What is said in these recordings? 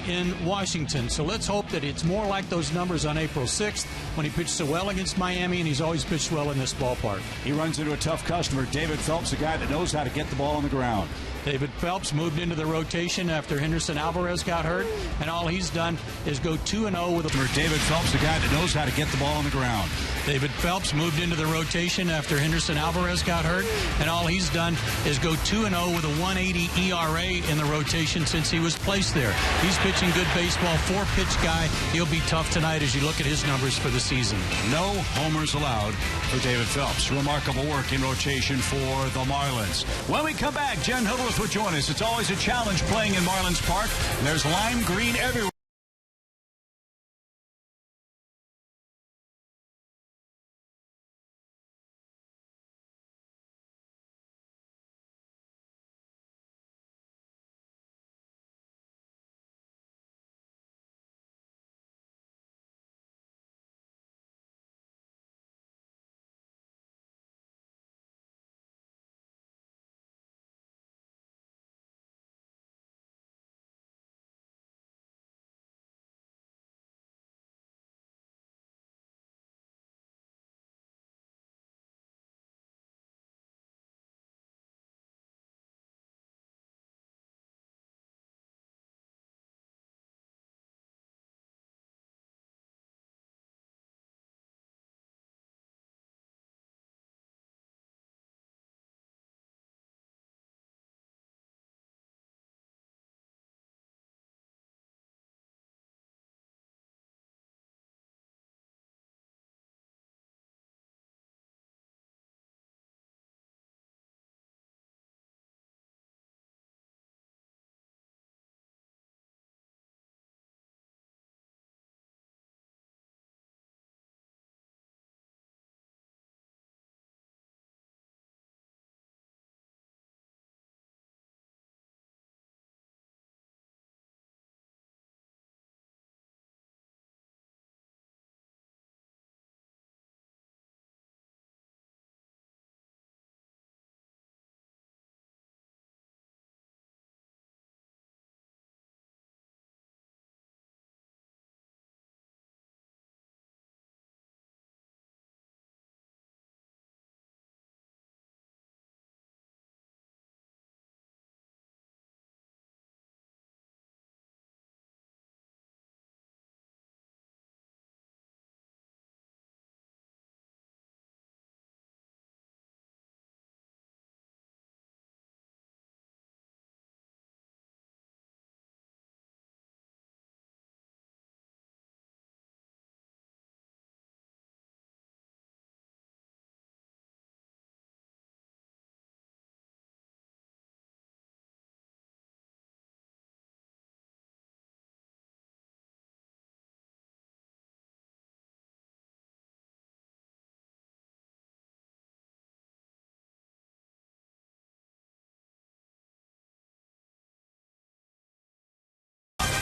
in Washington. So let's hope that it's more like those numbers on April 6th when he pitched so well against Miami, and he's always pitched well in this ballpark. He runs into a tough customer, David Phelps, a guy that knows how to get the ball on the ground. David Phelps moved into the rotation after Henderson Alvarez got hurt, and all he's done is go 2-0 with a... David Phelps, a guy that knows how to get the ball on the ground. David Phelps moved into the rotation after Henderson Alvarez got hurt, and all he's done is go 2-0 with a 1.80 ERA in the rotation since he was placed there. He's pitching good baseball, 4-pitch guy. He'll be tough tonight as you look at his numbers for the season. No homers allowed for David Phelps. Remarkable work in rotation for the Marlins. When we come back, Jen Hildreth will join us. It's always a challenge playing in Marlins Park. There's lime green everywhere.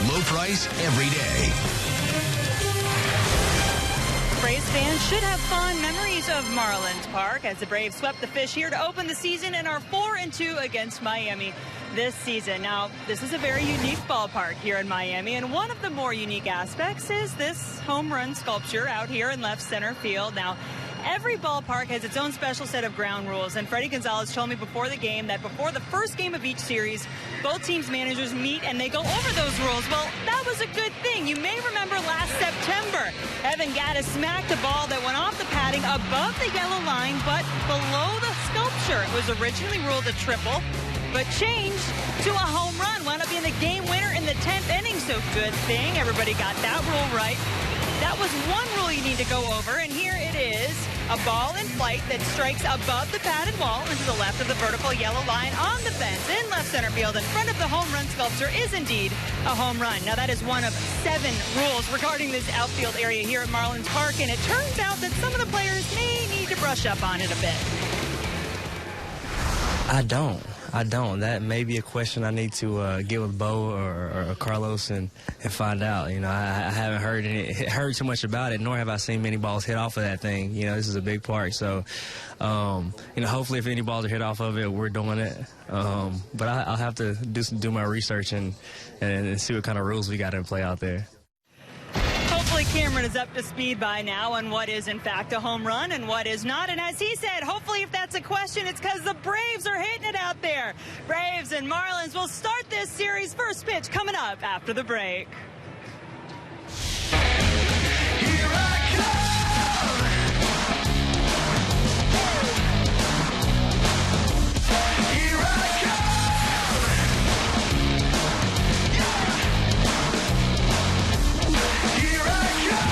Low price every day. Braves fans should have fond memories of Marlins Park as the Braves swept the Fish here to open the season and are 4-2 against Miami this season. Now, this is a very unique ballpark here in Miami, and one of the more unique aspects is this home run sculpture out here in left center field. Now, every ballpark has its own special set of ground rules, and Freddie Gonzalez told me before the game that before the first game of each series, both teams' managers meet and they go over those rules. Well, that was a good thing. You may remember last September, Evan Gattis smacked a ball that went off the padding above the yellow line, but below the sculpture. It was originally ruled a triple, but changed to a home run. Wound up being the game winner in the 10th inning, so good thing. Everybody got that rule right. That was one rule you need to go over, and here it is. A ball in flight that strikes above the padded wall into the left of the vertical yellow line on the fence in left center field in front of the home run sculpture is indeed a home run. Now, that is one of 7 rules regarding this outfield area here at Marlins Park, and it turns out that some of the players may need to brush up on it a bit. I don't. I don't. That may be a question I need to get with Bo or Carlos and find out. You know, I haven't heard too much about it, nor have I seen many balls hit off of that thing. You know, this is a big park, so you know, hopefully if any balls are hit off of it, we're doing it. But I'll have to do my research and see what kind of rules we got in play out there. Hopefully Cameron is up to speed by now on what is in fact a home run and what is not. And as he said, hopefully if that's a question, it's because the Braves are hitting it out there. Braves and Marlins will start this series. First pitch coming up after the break. Here I come. Here I come. Yeah. Here I come.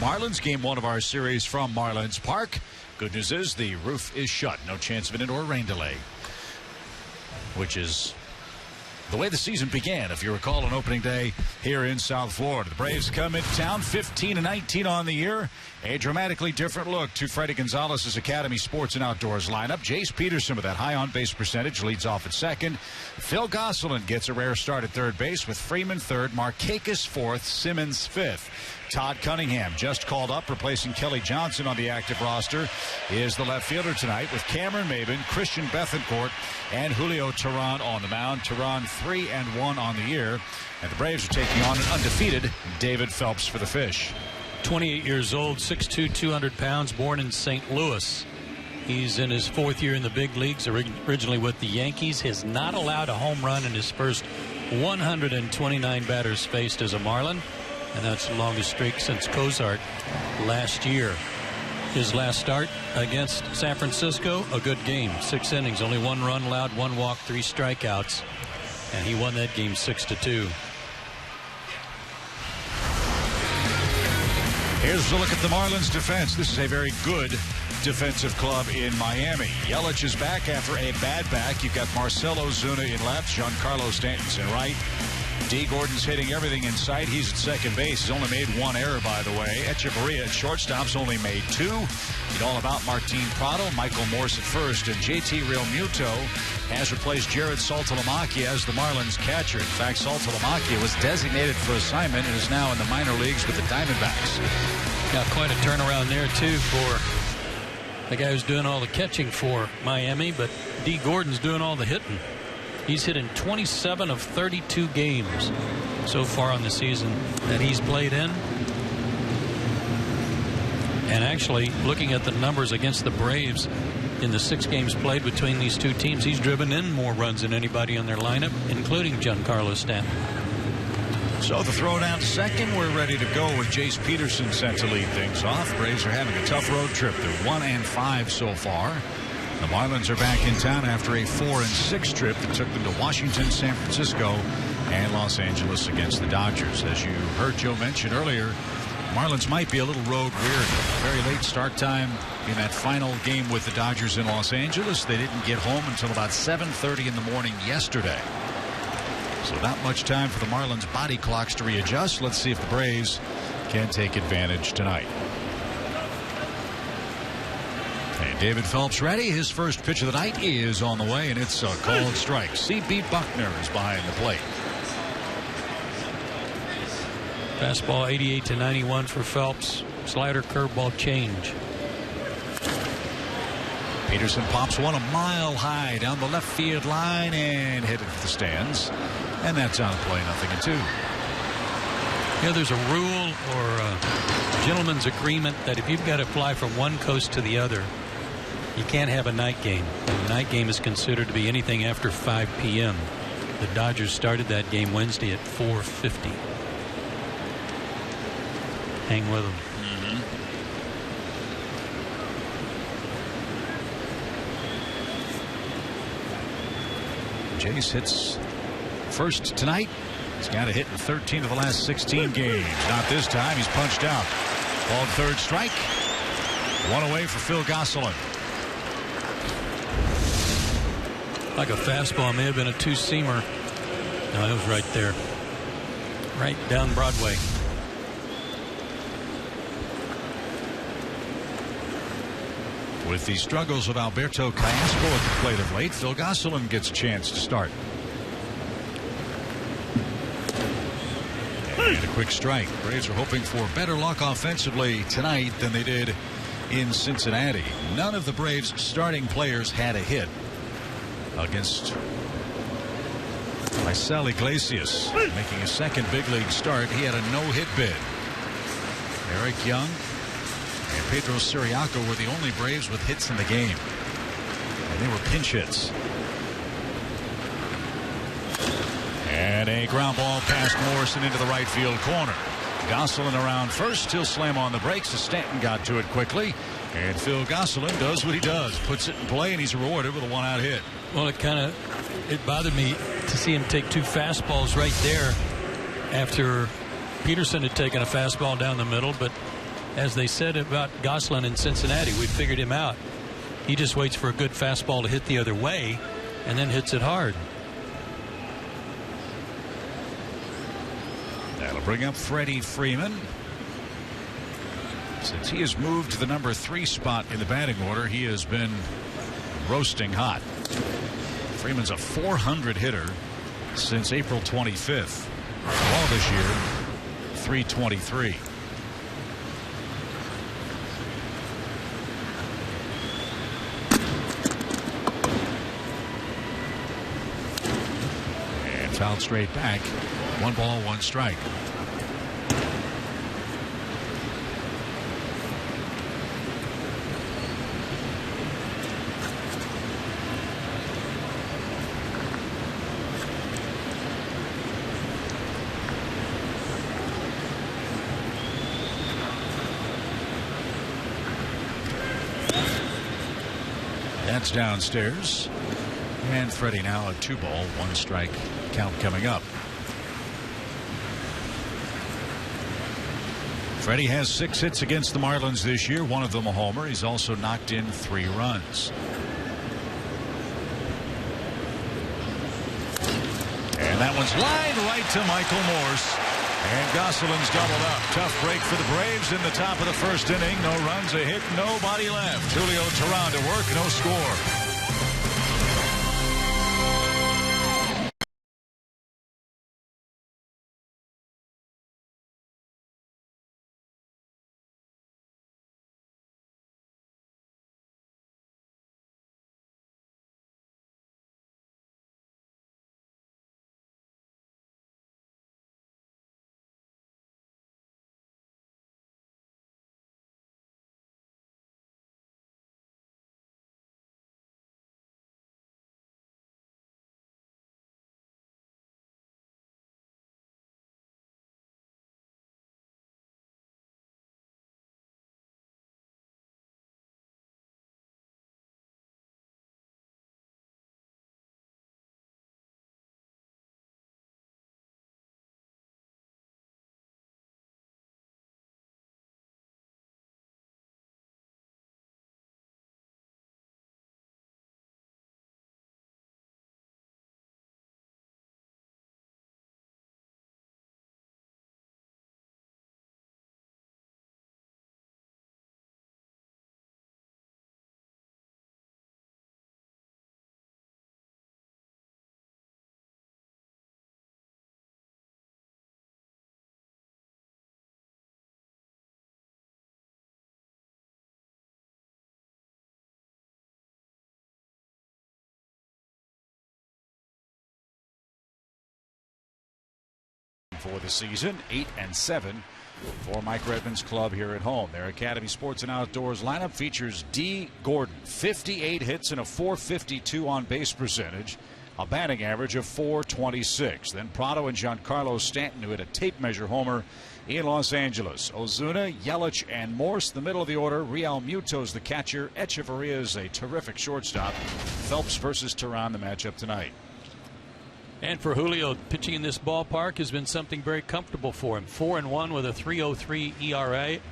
Marlins, game one of our series from Marlins Park. Good news is the roof is shut. No chance of an indoor rain delay, which is the way the season began, if you recall, on opening day here in South Florida. The Braves come into town 15-19 on the year. A dramatically different look to Freddie Gonzalez's Academy Sports and Outdoors lineup. Jace Peterson with that high on-base percentage leads off at second. Phil Gosselin gets a rare start at third base with Freeman third, Markakis fourth, Simmons fifth. Todd Cunningham just called up, replacing Kelly Johnson on the active roster, is the left fielder tonight with Cameron Maybin, Christian Bethancourt, and Julio Teheran on the mound. Teheran 3-1 on the year, and the Braves are taking on an undefeated David Phelps for the Fish. 28 years old, 6'2", 200 pounds, born in St. Louis. He's in his fourth year in the big leagues, originally with the Yankees. Has not allowed a home run in his first 129 batters faced as a Marlin, and that's the longest streak since Cozart last year. His last start against San Francisco, a good game. 6 innings, only 1 run allowed, 1 walk, 3 strikeouts, and he won that game 6-2. Here's a look at the Marlins defense. This is a very good defensive club in Miami. Yelich is back after a bad back. You've got Marcelo Zuna in left, Giancarlo Stanton's in right. D. Gordon's hitting everything in sight. He's at second base. He's only made 1 error, by the way. Echeverria at shortstop's only made 2. It's all about Martin Prado, Michael Morse at first, and JT Realmuto has replaced Jared Saltalamacchia as the Marlins catcher. In fact, Saltalamacchia was designated for assignment and is now in the minor leagues with the Diamondbacks. Got quite a turnaround there, too, for the guy who's doing all the catching for Miami, but D. Gordon's doing all the hitting. He's hit in 27 of 32 games so far on the season that he's played in. And actually, looking at the numbers against the Braves in the 6 games played between these two teams, he's driven in more runs than anybody on their lineup, including Giancarlo Stanton. So the throw down to second. We're ready to go with Jace Peterson set to lead things off. Braves are having a tough road trip. They're 1-5 so far. The Marlins are back in town after a 4-6 trip that took them to Washington, San Francisco, and Los Angeles against the Dodgers. As you heard Joe mention earlier, Marlins might be a little road weary. Very late start time in that final game with the Dodgers in Los Angeles. They didn't get home until about 7:30 in the morning yesterday. So not much time for the Marlins body clocks to readjust. Let's see if the Braves can take advantage tonight. And David Phelps ready. His first pitch of the night is on the way, and it's a called strike. C.B. Buckner is behind the plate. Fastball 88 to 91 for Phelps. Slider, curveball, change. Peterson pops one a mile high down the left field line and headed for the stands. And that's on play, 0-2. Yeah, there's a rule or a gentleman's agreement that if you've got to fly from one coast to the other, you can't have a night game. The night game is considered to be anything after 5 p.m. The Dodgers started that game Wednesday at 4:50. Hang with them. Jace hits first tonight. He's got a hit in 13 of the last 16 games. Not this time. He's punched out. Called third strike. One away for Phil Gosselin. Like a fastball, may have been a two-seamer. No, it was right there. Right down Broadway. With the struggles of Alberto Callasco at the plate of late, Phil Gosselin gets a chance to start. And a quick strike. Braves are hoping for better luck offensively tonight than they did in Cincinnati. None of the Braves' starting players had a hit against Marcel Iglesias, making his second big league start. He had a no-hit bid. Eric Young and Pedro Siriaco were the only Braves with hits in the game, and they were pinch hits. And a ground ball past Morrison into the right field corner. Gosselin around first. He'll slam on the brakes as Stanton got to it quickly. And Phil Gosselin does what he does. Puts it in play, and he's rewarded with a one-out hit. Well, it bothered me to see him take two fastballs right there after Peterson had taken a fastball down the middle. But as they said about Gosselin in Cincinnati, we figured him out. He just waits for a good fastball to hit the other way and then hits it hard. That'll bring up Freddie Freeman. Since he has moved to the number 3 spot in the batting order, he has been roasting hot. Freeman's a .400 hitter since April 25th. All this year, .323. And fouled straight back. 1 ball, 1 strike. That's downstairs. And Freddie now a 2 ball, 1 strike count coming up. Freddie has 6 hits against the Marlins this year, 1 of them a homer. He's also knocked in 3 runs. And that one's lined right to Michael Morse. And Gosselin's doubled up. Tough break for the Braves in the top of the first inning. No runs, a hit, nobody left. Julio Teheran to work, no score. for the season, 8-7 for Mike Redmond's club here at home. Their Academy Sports and Outdoors lineup features D. Gordon, 58 hits and a .452 on base percentage, a batting average of .426. Then Prado and Giancarlo Stanton, who hit a tape measure homer in Los Angeles. Ozuna, Yelich, and Morse, the middle of the order. Real Muto's the catcher. Echeverria is a terrific shortstop. Phelps versus Tehran, the matchup tonight. And for Julio, pitching in this ballpark has been something very comfortable for him. 4-1 with a .303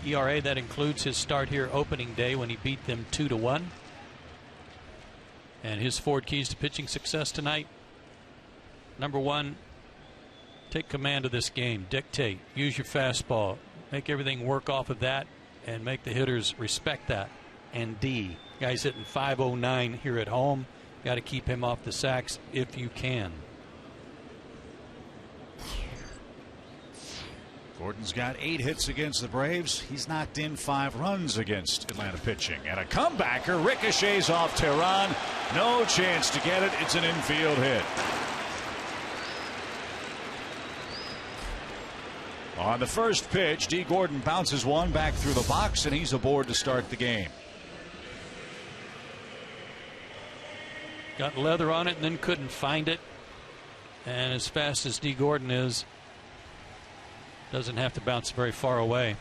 ERA. That includes his start here opening day when he beat them 2-1. And his 4 keys to pitching success tonight. Number 1, take command of this game. Dictate. Use your fastball. Make everything work off of that and make the hitters respect that. And D, guy's hitting .509 here at home. Got to keep him off the sacks if you can. Gordon's got 8 hits against the Braves. He's knocked in 5 runs against Atlanta pitching. And a comebacker ricochets off Tehran. No chance to get it. It's an infield hit. On the first pitch, D. Gordon bounces one back through the box, and he's aboard to start the game. Got leather on it and then couldn't find it. And as fast as D. Gordon is, doesn't have to bounce very far away.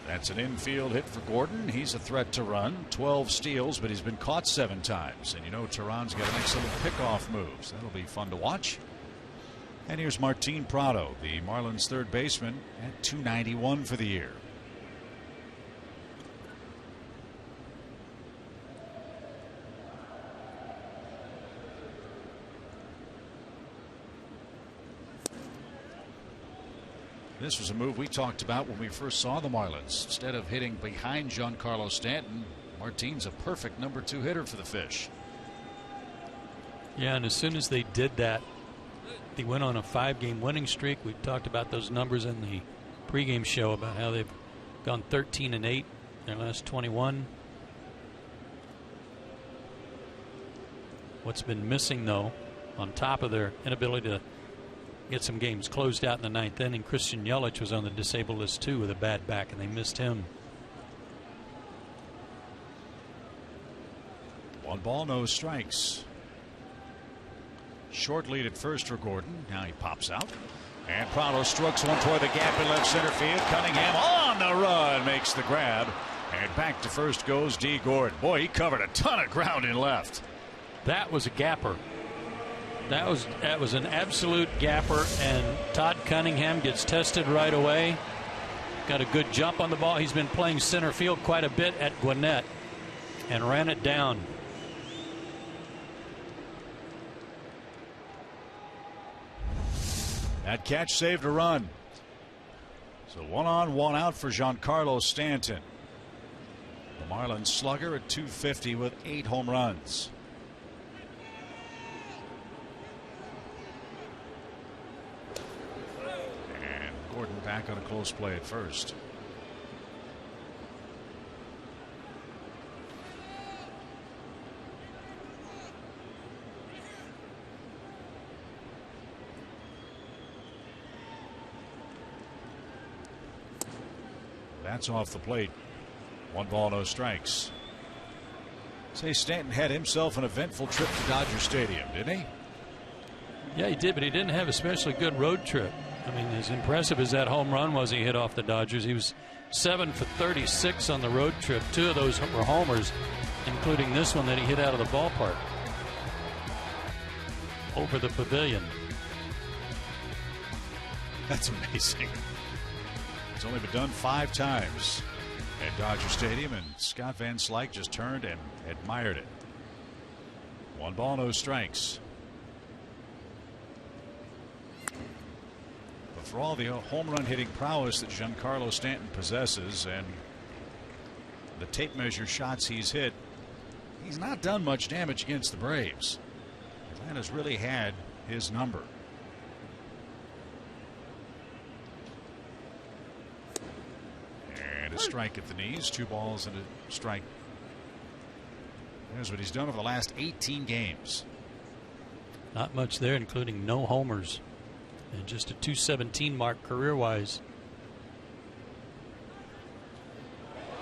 That's an infield hit for Gordon. He's a threat to run. 12 steals, but he's been caught 7 times. And you know Tehran's got to make some pickoff moves. That'll be fun to watch. And here's Martin Prado, the Marlins third baseman, at .291 for the year. This was a move we talked about when we first saw the Marlins. Instead of hitting behind Giancarlo Stanton, Martin's a perfect number 2 hitter for the Fish. Yeah, and as soon as they did that, they went on a 5-game winning streak. We talked about those numbers in the pregame show about how they've gone 13-8 their last 21. What's been missing, though, on top of their inability to get some games closed out in the 9th inning, Christian Yelich was on the disabled list too with a bad back, and they missed him. 1 ball, no strikes. Short lead at first for Gordon. Now he pops out. And Prado strokes one toward the gap in left center field. Cunningham on the run makes the grab. And back to first goes D. Gordon. Boy, he covered a ton of ground in left. That was a gapper. That was an absolute gapper, and Todd Cunningham gets tested right away. Got a good jump on the ball. He's been playing center field quite a bit at Gwinnett and ran it down. That catch saved a run. So 1 on, 1 out for Giancarlo Stanton. The Marlins slugger at .250 with 8 home runs. And Gordon back on a close play at first. That's off the plate. 1 ball, no strikes. Say Stanton had himself an eventful trip to Dodger Stadium, didn't he? Yeah, he did, but he didn't have especially good road trip. I mean, as impressive as that home run was he hit off the Dodgers, he was 7 for 36 on the road trip. 2 of those were homers, including this one that he hit out of the ballpark over the pavilion. That's amazing. It's only been done 5 times at Dodger Stadium, and Scott Van Slyke just turned and admired it. 1 ball, no strikes. But for all the home run hitting prowess that Giancarlo Stanton possesses and the tape measure shots he's hit, he's not done much damage against the Braves. Atlanta's really had his number. A strike at the knees, 2 balls and a strike. Here's what he's done over the last 18 games. Not much there, including no homers. And just a .217 mark career-wise.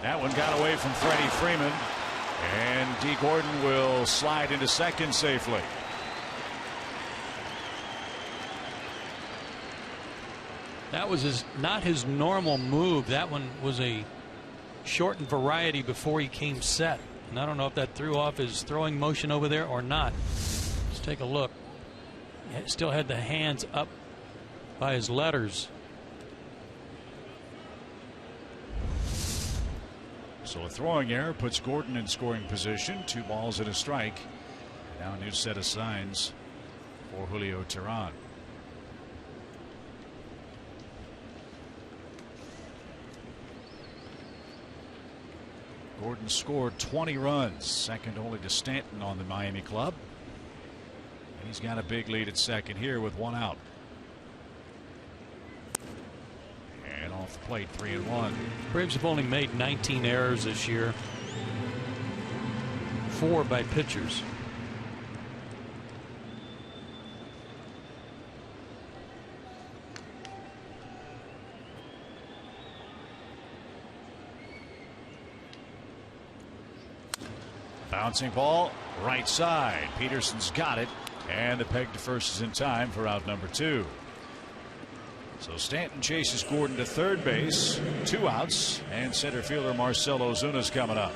That one got away from Freddie Freeman. And D. Gordon will slide into second safely. That was not his normal move. That one was a shortened variety before he came set. And I don't know if that threw off his throwing motion over there or not. Let's take a look. He still had the hands up by his letters. So a throwing error puts Gordon in scoring position. 2 balls and a strike. Now a new set of signs for Julio Teheran. Gordon scored 20 runs, second only to Stanton on the Miami club. And he's got a big lead at second here with 1 out. And off the plate, 3-1. Braves have only made 19 errors this year. 4 by pitchers. Bouncing ball, right side. Peterson's got it, and the peg to first is in time for out number 2. So Stanton chases Gordon to third base, 2 outs, and center fielder Marcell Ozuna's coming up.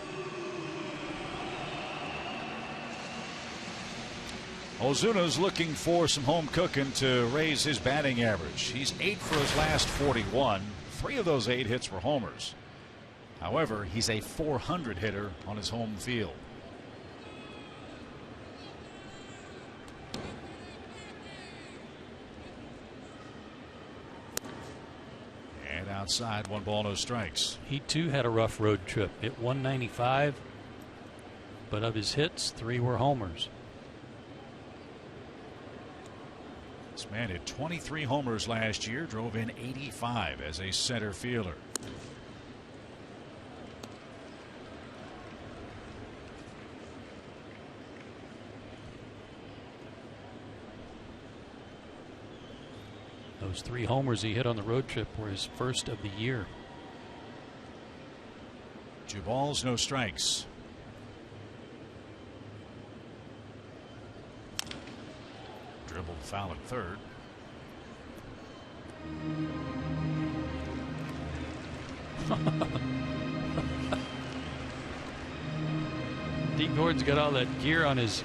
Ozuna's looking for some home cooking to raise his batting average. He's 8 for his last 41. 3 of those 8 hits were homers. However, he's a .400 hitter on his home field. And outside, 1 ball, no strikes. He too had a rough road trip. Hit 195, but of his hits, 3 were homers. This man hit 23 homers last year, drove in 85 as a center fielder. Those 3 homers he hit on the road trip were his first of the year. 2 balls, no strikes. Dribbled foul at third. D. Gordon's got all that gear on his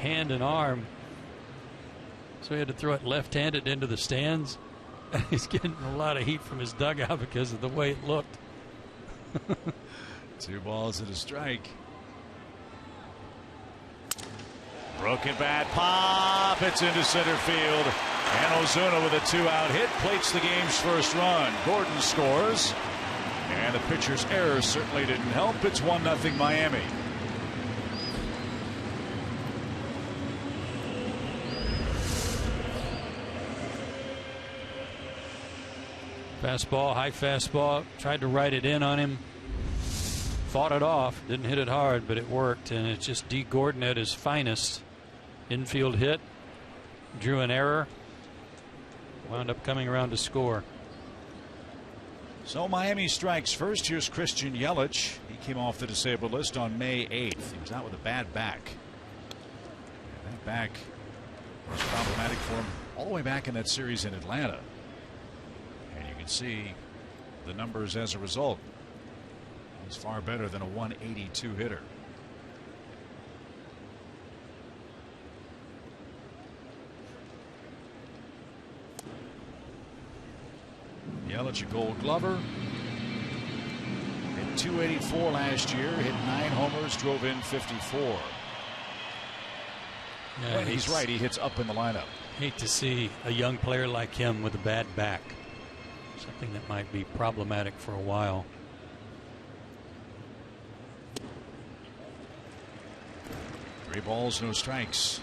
hand and arm, so he had to throw it left-handed into the stands. He's getting a lot of heat from his dugout because of the way it looked. 2 balls and a strike. Broken bat pop. It's into center field. And Ozuna with a 2-out hit plates the game's first run. Gordon scores. And the pitcher's error certainly didn't help. It's 1-0 Miami. Fastball, high fastball, tried to ride it in on him. Fought it off, didn't hit it hard, but it worked. And it's just D. Gordon at his finest. Infield hit, drew an error, wound up coming around to score. So Miami strikes first. Here's Christian Yelich. He came off the disabled list on May 8th. He was out with a bad back. And that back was problematic for him all the way back in that series in Atlanta. And you can see the numbers as a result. He's far better than a 182 hitter. Yelich, a Gold Glover. Hit 284 last year. Hit 9 homers. Drove in 54. Yeah, But he's right. He hits up in the lineup. Hate to see a young player like him with a bad back. Something that might be problematic for a while. Three balls, no strikes.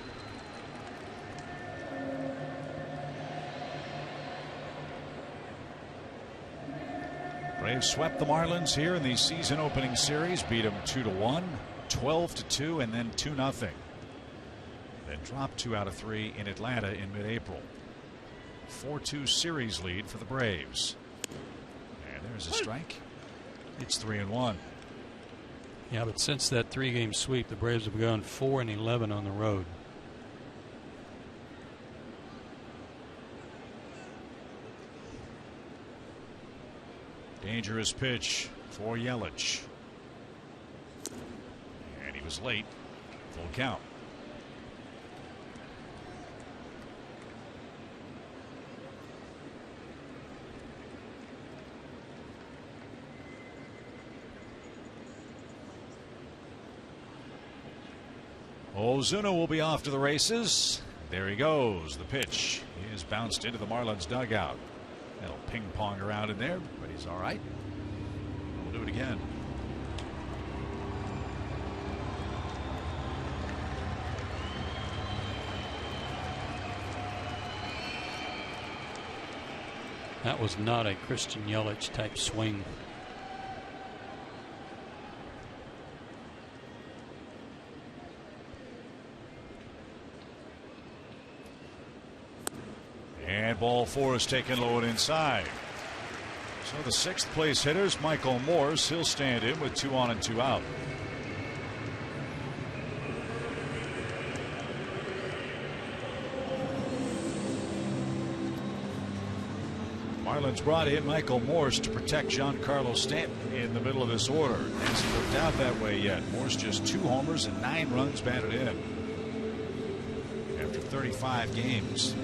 Braves swept the Marlins here in the season opening series, beat them 2-1, 12-2, and then 2-0. Then dropped 2 out of 3 in Atlanta in mid-April. 4-2 series lead for the Braves. And there's a strike. It's 3-1. Yeah, but since that 3-game sweep, the Braves have gone 4-11 on the road. Dangerous pitch for Yelich. And he was late. Full count. Ozuna will be off to the races. There he goes. The pitch is bounced into the Marlins dugout. That'll ping pong around in there, but he's all right. We'll do it again. That was not a Christian Yelich type swing. And ball 4 is taken low and inside. So the 6th place hitter's Michael Morse. He'll stand in with 2 on and 2 out. Marlins brought in Michael Morse to protect Giancarlo Stanton in the middle of this order. Hasn't worked out that way yet. Morse just 2 homers and 9 runs batted in after 35 games.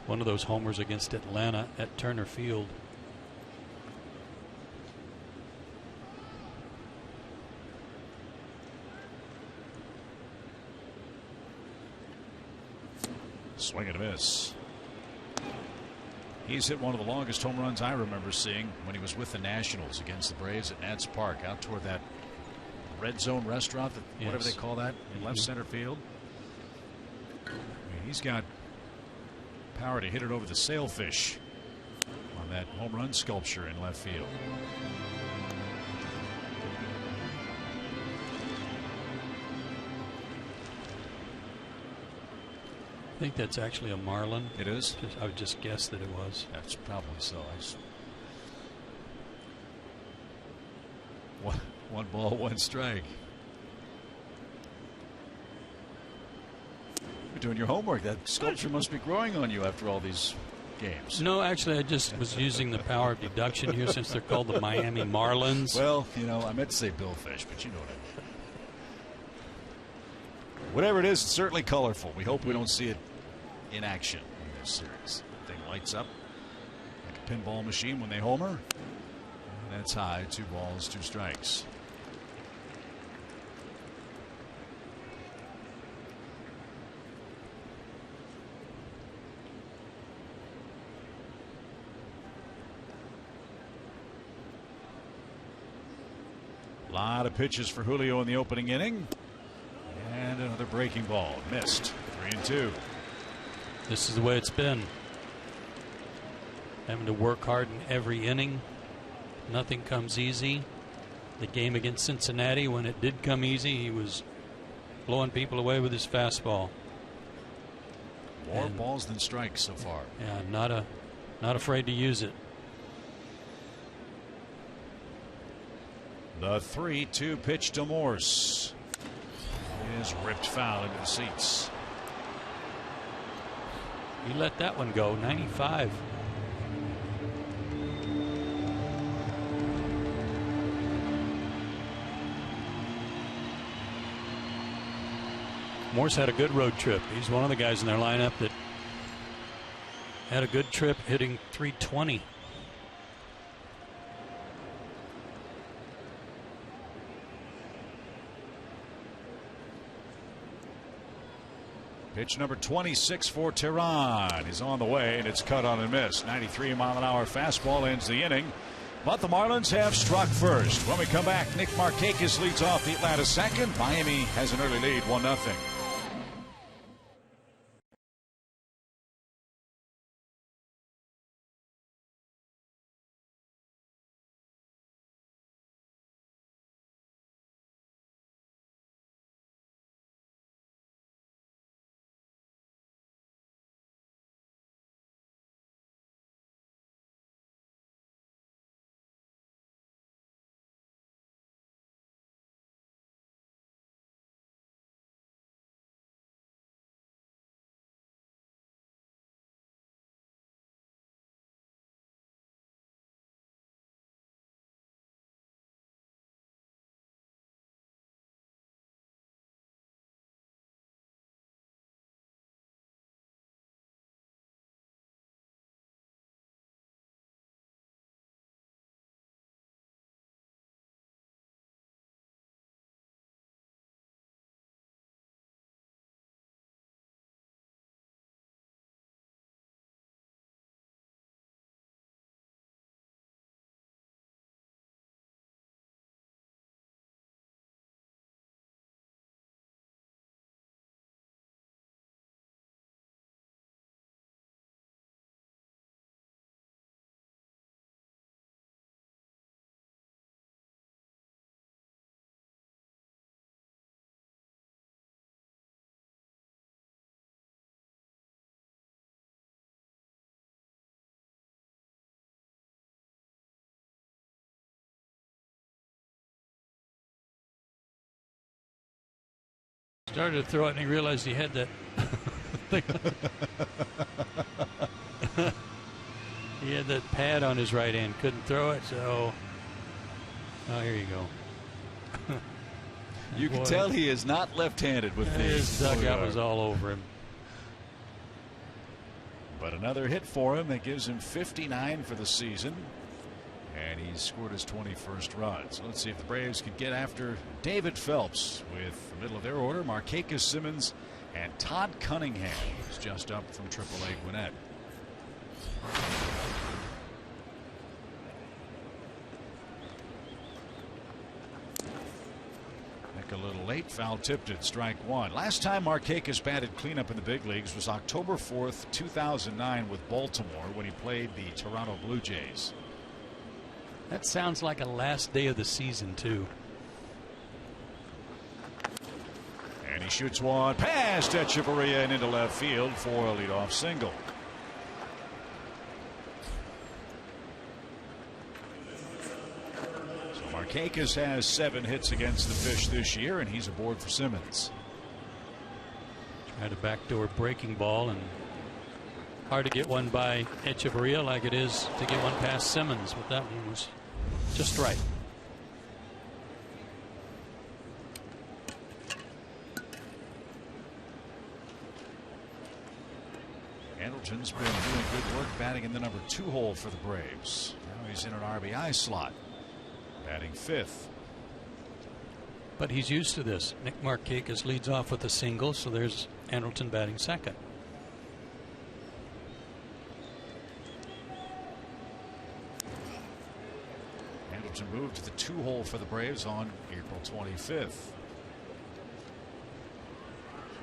One of those homers against Atlanta at Turner Field. Swing and a miss. He's hit one of the longest home runs I remember seeing when he was with the Nationals against the Braves at Nats Park, out toward that red zone restaurant, whatever they call that, in left center field. I mean, he's got power to hit it over the sailfish on that home run sculpture in left field. I think that's actually a Marlin. It is? I would just guess that it was. That's probably so. One ball, 1 strike. You're doing your homework. That sculpture must be growing on you after all these games. No, actually, I just was using the power of deduction here since they're called the Miami Marlins. Well, you know, I meant to say billfish, but you know what I mean. Whatever it is, it's certainly colorful. We hope we don't see it in action in this series. The thing lights up like a pinball machine when they homer. And that's high. 2 balls, 2 strikes. A lot of pitches for Julio in the opening inning. And another breaking ball. Missed. 3-2. This is the way it's been. Having to work hard in every inning. Nothing comes easy. The game against Cincinnati, when it did come easy, he was blowing people away with his fastball. More balls than strikes so far. Yeah, not afraid to use it. The 3-2 pitch to Morse is ripped foul into the seats. You let that one go. 95. Morse had a good road trip. He's one of the guys in their lineup that had a good trip, hitting .320. Pitch number 26 for Tehran is on the way, and it's cut on and missed. 93-mile-an-hour fastball ends the inning. But the Marlins have struck first. When we come back, Nick Markakis leads off the Atlanta second. Miami has an early lead, 1-0. Started to throw it and he realized he had that thing. He had that pad on his right hand, couldn't throw it, so here you go. You can tell he is not left-handed with his dugout was all over him. But another hit for him that gives him 59 for the season. And he's scored his 21st run. So let's see if the Braves can get after David Phelps with the middle of their order. Markakis, Simmons, and Todd Cunningham, who's just up from AAA Gwinnett. Nick a little late, foul tipped at strike one. Last time Markakis batted cleanup in the big leagues was October 4th, 2009 with Baltimore when he played the Toronto Blue Jays. That sounds like a last day of the season, too. And he shoots one past Echeverria and into left field for a leadoff single. So Markakis has 7 hits against the Fish this year, and he's aboard for Simmons. Tried a backdoor breaking ball, and hard to get one by Echeverria like it is to get one past Simmons, but that one was just right. Andrelton's been doing good work batting in the number 2 hole for the Braves. Now he's in an RBI slot, batting 5th. But he's used to this. Nick Markakis leads off with a single, so there's Andrelton batting second. Moved to the 2 hole for the Braves on April 25th.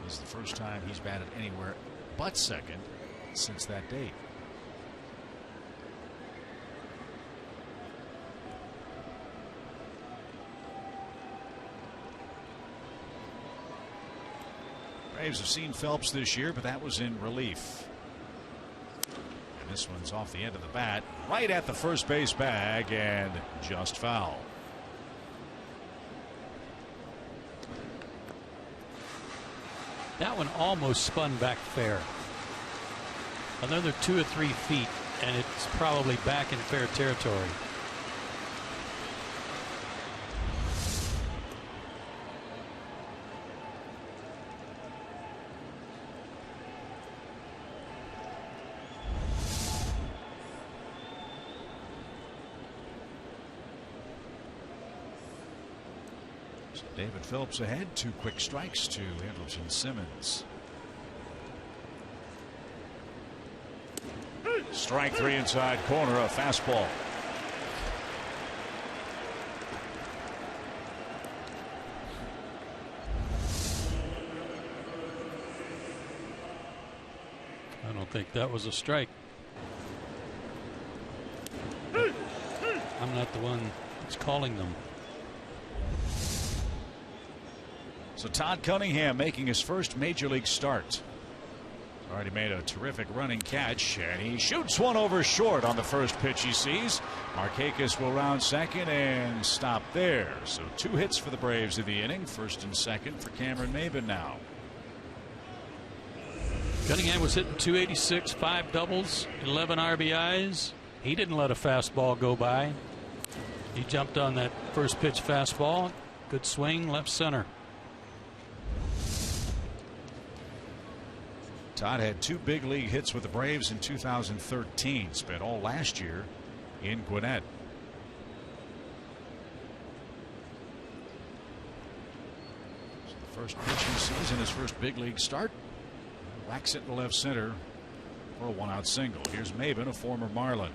This is the first time he's batted anywhere but second since that date. Braves have seen Phelps this year, but that was in relief. This one's off the end of the bat, right at the first base bag, and just foul. That one almost spun back fair. Another 2 or 3 feet, and it's probably back in fair territory. David Phelps ahead, 2 quick strikes to Andrelton Simmons. Strike 3 inside corner, a fastball. I don't think that was a strike. I'm not the one that's calling them. So Todd Cunningham making his first major league start. Already made a terrific running catch, and he shoots one over short on the first pitch he sees. Markakis will round second and stop there. So 2 hits for the Braves in the inning, first and second for Cameron Maybin now. Cunningham was hitting .286, 5 doubles, 11 RBIs. He didn't let a fastball go by. He jumped on that first pitch fastball. Good swing, left center. Todd had 2 big league hits with the Braves in 2013. Spent all last year in Gwinnett. So the first pitch he sees in his first big league start. Whacks it in left center for a 1-out single. Here's Maybin, a former Marlin.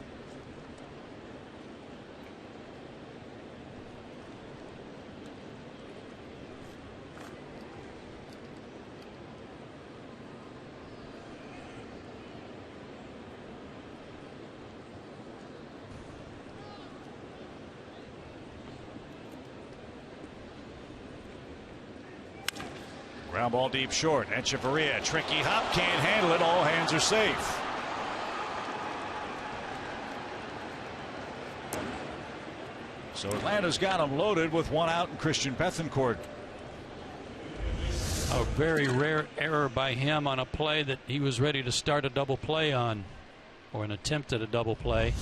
Ground ball deep short. Echeverria, tricky hop, can't handle it. All hands are safe. So Atlanta's got him loaded with 1 out and Christian Bethancourt. A very rare error by him on a play that he was ready to start a double play on, or an attempt at a double play.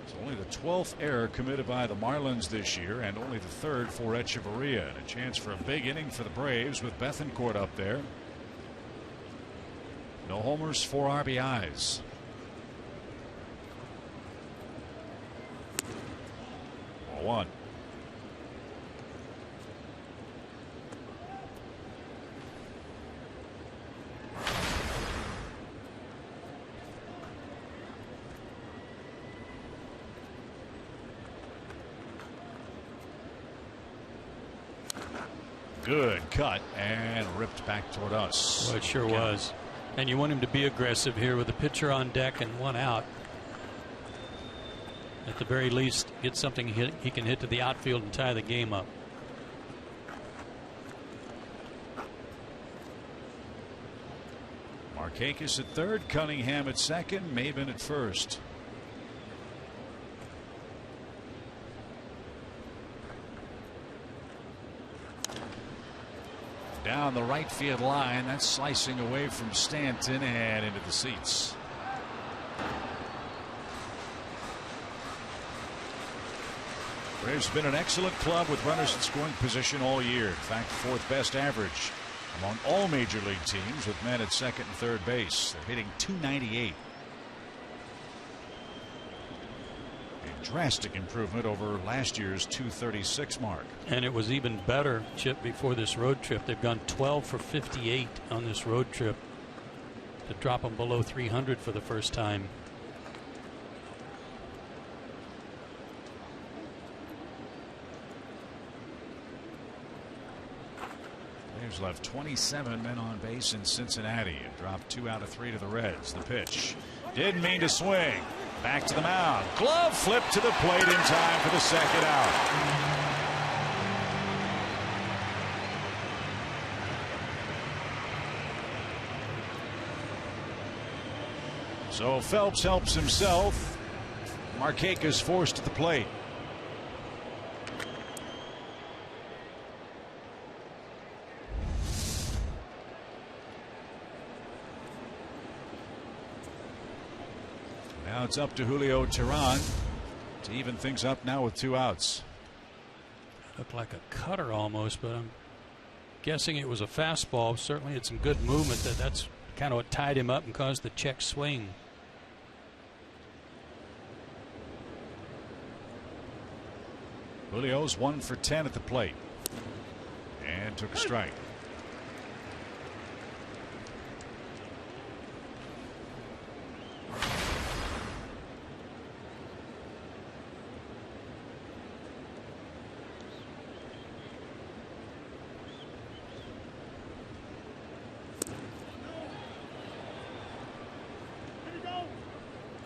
It's only the 12th error committed by the Marlins this year, and only the 3rd for Echeverria. And a chance for a big inning for the Braves with Bethancourt up there. No homers, 4 RBIs. One. Good cut and ripped back toward us. Well, it sure was. And you want him to be aggressive here with the pitcher on deck and 1 out. At the very least, get something he can hit to the outfield and tie the game up. Markakis at 3rd, Cunningham at 2nd, Maben at 1st. Down the right field line, that's slicing away from Stanton and into the seats. Braves been an excellent club with runners in scoring position all year. In fact, 4th best average among all major league teams with men at 2nd and 3rd base. They're hitting .298. A drastic improvement over last year's .236 mark. And it was even better, Chip, before this road trip. They've gone 12 for 58 on this road trip to drop them below 300 for the first time. Braves left 27 men on base in Cincinnati and dropped 2 out of 3 to the Reds. The pitch didn't mean to swing. Back to the mound. Glove flip to the plate in time for the 2nd out. So Phelps helps himself. Markakis forced to the plate. Now it's up to Julio Teheran to even things up now with 2 outs. Looked like a cutter almost, but I'm guessing it was a fastball. Certainly had some good movement. That's kind of what tied him up and caused the check swing. Julio's 1 for 10 at the plate and took a strike.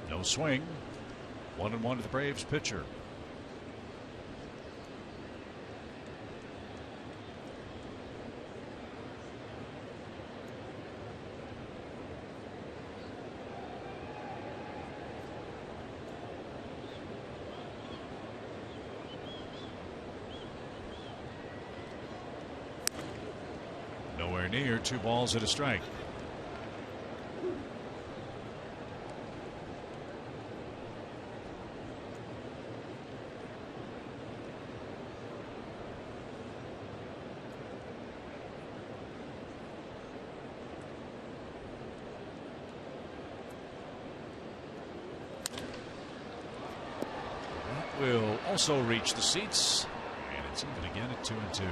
No swing. 1-1 to the Braves pitcher. Nowhere near. 2 balls and a strike. Will also reach the seats, and it's even again at 2-2.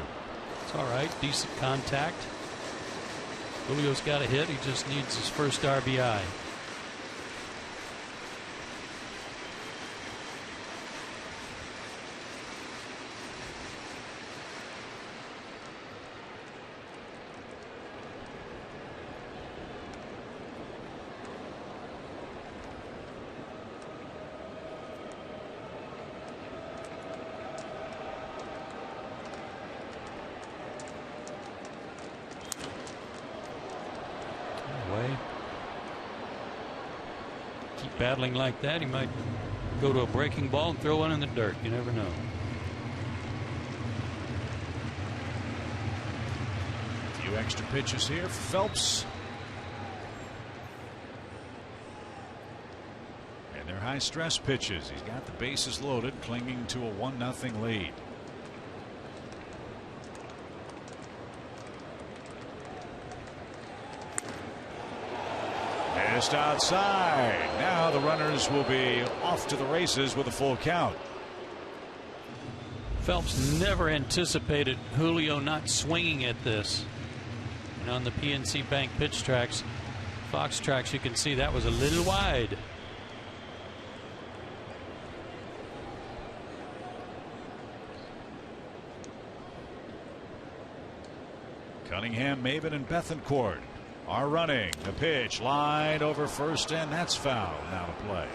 It's all right. Decent contact. Julio's got a hit. He just needs his first RBI. battling like that, he might go to a breaking ball and throw one in the dirt. You never know. A few extra pitches here for Phelps. And they're high stress pitches. He's got the bases loaded, clinging to a 1-0 lead. Just outside. Now the runners will be off to the races with a full count. Phelps never anticipated Julio not swinging at this. And on the PNC Bank pitch tracks, Fox tracks, you can see that was a little wide. Cunningham, Maben, and Bethancourt are running. The pitch lined over first, and that's foul. Now to play.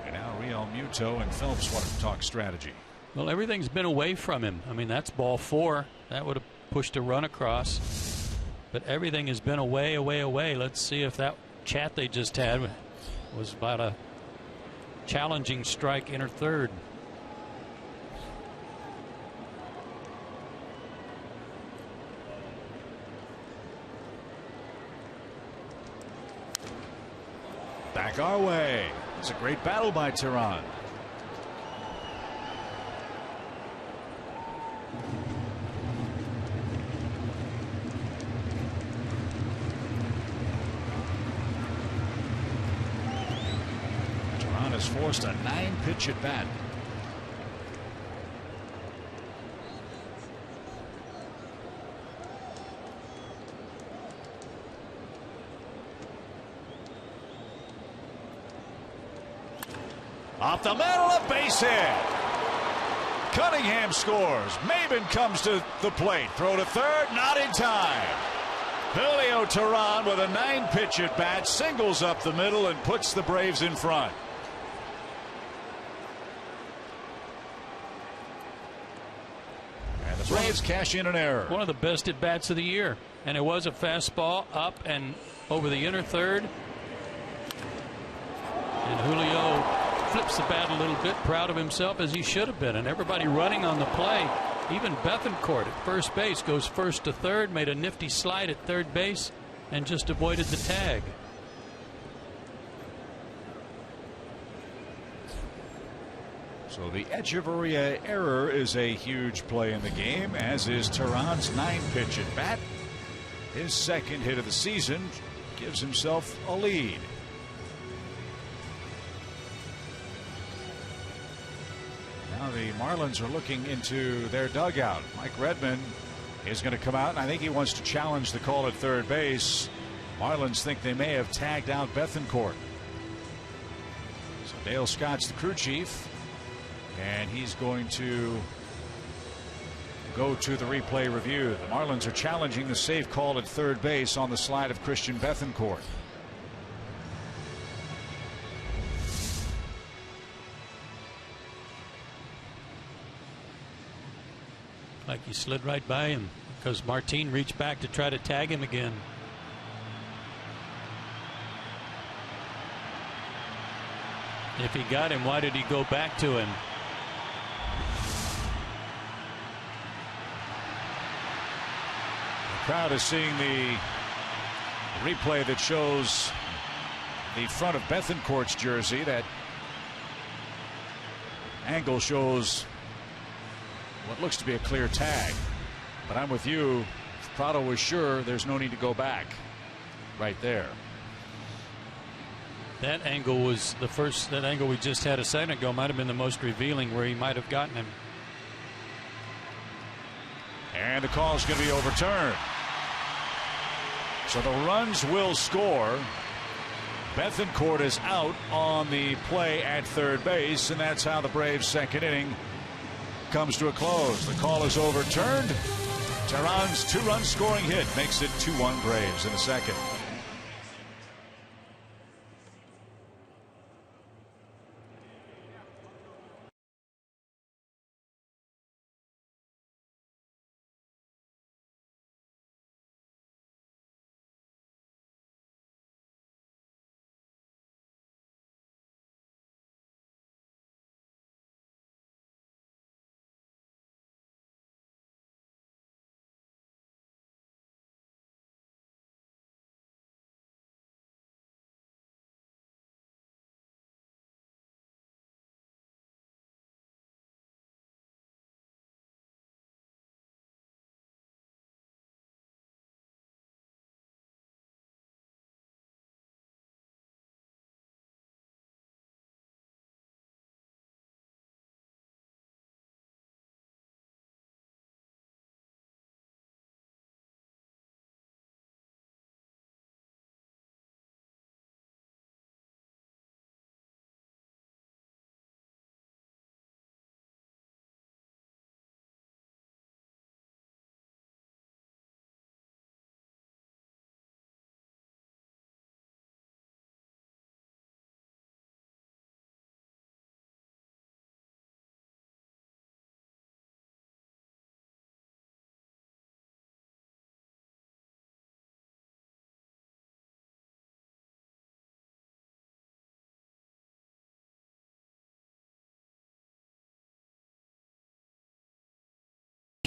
And now Real Muto and Phelps want to talk strategy. Well, everything's been away from him. I mean, that's ball 4. That would have pushed a run across. But everything has been away, away, away. Let's see if that chat they just had was about a challenging strike inner third. Back our way. It's a great battle by Tehran. Tehran has forced a 9-pitch at bat. Off the middle, a base hit. Cunningham scores. Maben comes to the plate. Throw to third, not in time. Julio Tehran with a 9-pitch at bat, singles up the middle and puts the Braves in front. And the Braves cash in an error. One of the best at bats of the year. And it was a fastball up and over the inner third. And Julio flips the bat a little bit, proud of himself as he should have been, and everybody running on the play. Even Bethancourt at first base goes first to third, made a nifty slide at third base, and just avoided the tag. So the Echeverria error is a huge play in the game, as is Tehran's 9-pitch at bat. His second hit of the season gives himself a lead. Now the Marlins are looking into their dugout. Mike Redmond is going to come out, and I think he wants to challenge the call at third base. Marlins think they may have tagged out Bethancourt. So Dale Scott's the crew chief, and he's going to go to the replay review. The Marlins are challenging the safe call at third base on the slide of Christian Bethancourt. Like he slid right by him because Martin reached back to try to tag him again. If he got him, why did he go back to him? The crowd is seeing the replay that shows the front of Bethancourt's jersey. That angle shows what looks to be a clear tag, but I'm with you. If Prado was sure, there's no need to go back right there. That angle was the first. That angle we just had a second ago might have been the most revealing, where he might have gotten him. And the call is going to be overturned. So the runs will score. Bethancourt is out on the play at third base, and that's how the Braves' second inning comes to a close. The call is overturned. Tehran's 2-run scoring hit makes it 2-1 Braves in the second.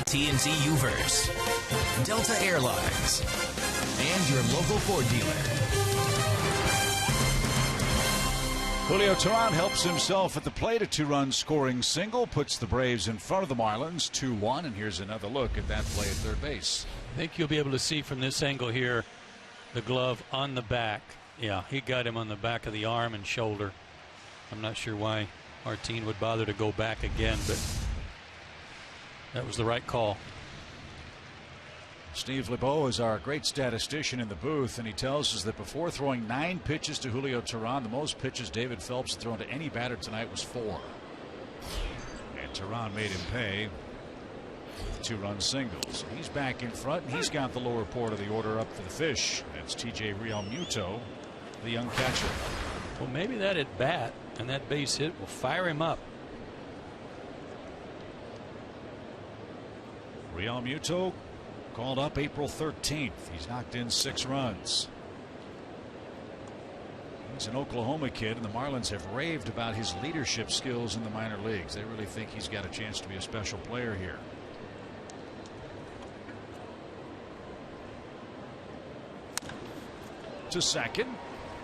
AT&T Uverse, Delta Airlines, and your local Ford dealer. Julio Teheran helps himself at the plate. A two-run scoring single puts the Braves in front of the Marlins 2-1. And here's another look at that play at third base. I think you'll be able to see from this angle here the glove on the back. Yeah, he got him on the back of the arm and shoulder. I'm not sure why Martin would bother to go back again, but that was the right call. Steve LeBeau is our great statistician in the booth, and he tells us that before throwing 9 pitches to Julio Teheran, the most pitches David Phelps had thrown to any batter tonight was 4. And Teheran made him pay with 2-run singles. He's back in front, and he's got the lower port of the order up for the fish. That's TJ Realmuto, the young catcher. Well, maybe that at bat and that base hit will fire him up. Realmuto called up April 13th. He's knocked in 6 runs. He's an Oklahoma kid, and the Marlins have raved about his leadership skills in the minor leagues. They really think he's got a chance to be a special player here. To second.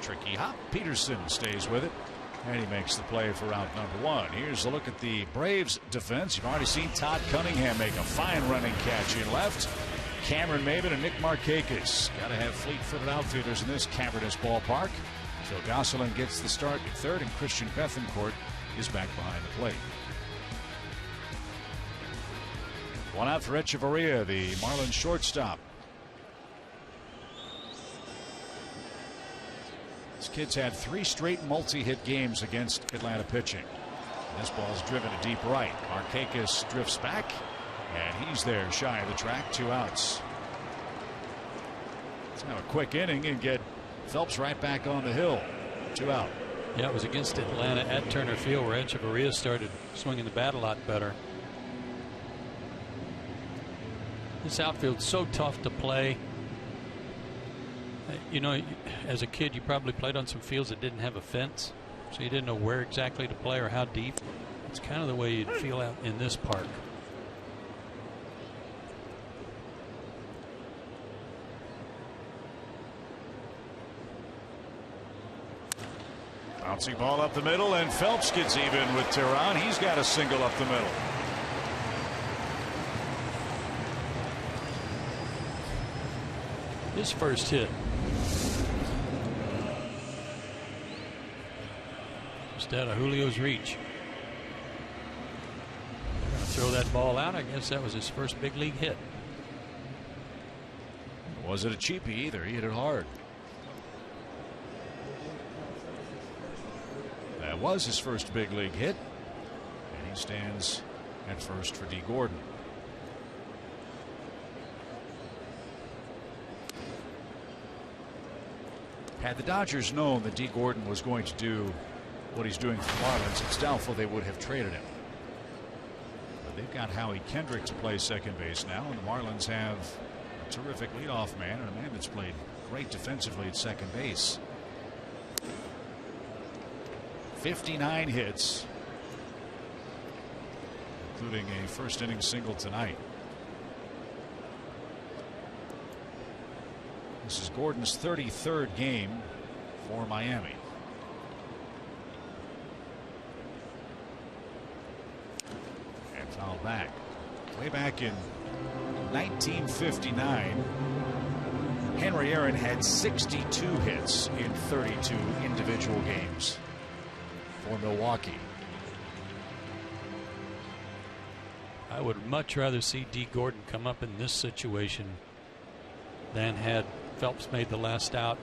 Tricky hop. Peterson stays with it, and he makes the play for out number 1. Here's a look at the Braves defense. You've already seen Todd Cunningham make a fine running catch in left. Cameron Maybin and Nick Markakis. Got to have fleet-footed outfielders in this cavernous ballpark. Phil Gosselin gets the start at third, and Christian Bethencourt is back behind the plate. 1 out for Echeverria, the Marlins shortstop. This kid's had 3 straight multi-hit games against Atlanta pitching. This ball's driven to deep right. Markakis drifts back, and he's there shy of the track. 2 outs. Let's have a quick inning and get Phelps right back on the hill. 2 out. Yeah, it was against Atlanta at Turner Field where Echeverria started swinging the bat a lot better. This outfield's so tough to play. You know, as a kid, you probably played on some fields that didn't have a fence, so you didn't know where exactly to play or how deep. It's kind of the way you'd feel out in this park. Bouncing ball up the middle, and Phelps gets even with Teheran. He's got a single up the middle. His first hit. Just out of Julio's reach. Gonna throw that ball out. I guess that was his first big league hit. Wasn't a cheapie either. He hit it hard. That was his first big league hit, and he stands at first for D. Gordon. Had the Dodgers known that D. Gordon was going to do what he's doing for the Marlins, it's doubtful they would have traded him. But they've got Howie Kendrick to play second base now, and the Marlins have a terrific leadoff man and a man that's played great defensively at second base. 59 hits, including a first inning single tonight. This is Gordon's 33rd game for Miami. And fouled back. Way back in 1959, Henry Aaron had 62 hits in 32 individual games for Milwaukee. I would much rather see D. Gordon come up in this situation than had Phelps made the last out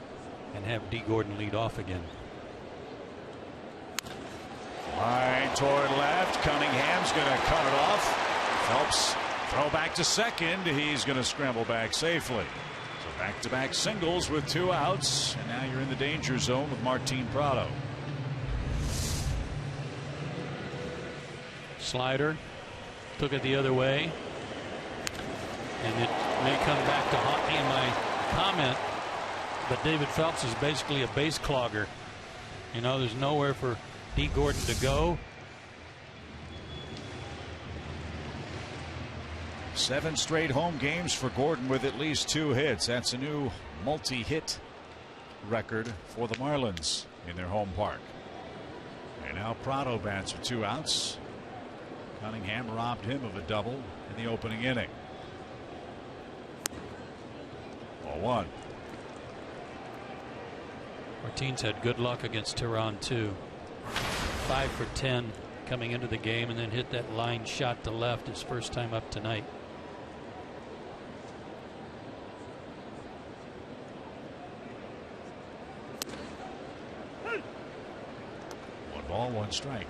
and have D. Gordon lead off again. Line toward left. Cunningham's going to cut it off. Phelps throw back to second. He's going to scramble back safely. So back-to-back singles with 2 outs, and now you're in the danger zone with Martin Prado. Slider took it the other way, and it may come back to haunt me in my comment, but David Phelps is basically a base clogger. You know, there's nowhere for D. Gordon to go. 7 straight home games for Gordon with at least 2 hits. That's a new multi-hit record for the Marlins in their home park. And now Prado bats with 2 outs. Cunningham robbed him of a double in the opening inning. 0-1. Martins had good luck against Tehran too. 5 for 10 coming into the game, and then hit that line shot to left his first time up tonight. One ball, 1 strike.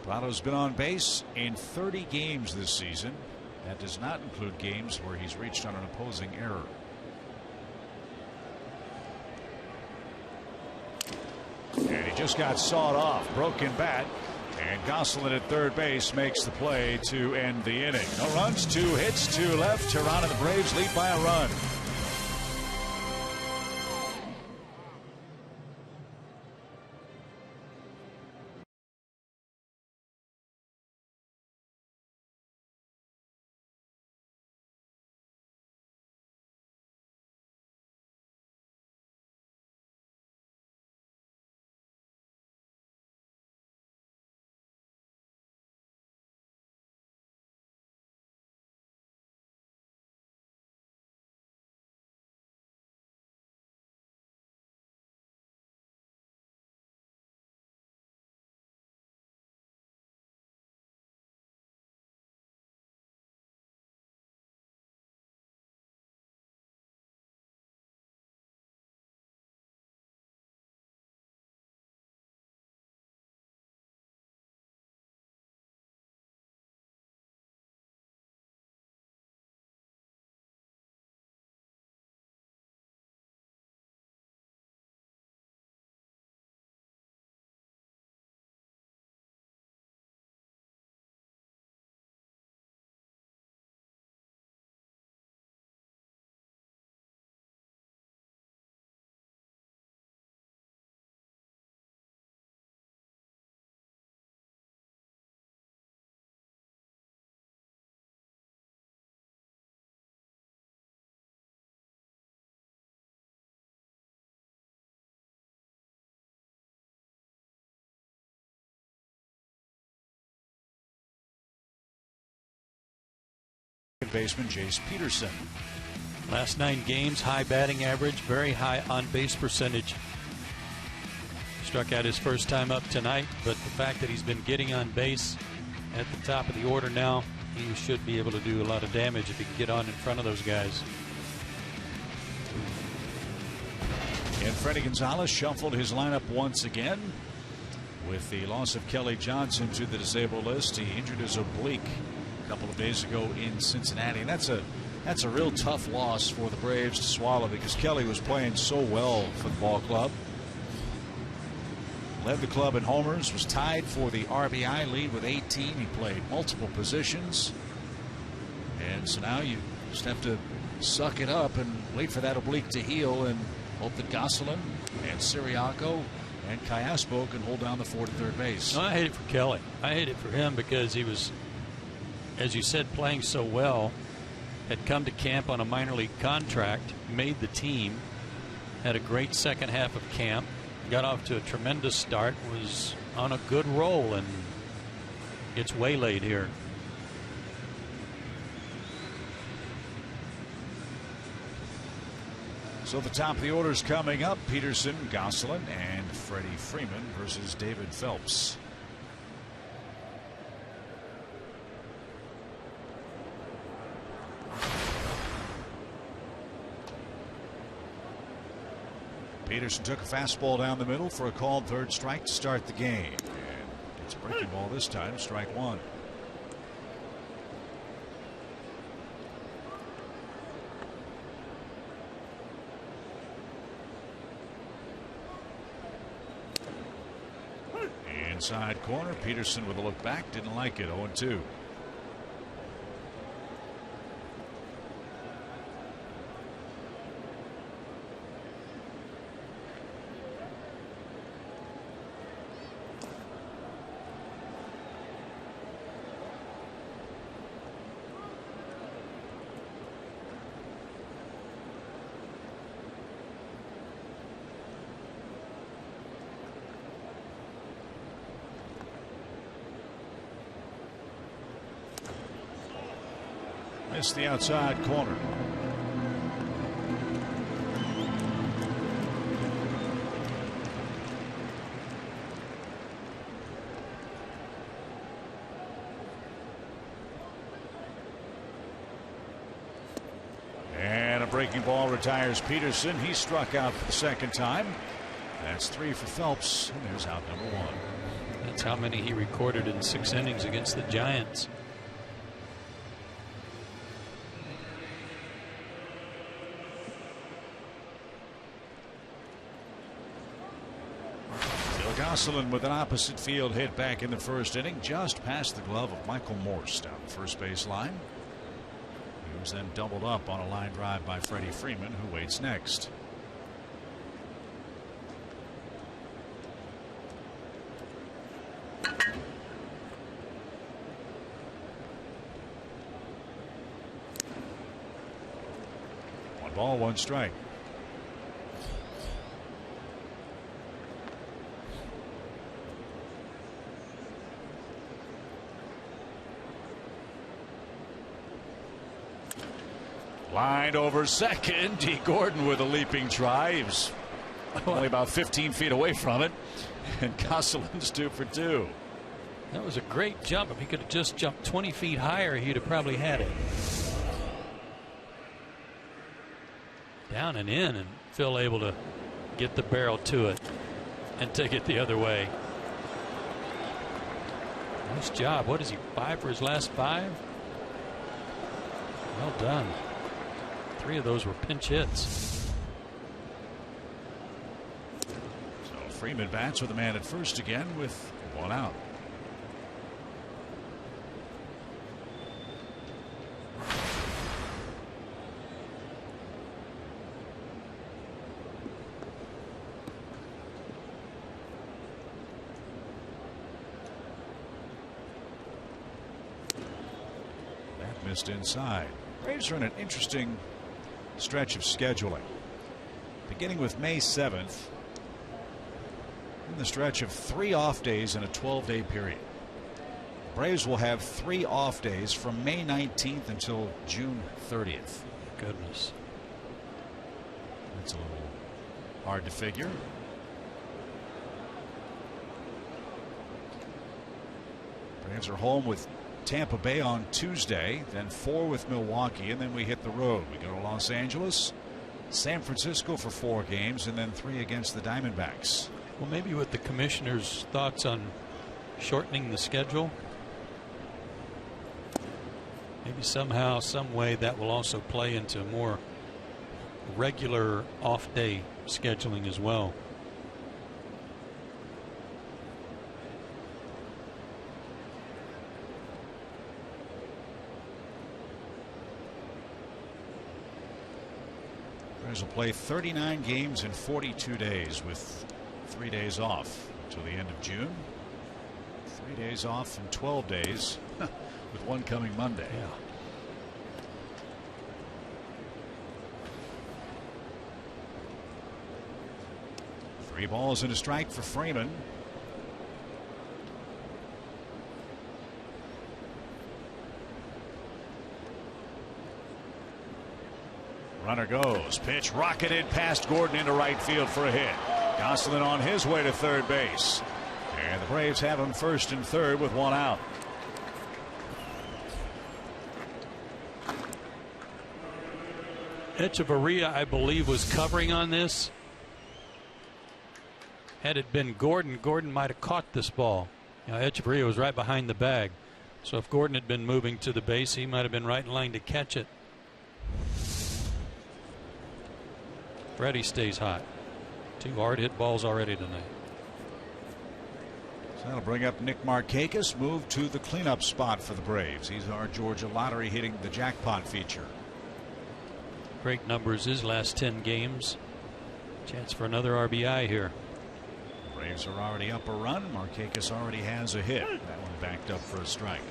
Prado's been on base in 30 games this season. That does not include games where he's reached on an opposing error. And he just got sawed off. Broken bat. And Gosselin at third base makes the play to end the inning. No runs, 2 hits, 2 left. Tehran and the Braves lead by a run. Baseman Jace Peterson. Last 9 games, high batting average, very high on base percentage. Struck out his first time up tonight, but the fact that he's been getting on base at the top of the order now, he should be able to do a lot of damage if he can get on in front of those guys. And Freddie Gonzalez shuffled his lineup once again with the loss of Kelly Johnson to the disabled list. He injured his oblique a couple of days ago in Cincinnati, and that's a real tough loss for the Braves to swallow because Kelly was playing so well for the ball club. Led the club in homers, was tied for the RBI lead with 18. He played multiple positions, and so now you just have to suck it up and wait for that oblique to heal and hope that Gosselin and Siriaco and Callaspo can hold down the fort at third base. No, I hate it for Kelly. I hate it for him because he was, as you said, playing so well. Had come to camp on a minor league contract, made the team, had a great second half of camp, got off to a tremendous start, was on a good roll, and gets waylaid here. So the top of the order is coming up. Peterson, Gosselin, and Freddie Freeman versus David Phelps. Peterson took a fastball down the middle for a called third strike to start the game. And it's a breaking ball this time, strike one. Inside corner, Peterson with a look back, didn't like it, 0-2. Missed the outside corner. And a breaking ball retires Peterson. He struck out for the second time. That's 3 for Phelps. And there's out number 1. That's how many he recorded in 6 innings against the Giants. Phil Gosselin with an opposite field hit back in the first inning, just past the glove of Michael Morse down the first base line. He was then doubled up on a line drive by Freddie Freeman, who waits next. One ball, one strike. Lined over second. D. Gordon with a leaping try. He was only about 15 feet away from it. And Gosselin's 2 for 2. That was a great jump. If he could have just jumped 20 feet higher, he'd have probably had it. Down and in, and Phil able to get the barrel to it and take it the other way. Nice job. What is he, 5 for his last 5? Well done. 3 of those were pinch hits. So Freeman bats with a man at first again with 1 out. That missed inside. Braves are in an interesting stretch of scheduling, beginning with May 7th, in the stretch of 3 off days in a 12-day period. Braves will have 3 off days from May 19th until June 30th. Goodness. That's a little hard to figure. Braves are home with Tampa Bay on Tuesday, then 4 with Milwaukee, and then we hit the road. We go to Los Angeles, San Francisco for 4 games, and then 3 against the Diamondbacks. Well, maybe with the commissioner's thoughts on shortening the schedule, maybe somehow, some way that will also play into more regular off-day scheduling as well. Braves will play 39 games in 42 days with 3 days off until the end of June. 3 days off in 12 days with 1 coming Monday. Yeah. Three balls and a strike for Freeman. Runner goes. Pitch rocketed past Gordon into right field for a hit. Gosselin on his way to third base. And the Braves have him first and third with 1 out. Echeverria, I believe, was covering on this. Had it been Gordon, Gordon might have caught this ball. You know, Echeverria was right behind the bag. So if Gordon had been moving to the base, he might have been right in line to catch it. Freddie stays hot. 2 hard hit balls already tonight. So that'll bring up Nick Markakis, moved to the cleanup spot for the Braves. He's our Georgia lottery hitting the jackpot feature. Great numbers his last 10 games. Chance for another RBI here. Braves are already up a run. Markakis already has a hit. That one backed up for a strike.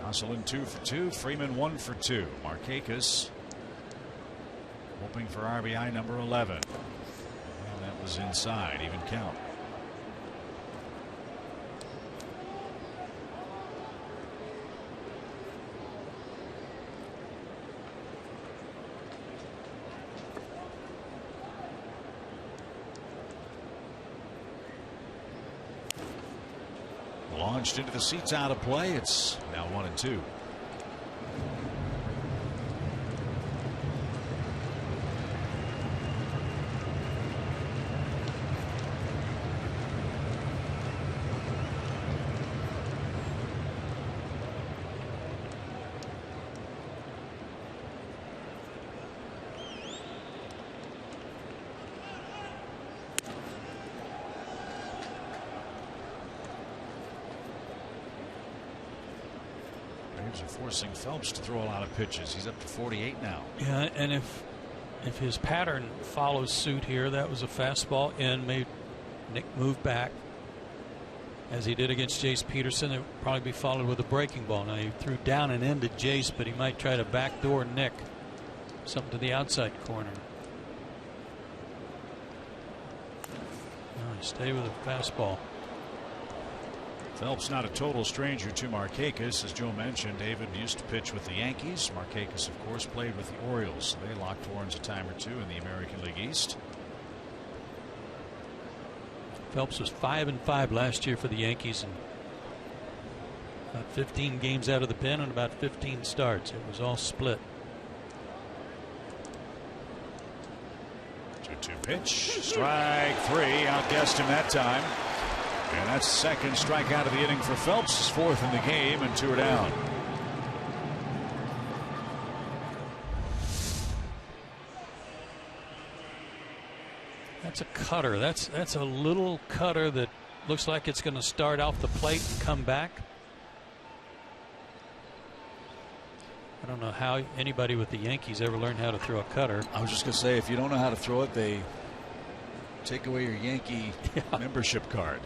Gosselin 2 for 2. Freeman 1 for 2. Markakis hoping for RBI number 11. Well, that was inside, even count. Launched into the seats, out of play. It's now 1-2. Are forcing Phelps to throw a lot of pitches. He's up to 48 now. Yeah, and if his pattern follows suit here, that was a fastball in, made Nick move back as he did against Jace Peterson. It would probably be followed with a breaking ball. Now he threw down and into Jace, but he might try to backdoor Nick, something to the outside corner. No, stay with a fastball. Phelps not a total stranger to Markakis. As Joe mentioned, David used to pitch with the Yankees. Markakis, of course, played with the Orioles. They locked horns a time or two in the American League East. Phelps was 5-5 last year for the Yankees, and about 15 games out of the pen and about 15 starts. It was all split. 2-2 pitch. Strike three. Outguessed him that time. And that's second strikeout of the inning for Phelps. His fourth in the game, and 2 are down. That's a cutter. That's a little cutter that looks like it's going to start off the plate and come back. I don't know how anybody with the Yankees ever learned how to throw a cutter. I was just going to say, if you don't know how to throw it, they take away your Yankee membership card.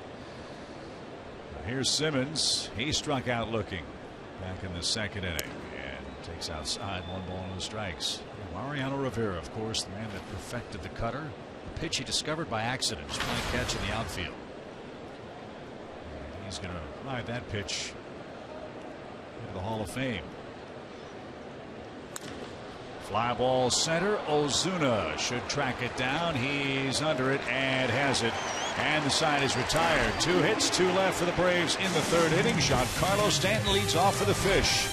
Here's Simmons. He struck out looking back in the second inning and takes outside, 1 ball, no strikes. Mariano Rivera, of course, the man that perfected the cutter. The pitch he discovered by accident, just playing catch in the outfield. And he's going to ride that pitch into the Hall of Fame. Fly ball center. Ozuna should track it down. He's under it and has it. And the side is retired. 2 hits, 2 left for the Braves in the third inning. Giancarlo Stanton leads off for the Fish.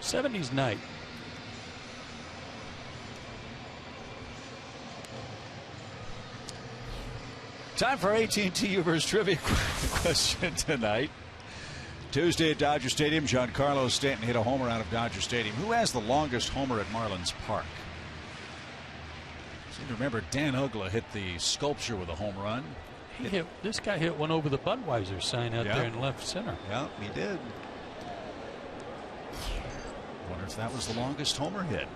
'70s night. Time for AT&T Uber's trivia question tonight. Tuesday at Dodger Stadium, Giancarlo Stanton hit a homer out of Dodger Stadium. Who has the longest homer at Marlins Park? I seem to remember Dan Uggla hit the sculpture with a home run. This guy hit one over the Budweiser sign out there in left center. Yeah, he did. Wonder if that was the longest homer hit.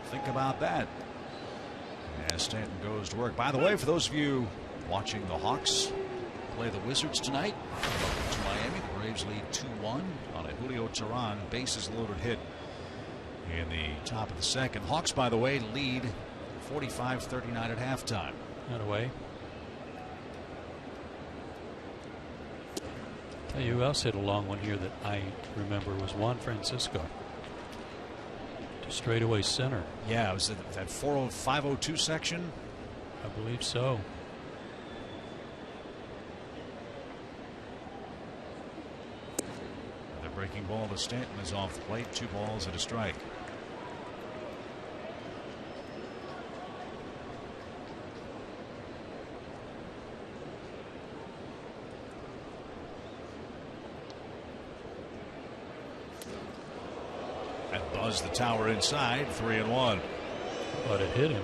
Think about that as Stanton goes to work. By the way, for those of you watching the Hawks play the Wizards tonight to Miami, the Braves lead 2-1 on a Julio Teheran bases loaded hit in the top of the second. Hawks, by the way, lead 45-39 at halftime. Not away. Tell you who else hit a long one here that I remember was Juan Francisco. To straightaway center. Yeah, it was that 502 section. I believe so. The breaking ball to Stanton is off the plate. 2 balls and a strike. That buzzed the tower inside. 3-1. But it hit him.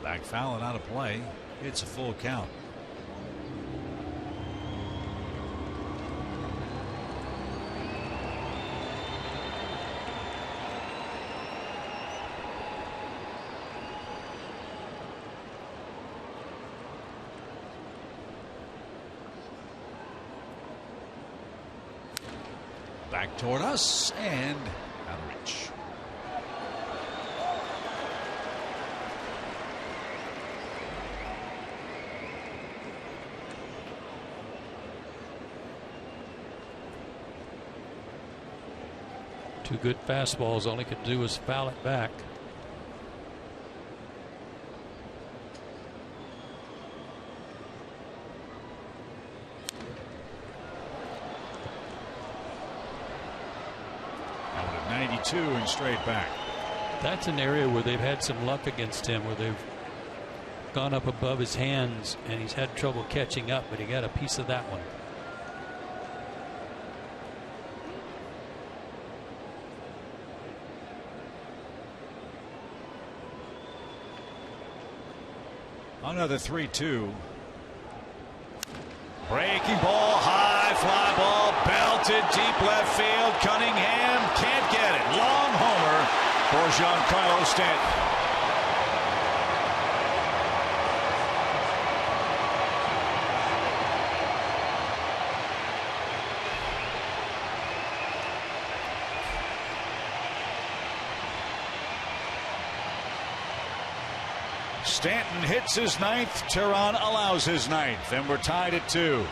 Back foul and out of play. It's a full count. Back toward us and out of reach. Two good fastballs. All he could do was foul it back. Out at 92 and straight back. That's an area where they've had some luck against him, where they've gone up above his hands and he's had trouble catching up, but he got a piece of that one. Another 3-2. Breaking ball, high fly ball, belted deep left field. Cunningham can't get it. Long homer for Giancarlo Stanton. Stanton hits his 9th. Teheran allows his 9th, and we're tied at 2.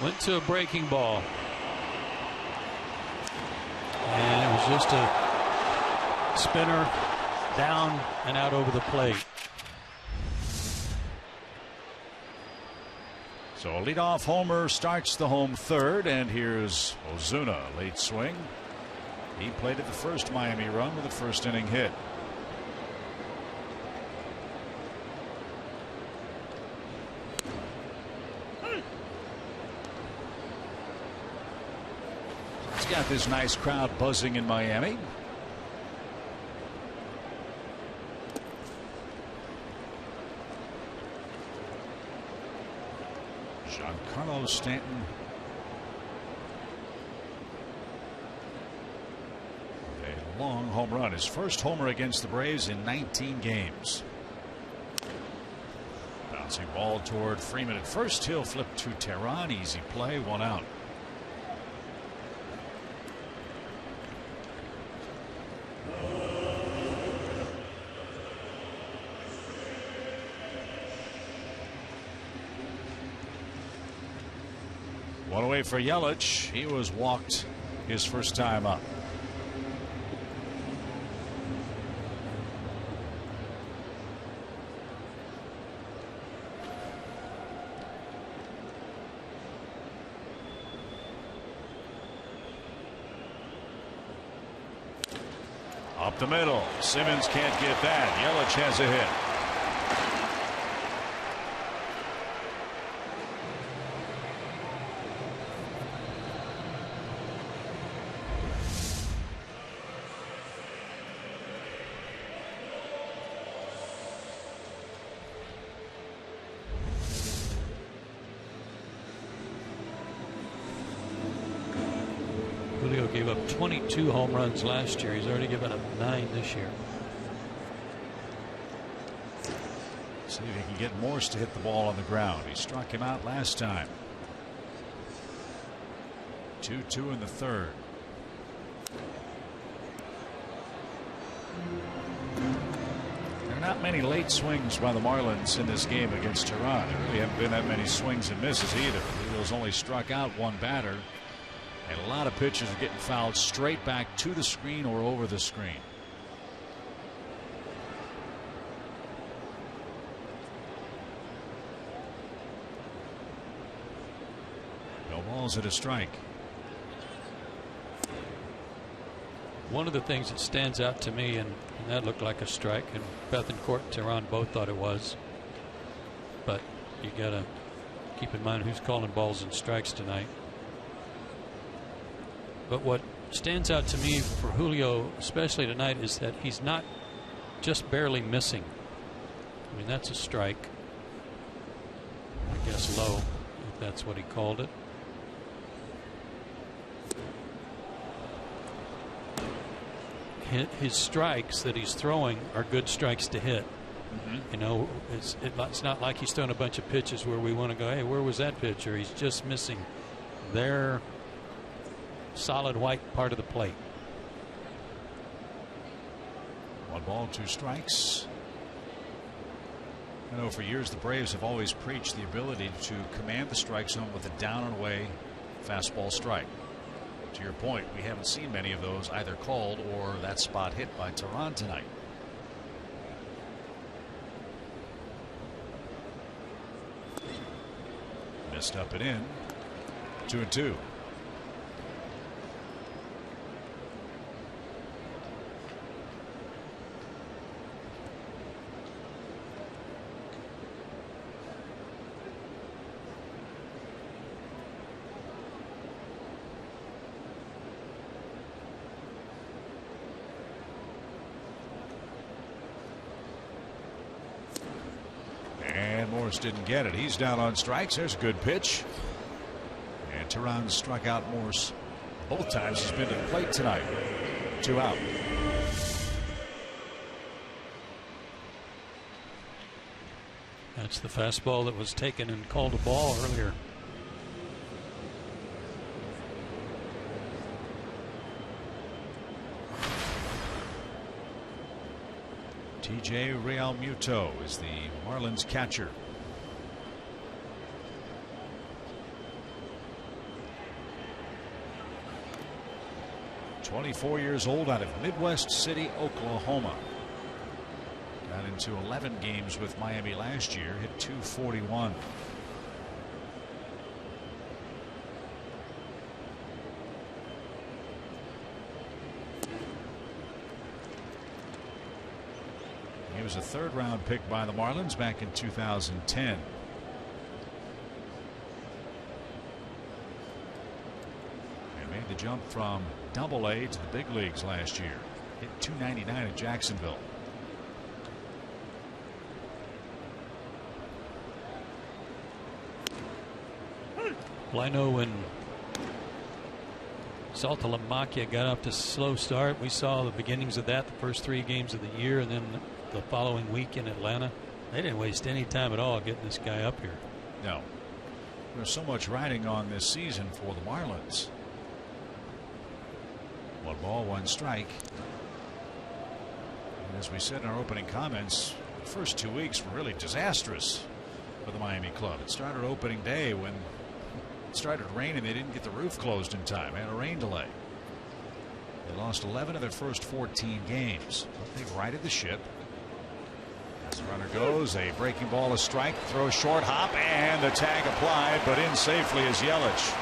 Went to a breaking ball. And it was just a spinner down and out over the plate. So a leadoff homer starts the home third, and here's Ozuna, late swing. He played at the first Miami run with a first inning hit. He's got this nice crowd buzzing in Miami. Giancarlo Stanton. Long home run, his first homer against the Braves in 19 games. Bouncing ball toward Freeman at first. He'll flip to Teheran. Easy play, 1 out. One away for Yelich. He was walked his first time up. Up the middle. Simmons can't get that. Yelich has a hit. Julio gave up 22 home runs last year. He's already given up 9 this year. See if he can get Morse to hit the ball on the ground. He struck him out last time. 2-2 in the third. There are not many late swings by the Marlins in this game against Tehran. There really haven't been that many swings and misses either. Julio's only struck out one batter. And a lot of pitchers are getting fouled straight back to the screen or over the screen. No balls at a strike. One of the things that stands out to me, and that looked like a strike, and Bethancourt and Tehran both thought it was. But you got to keep in mind who's calling balls and strikes tonight. But what stands out to me for Julio, especially tonight, is that he's not just barely missing. I mean, that's a strike. I guess low, if that's what he called it. His strikes that he's throwing are good strikes to hit. You know, it's not like he's throwing a bunch of pitches where we want to go, hey, where was that pitch? Or he's just missing their solid white part of the plate. 1 ball, 2 strikes. I know for years the Braves have always preached the ability to command the strike zone with a down and away fastball strike. To your point, we haven't seen many of those either called or that spot hit by Tehran tonight. Missed up and in. 2-2. Morse didn't get it. He's down on strikes. There's a good pitch. And Tehran struck out Morse both times he's been to the plate tonight. 2 out. That's the fastball that was taken and called a ball earlier. TJ Realmuto is the Marlins catcher. "24 years old, out of Midwest City, Oklahoma. Got into 11 games with Miami last year, hit .241. He was a 3rd round pick by the Marlins back in 2010. And made the jump from Double-A to the big leagues last year. Hit .299 at Jacksonville. Well, I know when Saltalamacchia got off to a slow start, we saw the beginnings of that the first 3 games of the year, and then the following week in Atlanta. They didn't waste any time at all getting this guy up here. No. There's so much riding on this season for the Marlins. 1 ball, 1 strike. And as we said in our opening comments, the first 2 weeks were really disastrous for the Miami club. It started opening day when it started raining. They didn't get the roof closed in time. They had a rain delay. They lost 11 of their first 14 games, but they've righted the ship. As the runner goes, a breaking ball, a strike, throw short, hop, and the tag applied, but in safely is Yelich.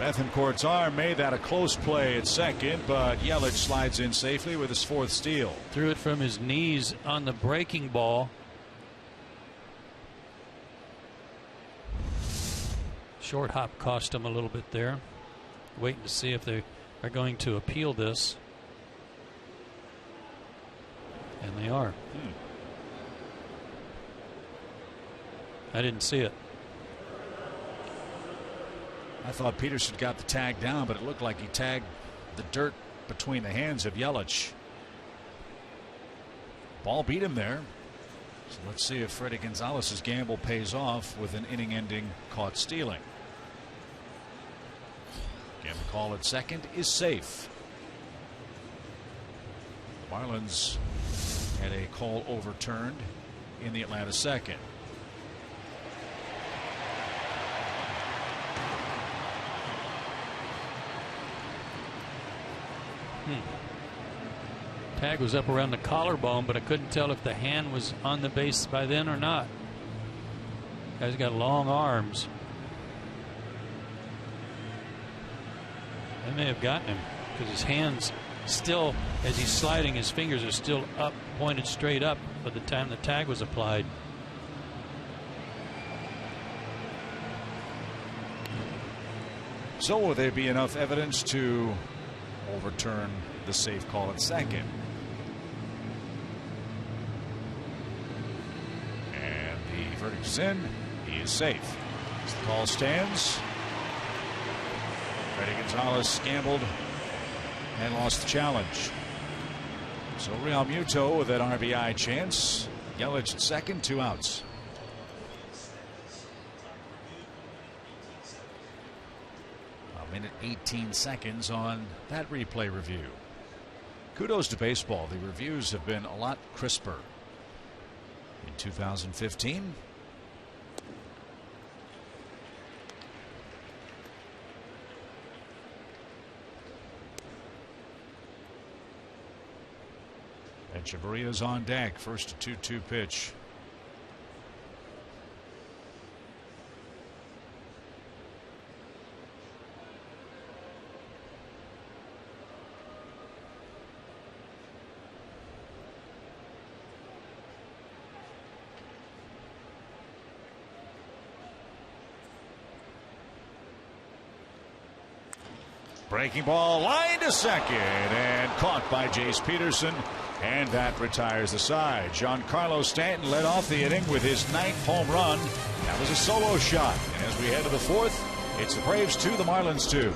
Bethancourt's arm made that a close play at second, but Yelich slides in safely with his 4th steal. Threw it from his knees on the breaking ball. Short hop cost him a little bit there. Waiting to see if they are going to appeal this. And they are. I didn't see it. I thought Peterson got the tag down, but it looked like he tagged the dirt between the hands of Yelich. Ball beat him there. So let's see if Freddie Gonzalez's gamble pays off with an inning-ending caught stealing. Again, the call at second is safe. The Marlins had a call overturned in the Atlanta second. Tag was up around the collarbone, but I couldn't tell if the hand was on the base by then or not. Guy's got long arms. They may have gotten him because his hands still, as he's sliding, his fingers are still up, pointed straight up by the time the tag was applied. So will there be enough evidence to overturn the safe call at second? And the verdict is in. He is safe. As the call stands, Freddie Gonzalez gambled and lost the challenge. So Real Muto with that RBI chance. Yelich at second, 2 outs. A minute 18 seconds on that replay review. Kudos to baseball. The reviews have been a lot crisper in 2015. And Echeverria's on deck. First 2-2 pitch. Breaking ball, line to second, and caught by Jace Peterson, and that retires the side. Giancarlo Stanton led off the inning with his 9th home run. That was a solo shot, and as we head to the 4th, it's the Braves 2, the Marlins 2.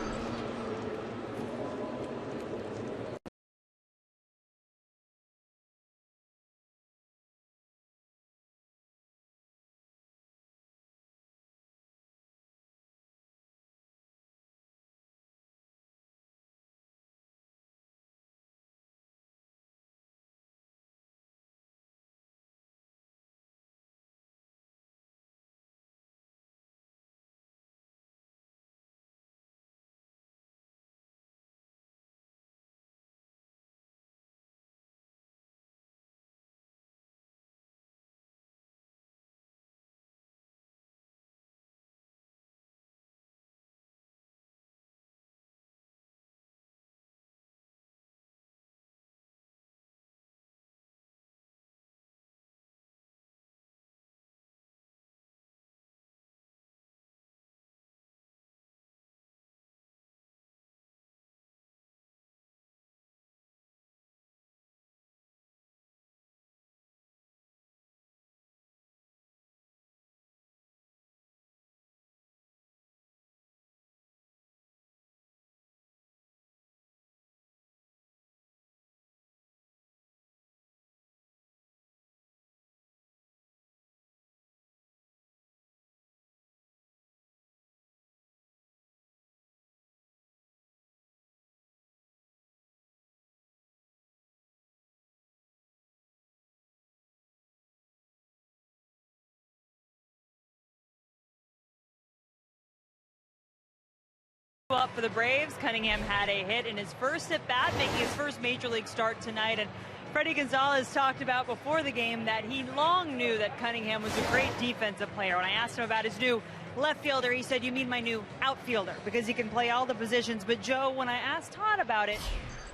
Up for the Braves. Cunningham had a hit in his first at bat, making his first major league start tonight. And Freddie Gonzalez talked about before the game that he long knew that Cunningham was a great defensive player. When I asked him about his new left fielder. He said, "You mean my new outfielder," because he can play all the positions. But Joe, when I asked Todd about it,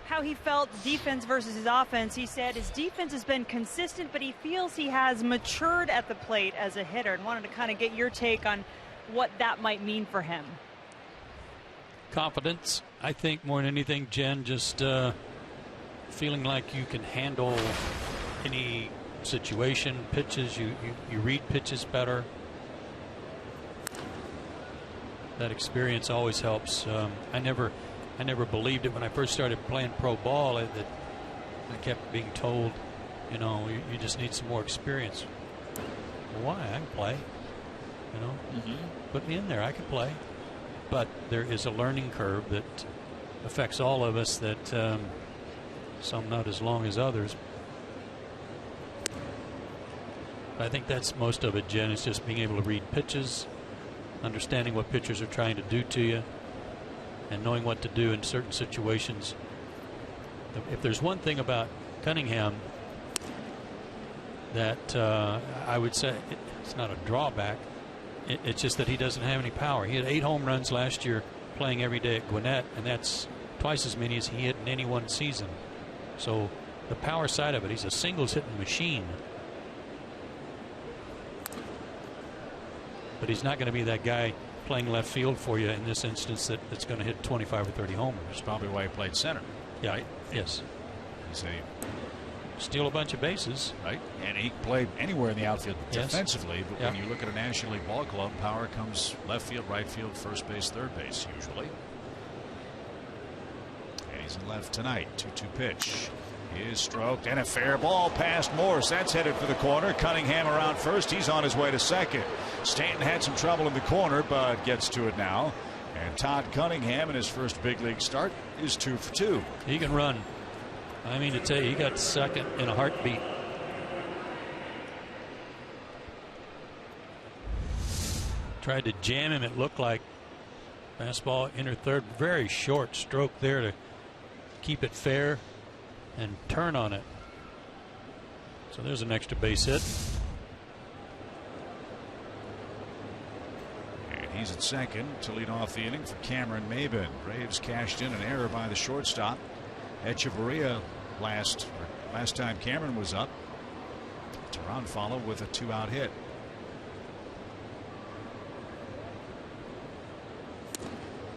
how he felt defense versus his offense, he said his defense has been consistent, but he feels he has matured at the plate as a hitter, and wanted to kind of get your take on what that might mean for him. Confidence, I think, more than anything, Jen, just feeling like you can handle any situation, pitches, you read pitches better. That experience always helps. I never believed it when I first started playing pro ball. That I kept being told, you know, you just need some more experience. Well, why? I can play. You know, put me in there. I can play. But there is a learning curve that affects all of us. That some not as long as others. I think that's most of it, Jen. Is just being able to read pitches, understanding what pitchers are trying to do to you, and knowing what to do in certain situations. If there's one thing about Cunningham that I would say it's not a drawback, it's just that he doesn't have any power. He had 8 home runs last year playing every day at Gwinnett, and that's twice as many as he hit in any one season. So the power side of it, he's a singles hitting machine. But he's not going to be that guy playing left field for you in this instance that's going to hit 25 or 30 homers. That's probably why he played center. Yeah. Right? Yes. He's steal a bunch of bases. Right. And he played anywhere in the outfield defensively. But yeah. when you look at a National League ball club, power comes left field, right field, first base, third base usually. And he's in left tonight. 2-2 pitch. He is stroked, and a fair ball past Morse. That's headed for the corner. Cunningham around first. He's on his way to second. Stanton had some trouble in the corner, but gets to it now. And Todd Cunningham in his first big league start is 2 for 2. He can run. I mean to tell you, he got second in a heartbeat. Tried to jam him. It looked like fastball inner third. Very short stroke there to keep it fair and turn on it. So there's an extra base hit. And he's at second to lead off the inning for Cameron Maybin. Braves cashed in an error by the shortstop. Echeverria last time Cameron was up. Tehran followed with a 2-out hit.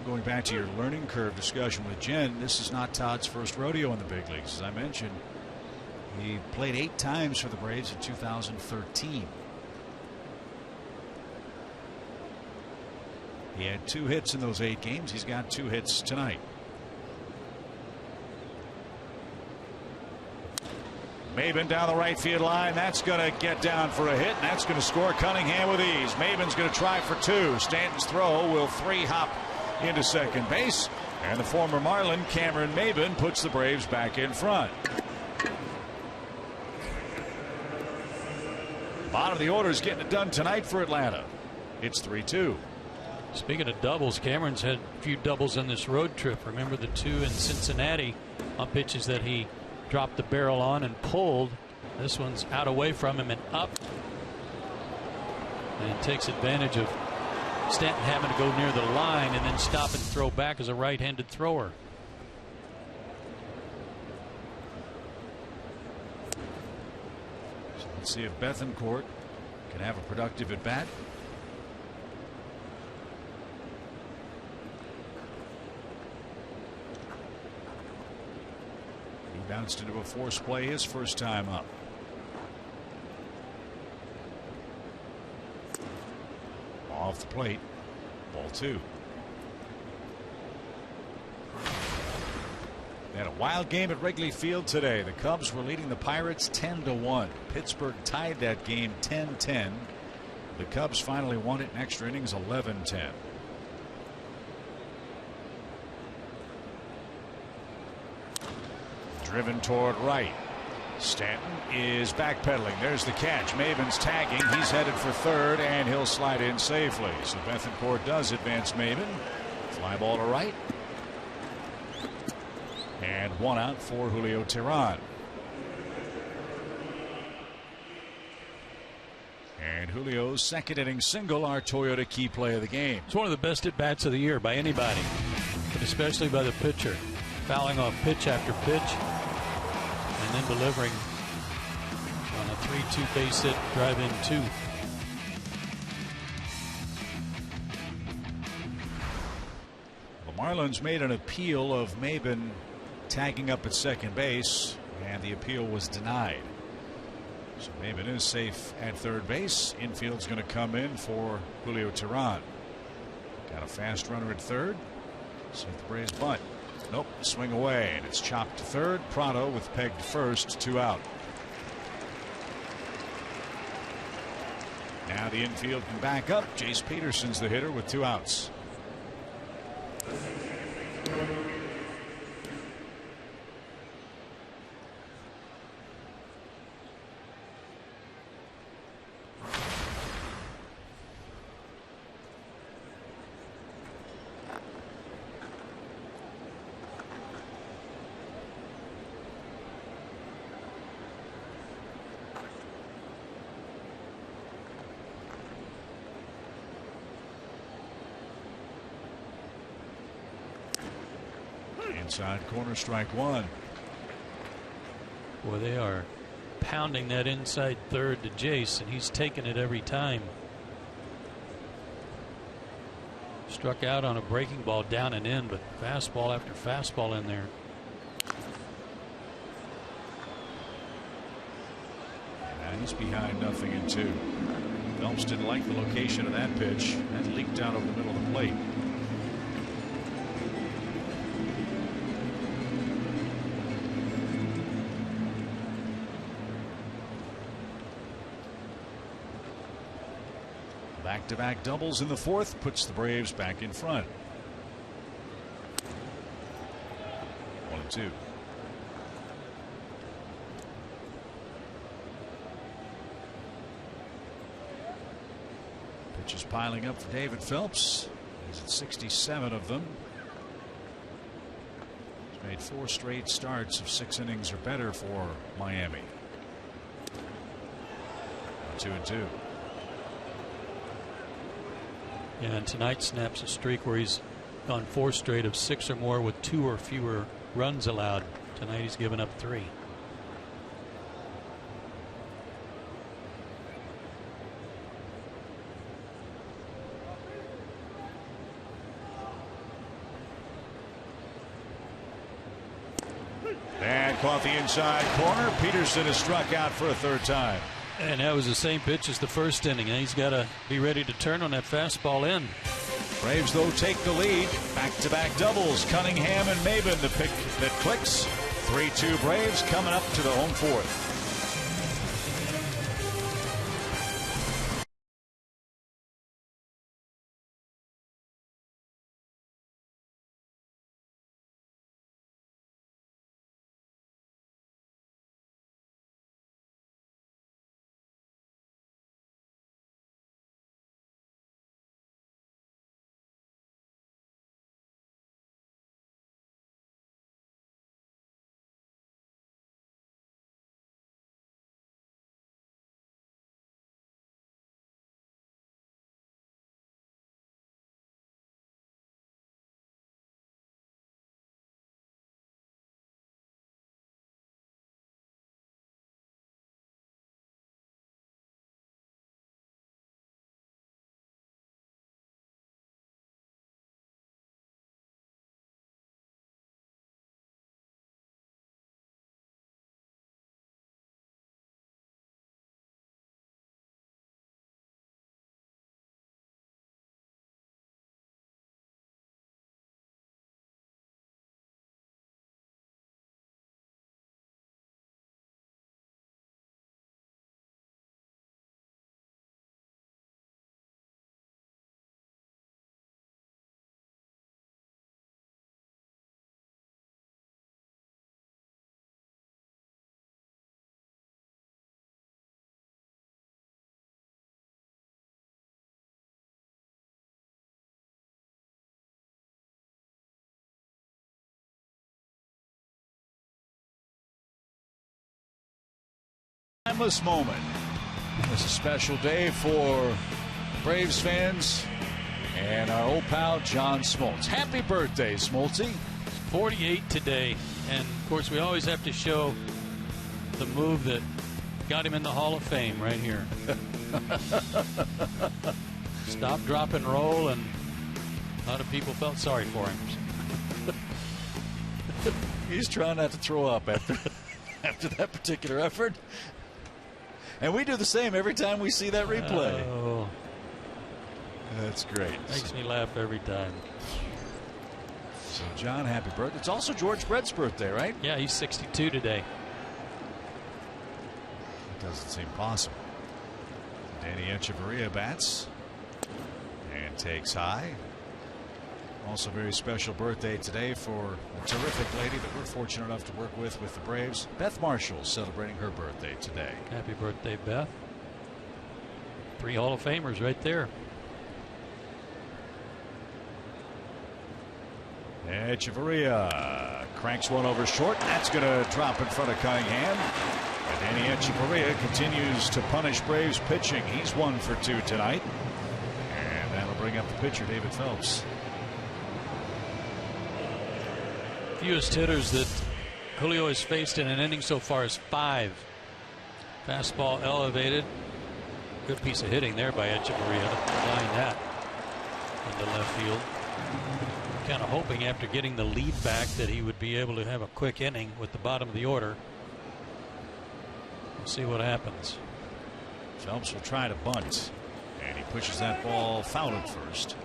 Going back to your learning curve discussion with Jen, this is not Todd's first rodeo in the big leagues. As I mentioned, he played 8 times for the Braves in 2013. He had 2 hits in those 8 games. He's got 2 hits tonight. Maybin down the right field line. That's going to get down for a hit, and that's going to score Cunningham with ease. Maybin's going to try for 2. Stanton's throw will 3-hop into second base, and the former Marlin Cameron Maybin puts the Braves back in front. Bottom of the order is getting it done tonight for Atlanta. It's 3-2. Speaking of doubles, Cameron's had a few doubles on this road trip. Remember the 2 in Cincinnati on pitches that he dropped the barrel on and pulled. This one's out away from him and up, and takes advantage of Stanton having to go near the line and then stop and throw back as a right-handed thrower. So let's see if Bethancourt can have a productive at bat. He bounced into a force play his first time up. Off the plate, ball 2. They had a wild game at Wrigley Field today. The Cubs were leading the Pirates 10-1. Pittsburgh tied that game 10-10. The Cubs finally won it in extra innings 11-10. Driven toward right. Stanton is backpedaling. There's the catch. Maybin's tagging. He's headed for third, and he'll slide in safely. So Bethancourt does advance Maybin. Fly ball to right. And 1 out for Julio Tehran. And Julio's second inning single, our Toyota key play of the game. It's one of the best at-bats of the year by anybody, but especially by the pitcher. Fouling off pitch after pitch and then delivering on a 3-2 base hit, drive in 2. The Marlins made an appeal of Maben tagging up at second base, and the appeal was denied. So Maben is safe at third base. Infield's going to come in for Julio Teheran. Got a fast runner at third. See if the Braves bunt. Nope, swing away, and it's chopped to third. Prado with pegged first, 2 out. Now the infield can back up. Jace Peterson's the hitter with 2 outs. Inside corner, strike 1. Boy, they are pounding that inside third to Jace, and he's taking it every time. Struck out on a breaking ball down and in, but fastball after fastball in there. And he's behind 0-2. Phelps didn't like the location of that pitch. That leaked out over the middle of the plate. Back-to-back doubles in the fourth puts the Braves back in front. 1-2. Pitches piling up for David Phelps. He's at 67 of them. He's made 4 straight starts of 6 innings or better for Miami. 2-2. And tonight snaps a streak where he's gone 4 straight of 6 or more with 2 or fewer runs allowed. Tonight he's given up 3. And caught the inside corner. Peterson is struck out for a 3rd time. And that was the same pitch as the first inning, and he's got to be ready to turn on that fastball in. Braves, though, take the lead. Back-to-back doubles. Cunningham and Maben, the pick that clicks. 3-2 Braves coming up to the home 4th. Timeless moment. It's a special day for Braves fans and our old pal John Smoltz. Happy birthday, Smoltzy. 48 today. And, of course, we always have to show the move that got him in the Hall of Fame right here. Stop, drop, and roll, and a lot of people felt sorry for him. He's trying not to throw up after that particular effort. And we do the same every time we see that replay. Oh, that's great. Makes me laugh every time. So, John, happy birthday. It's also George Brett's birthday, right? Yeah, he's 62 today. It doesn't seem possible. Danny Echeverria bats and takes high. Also, very special birthday today for a terrific lady that we're fortunate enough to work with the Braves. Beth Marshall celebrating her birthday today. Happy birthday, Beth. 3 Hall of Famers right there. Echeverria cranks one over short. That's going to drop in front of Cunningham. And Danny Echeverria continues to punish Braves pitching. He's 1 for 2 tonight. And that'll bring up the pitcher, David Phelps. Fewest hitters that Julio has faced in an inning so far is 5. Fastball elevated. Good piece of hitting there by Echeverria. Line that into left field. Kind of hoping after getting the lead back that he would be able to have a quick inning with the bottom of the order. We'll see what happens. Phelps will try to bunt, and he pushes that ball foul at first.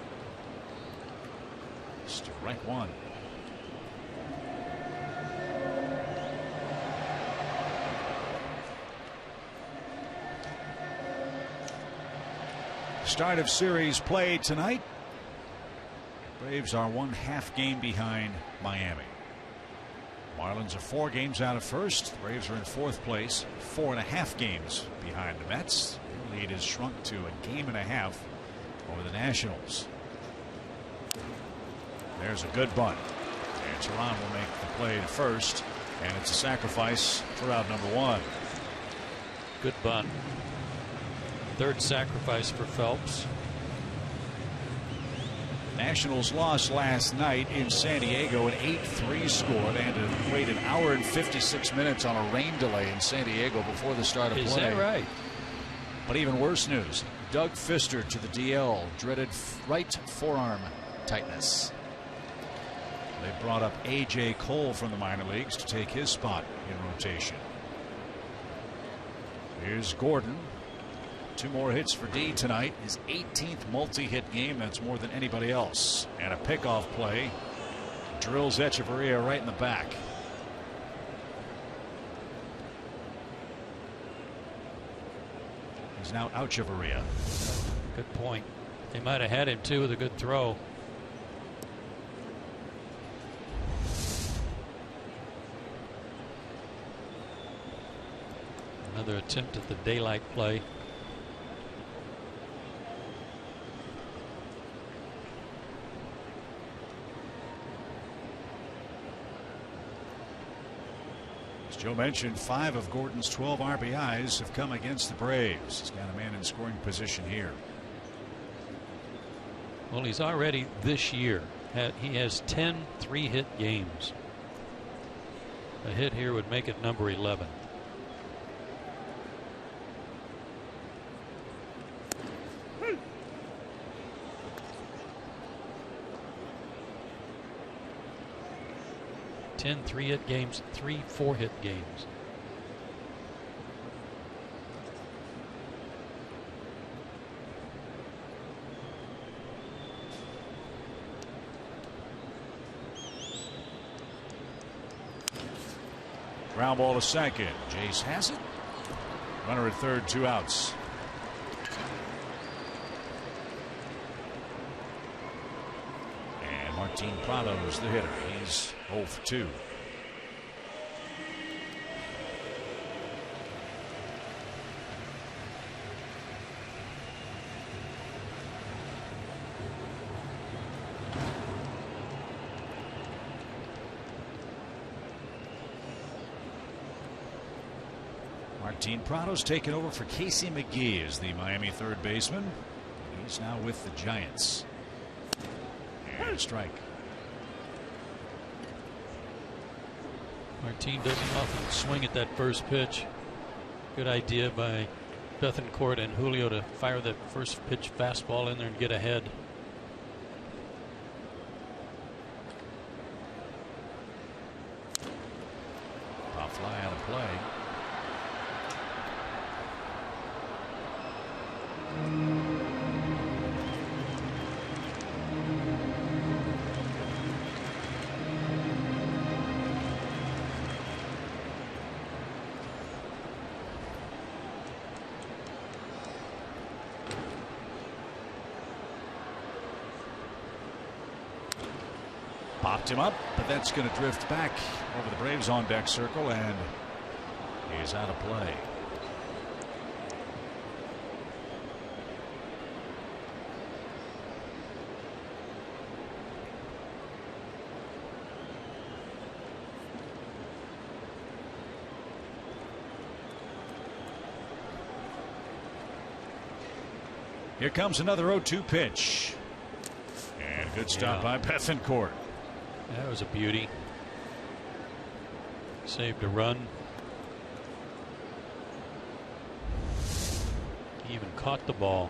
Strike 1. Start of series play tonight. Braves are 1/2 game behind Miami. Marlins are 4 games out of first. The Braves are in 4th place, 4.5 games behind the Mets. Their lead is shrunk to a 1.5 over the Nationals. There's a good bunt, and Tehran will make the play to first, and it's a sacrifice for out number 1. Good bunt. 3rd sacrifice for Phelps. Nationals lost last night in San Diego, an 8-3 score. They had to wait 1 hour and 56 minutes on a rain delay in San Diego before the start of play. Is that right? But even worse news, Doug Fister to the DL, dreaded right forearm tightness. They brought up A.J. Cole from the minor leagues to take his spot in rotation. Here's Gordon. 2 more hits for D tonight. His 18th multi-hit game. That's more than anybody else. And a pickoff play drills Echeverria right in the back. He's now Echeverria. Good point. They might have had him too with a good throw. Another attempt at the daylight play. Joe mentioned 5 of Gordon's 12 RBIs have come against the Braves. He's got a man in scoring position here. Well, he's already this year he has 10 3-hit games. A hit here would make it number 11. Ten 3-hit games, 3 4-hit games. Ground ball to second. Jace has it. Runner at third, 2 outs. And Martin Prado's the hitter. He's 0 for 2. Martin Prado's taken over for Casey McGee as the Miami third baseman. He's now with the Giants. And strike. Martin doesn't often swing at that first pitch. Good idea by Bethancourt and Julio to fire that first pitch fastball in there and get ahead. Pop fly out of play. Popped him up, but that's going to drift back over the Braves on deck circle, and he's out of play. Here comes another 0-2 pitch. And a good stop by Bethancourt. That was a beauty. Saved a run. He even caught the ball.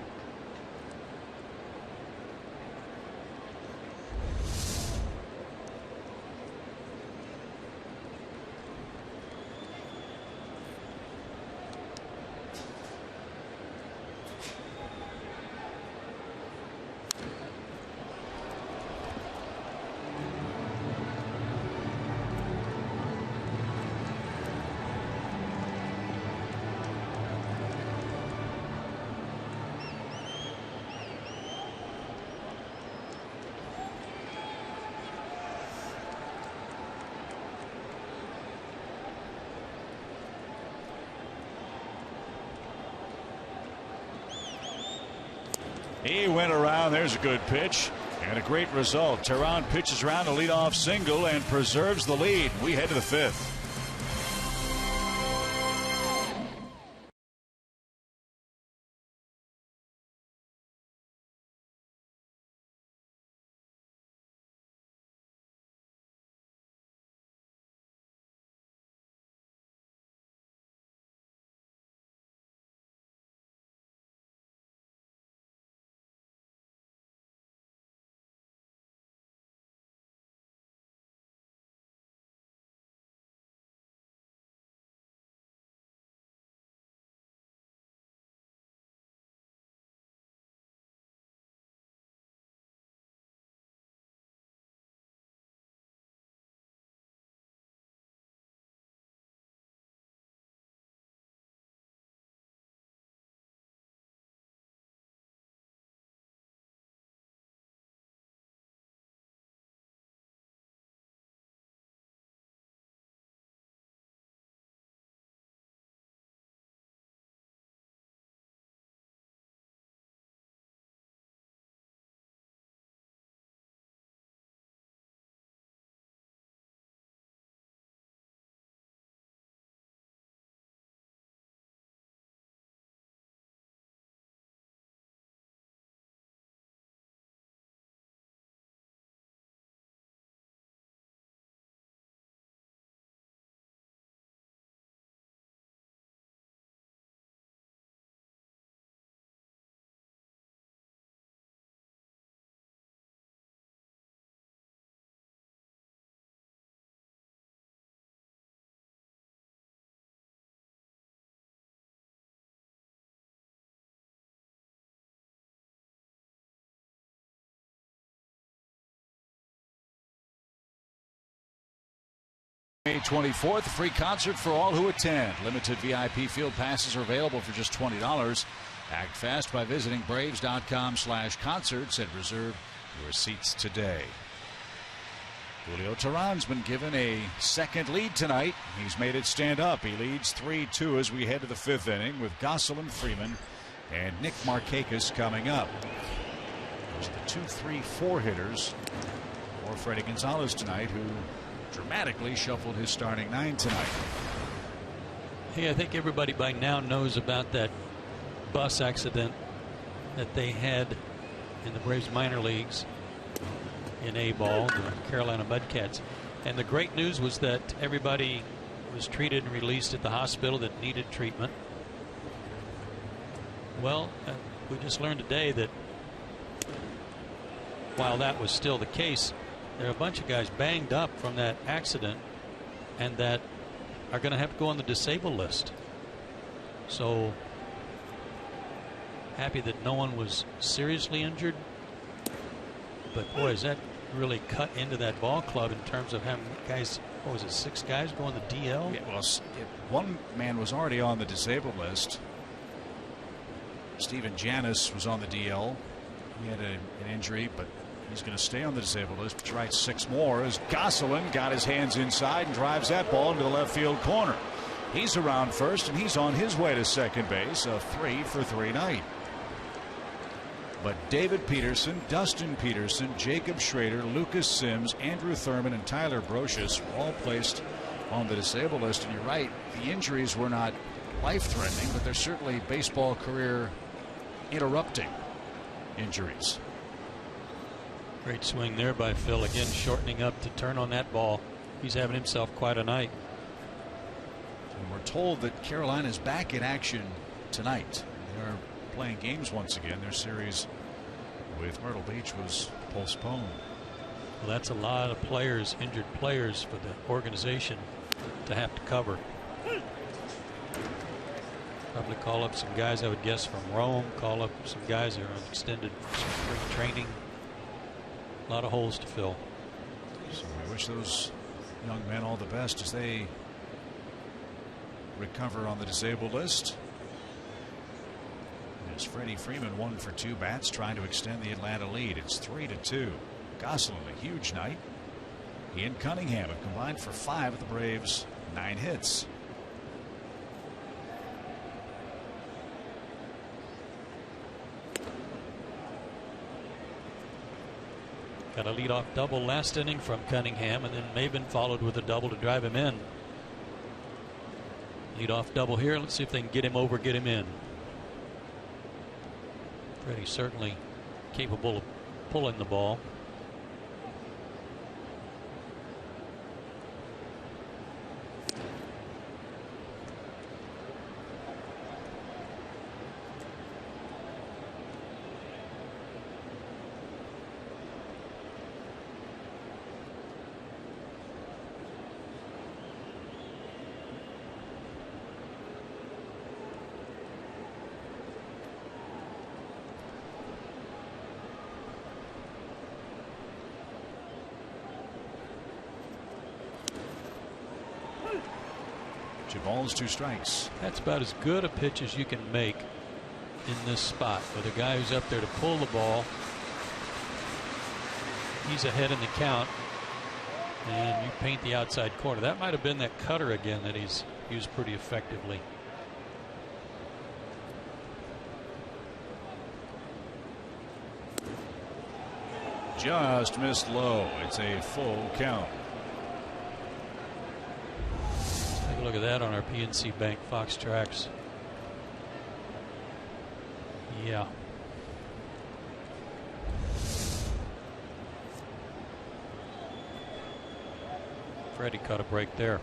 He went around. There's a good pitch and a great result. Tehran pitches around a leadoff single and preserves the lead. We head to the fifth. May 24th, a free concert for all who attend. Limited VIP field passes are available for just $20. Act fast by visiting Braves.com/concerts and reserve your seats today. Julio Tehran's been given a second lead tonight. He's made it stand up. He leads 3-2 as we head to the fifth inning with Gosselin, Freeman, and Nick Markakis coming up. Those are the 2, 3, 4 hitters for Freddie Gonzalez tonight, who dramatically shuffled his starting 9 tonight. Hey, I think everybody by now knows about that bus accident that they had in the Braves minor leagues in A-ball, the Carolina Mudcats. And the great news was that everybody was treated and released at the hospital that needed treatment. Well, we just learned today that while that was still the case, there are a bunch of guys banged up from that accident and that are going to have to go on the disabled list. So happy that no one was seriously injured. But boy, is that really cut into that ball club in terms of having guys, what was it, 6 guys go on the DL? Yeah, well, one man was already on the disabled list. Steven Janis was on the DL. He had an injury, but he's going to stay on the disabled list. But you're right, 6 more as Gosselin got his hands inside and drives that ball into the left field corner. He's around first, and he's on his way to second base. A 3-for-3 night. But David Peterson, Dustin Peterson, Jacob Schrader, Lucas Sims, Andrew Thurman, and Tyler Brocious were all placed on the disabled list. And you're right, the injuries were not life-threatening, but they're certainly baseball career interrupting injuries. Great swing there by Phil, again shortening up to turn on that ball. He's having himself quite a night. And we're told that Carolina is back in action tonight. They're playing games once again. Their series with Myrtle Beach was postponed. Well, that's a lot of players, injured players, for the organization to have to cover. Probably call up some guys, I would guess, from Rome. Call up some guys that are on extended spring training. A lot of holes to fill. So we wish those young men all the best as they recover on the disabled list. There's Freddie Freeman, 1 for 2 bats, trying to extend the Atlanta lead. It's 3-2. Gosselin, a huge night. He and Cunningham have combined for 5 of the Braves' 9 hits. Got a leadoff double last inning from Cunningham, and then Maben followed with a double to drive him in. Leadoff double here. Let's see if they can get him over, get him in. Freddie's certainly capable of pulling the ball. Balls, 2 strikes. That's about as good a pitch as you can make in this spot with a guy who's up there to pull the ball. He's ahead in the count, and you paint the outside corner. That might have been that cutter again that he's used pretty effectively. Just missed low. It's a full count. Take a look at that on our PNC Bank Fox tracks. Yeah. Freddie caught a break there.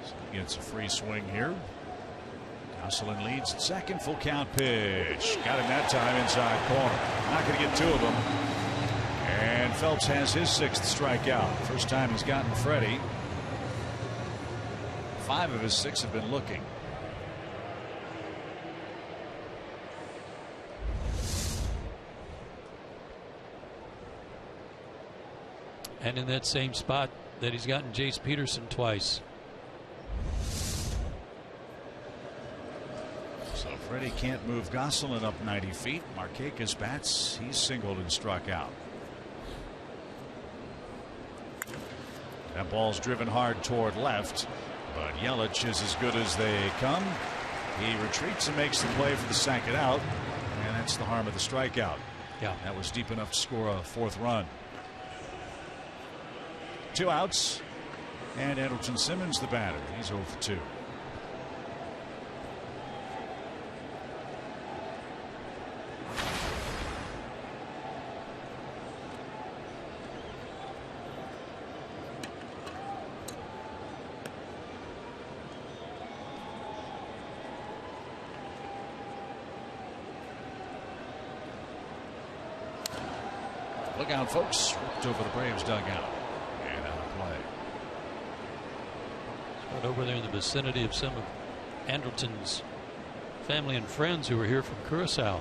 So he gets a free swing here. Gosselin leads at second. Full count pitch. Got him that time inside corner. Not going to get 2 of them. And Phelps has his 6th strikeout. First time he's gotten Freddie. 5 of his 6 have been looking. And in that same spot that he's gotten Jace Peterson twice. So Freddie can't move Gosselin up 90 feet. Markakis bats. He's singled and struck out. That ball's driven hard toward left, but Yelich is as good as they come. He retreats and makes the play for the second out, and that's the harm of the strikeout. Yeah, that was deep enough to score a 4th run. 2 outs, and Andrelton Simmons the batter. He's 0 for 2. Look out, folks. Ripped over the Braves dugout. And out of play. Right over there in the vicinity of some of Anderton's family and friends who are here from Curacao.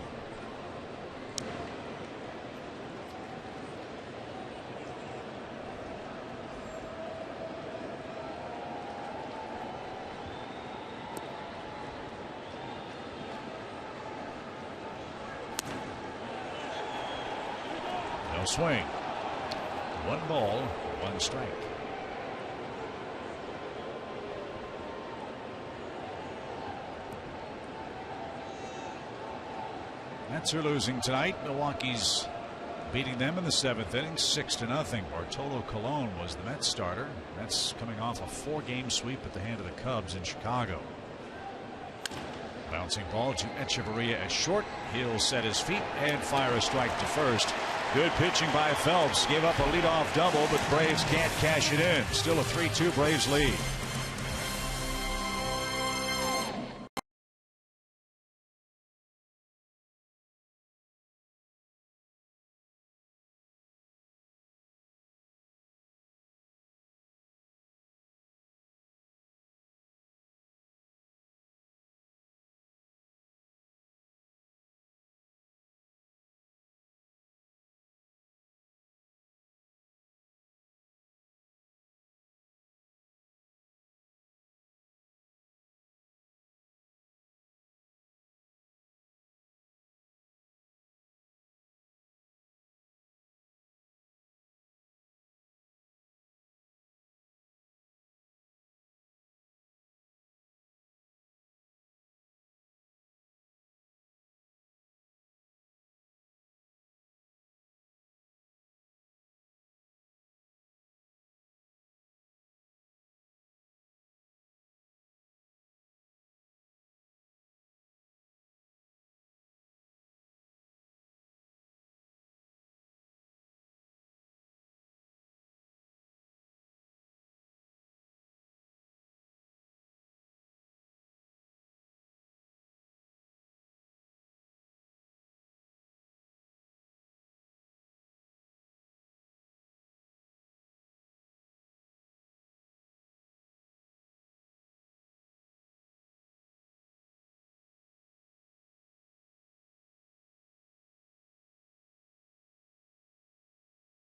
No swing. 1 ball, 1 strike. Mets are losing tonight. Milwaukee's beating them in the 7th inning 6-0. Bartolo Colon was the Mets starter. Mets coming off a 4-game sweep at the hand of the Cubs in Chicago. Bouncing ball to Echeverria at short. He'll set his feet and fire a strike to first. Good pitching by Phelps. Gave up a leadoff double, but the Braves can't cash it in. Still a 3-2 Braves lead.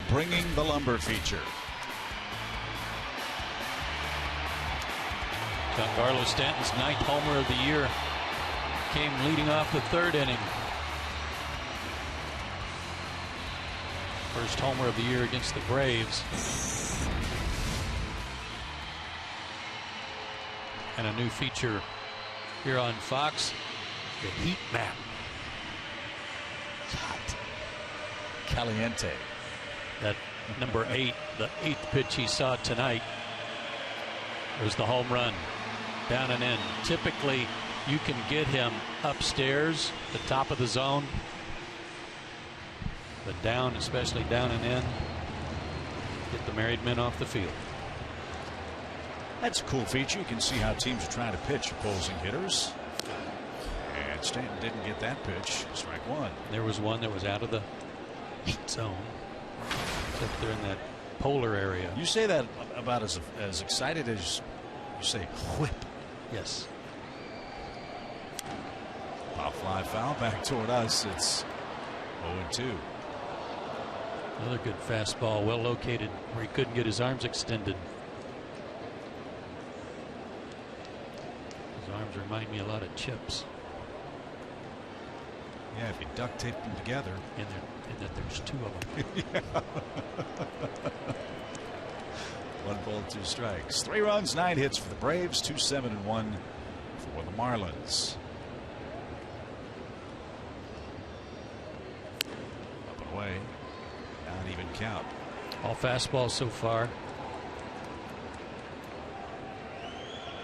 Bringing the lumber feature. Giancarlo Stanton's 9th homer of the year came leading off the 3rd inning. First homer of the year against the Braves. And a new feature here on Fox, the heat map. It's hot. Caliente. That number 8, the 8th pitch he saw tonight, was the home run. Down and in. Typically, you can get him upstairs, the top of the zone. But down, especially down and in, get the married men off the field. That's a cool feature. You can see how teams are trying to pitch opposing hitters. And Stanton didn't get that pitch. Strike 1. There was one that was out of the heat zone. Up there in that polar area. You say that about as excited as you say whip. Yes. Pop fly foul back toward us. It's 0-2. Another good fastball, well located where he couldn't get his arms extended. His arms remind me a lot of Chips. Yeah, if you duct tape them together. And that there's 2 of them. 1 ball, 2 strikes. 3 runs, 9 hits for the Braves. 2-7-1 for the Marlins. Up and away. Not even count. All fastballs so far.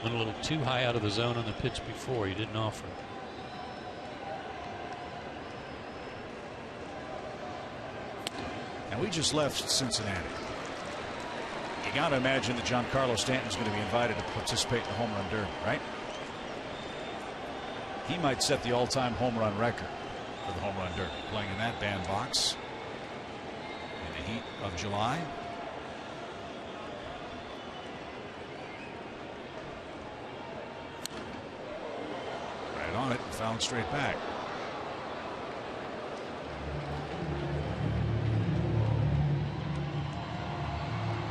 Went a little too high out of the zone on the pitch before. He didn't offer. And we just left Cincinnati. You got to imagine that Giancarlo Stanton's going to be invited to participate in the home run derby, right? He might set the all-time home run record for the home run derby, playing in that bandbox the heat of July. Right on it, fouled straight back.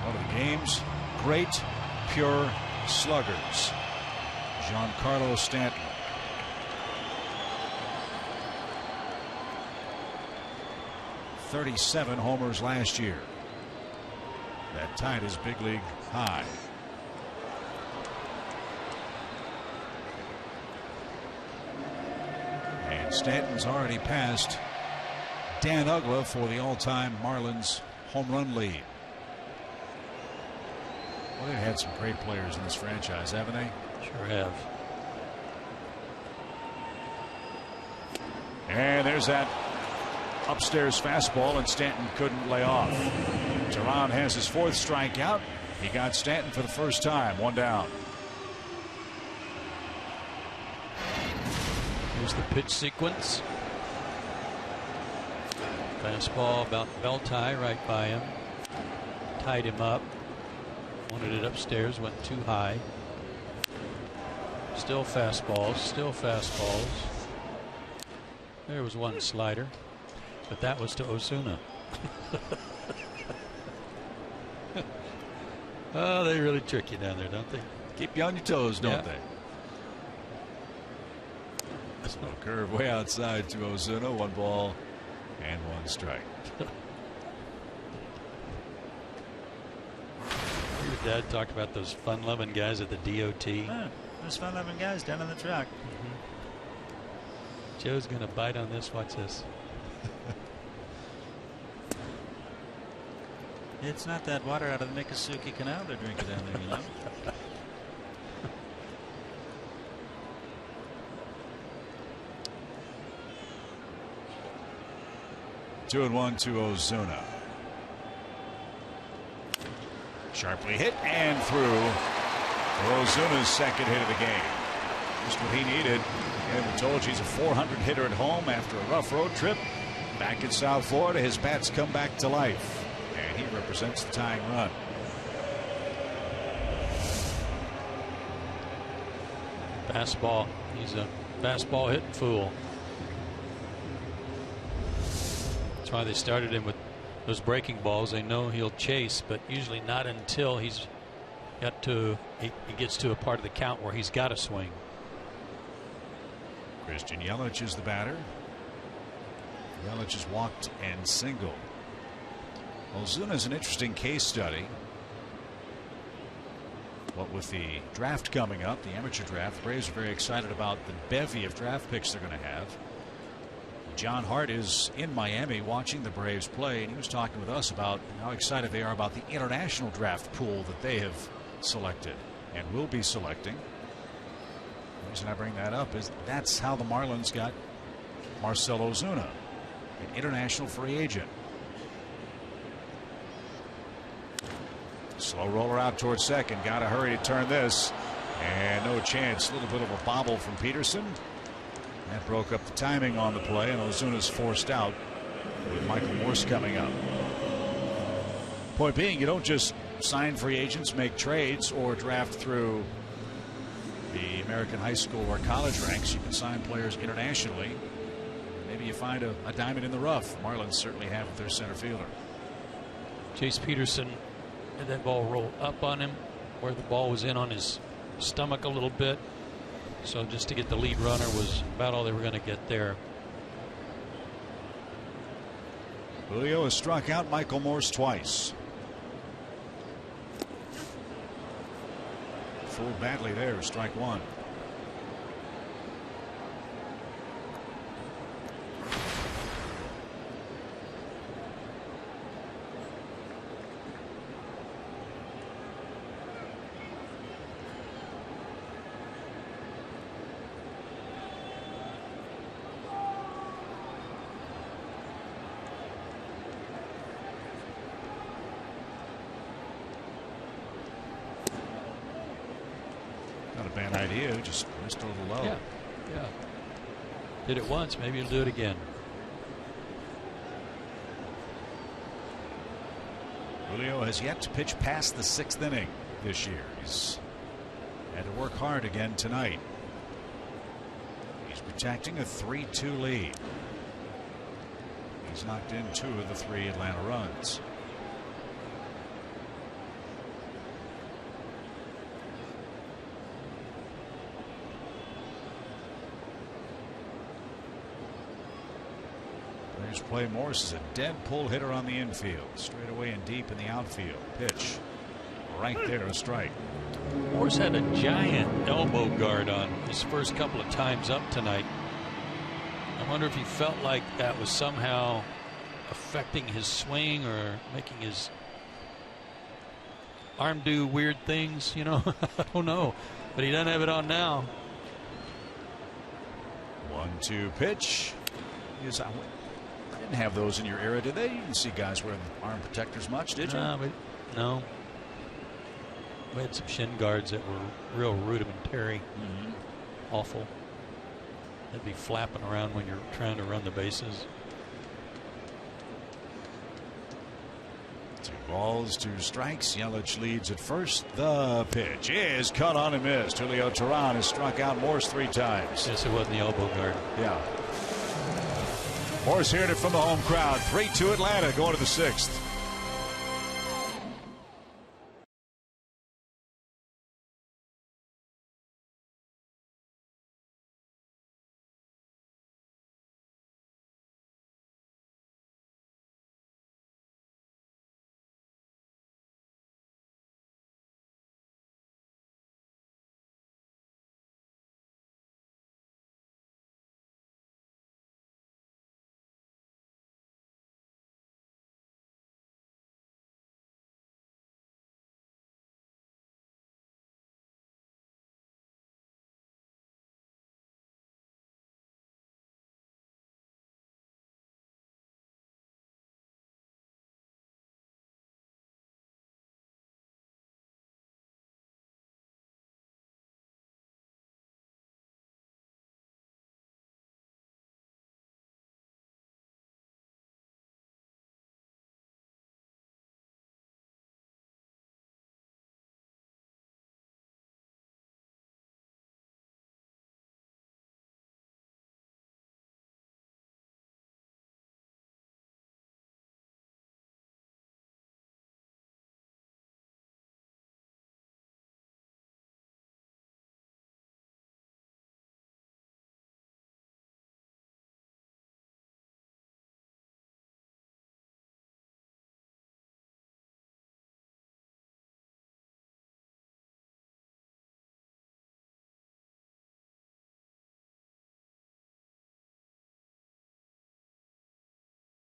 One of the game's great pure sluggers, Giancarlo Stanton. .37 homers last year. That tied his big league high. And Stanton's already passed Dan Uggla for the all-time Marlins home run lead. Well, they've had some great players in this franchise, haven't they? Sure have. And there's that upstairs fastball, and Stanton couldn't lay off. Teran has his 4th strikeout. He got Stanton for the first time. 1 down. Here's the pitch sequence. Fastball about belt tie right by him. Tied him up. Wanted it upstairs, went too high. Still fastballs, still fastballs. There was one slider, but that was to Ozuna. Oh, they really trick you down there, don't they? Keep you on your toes, don't they? So curve way outside to Ozuna. 1 ball and 1 strike. Your dad talked about those fun-loving guys at the DOT. Yeah, those fun-loving guys down on the track. Joe's going to bite on this. Watch this. It's not that water out of the Miccosukee Canal they're drinking down there, you know. 2-1 to Ozuna. Sharply hit and through for Ozuna's 2nd hit of the game. Just what he needed. And we told you he's a 400 hitter at home after a rough road trip. Back in South Florida, his bats come back to life. And he represents the tying run. Fastball. He's a fastball hitting fool. That's why they started him with those breaking balls. They know he'll chase, but usually not until he gets to a part of the count where he's got to swing. Christian Yelich is the batter. Yelich has walked and singled. Ozuna is an interesting case study. What with the draft coming up, the amateur draft, the Braves are very excited about the bevy of draft picks they're going to have. John Hart is in Miami watching the Braves play, and he was talking with us about how excited they are about the international draft pool that they have selected and will be selecting. The reason I bring that up is that's how the Marlins got Marcell Ozuna, an international free agent. Slow roller out towards second. Got to hurry to turn this. And no chance. A little bit of a bobble from Peterson. That broke up the timing on the play, and Ozuna's forced out with Michael Morse coming up. Point being, you don't just sign free agents, make trades, or draft through the American high school or college ranks. You can sign players internationally. Maybe you find a diamond in the rough. Marlins certainly have with their center fielder. Chase Peterson had that ball roll up on him where the ball was in on his stomach a little bit. So just to get the lead runner was about all they were going to get there. Julio has struck out Michael Morse twice. Fooled badly there, strike 1. Not a bad idea, just missed a little low. Yeah. Did it once, maybe he'll do it again. Julio has yet to pitch past the 6th inning this year. He's had to work hard again tonight. He's protecting a 3-2 lead. He's knocked in 2 of the 3 Atlanta runs. Players play Morse is a dead pull hitter on the infield. Straight away and deep in the outfield. Pitch. Right there, a strike. Morse had a giant elbow guard on his first couple of times up tonight. I wonder if he felt like that was somehow affecting his swing or making his arm do weird things, you know. I don't know, but he doesn't have it on now. 1-2 pitch. Yes, I didn't have those in your era, did they? You didn't see guys wearing arm protectors much, did you? No. We had some shin guards that were real rudimentary. Awful. They'd be flapping around when you're trying to run the bases. 2 balls, 2 strikes. Yelich leads at first. The pitch is cut on and missed. Julio Teheran has struck out Morse 3 times. Yes, it wasn't the elbow guard. Yeah. Morse hearing it from the home crowd. 3-2 Atlanta going to the 6th.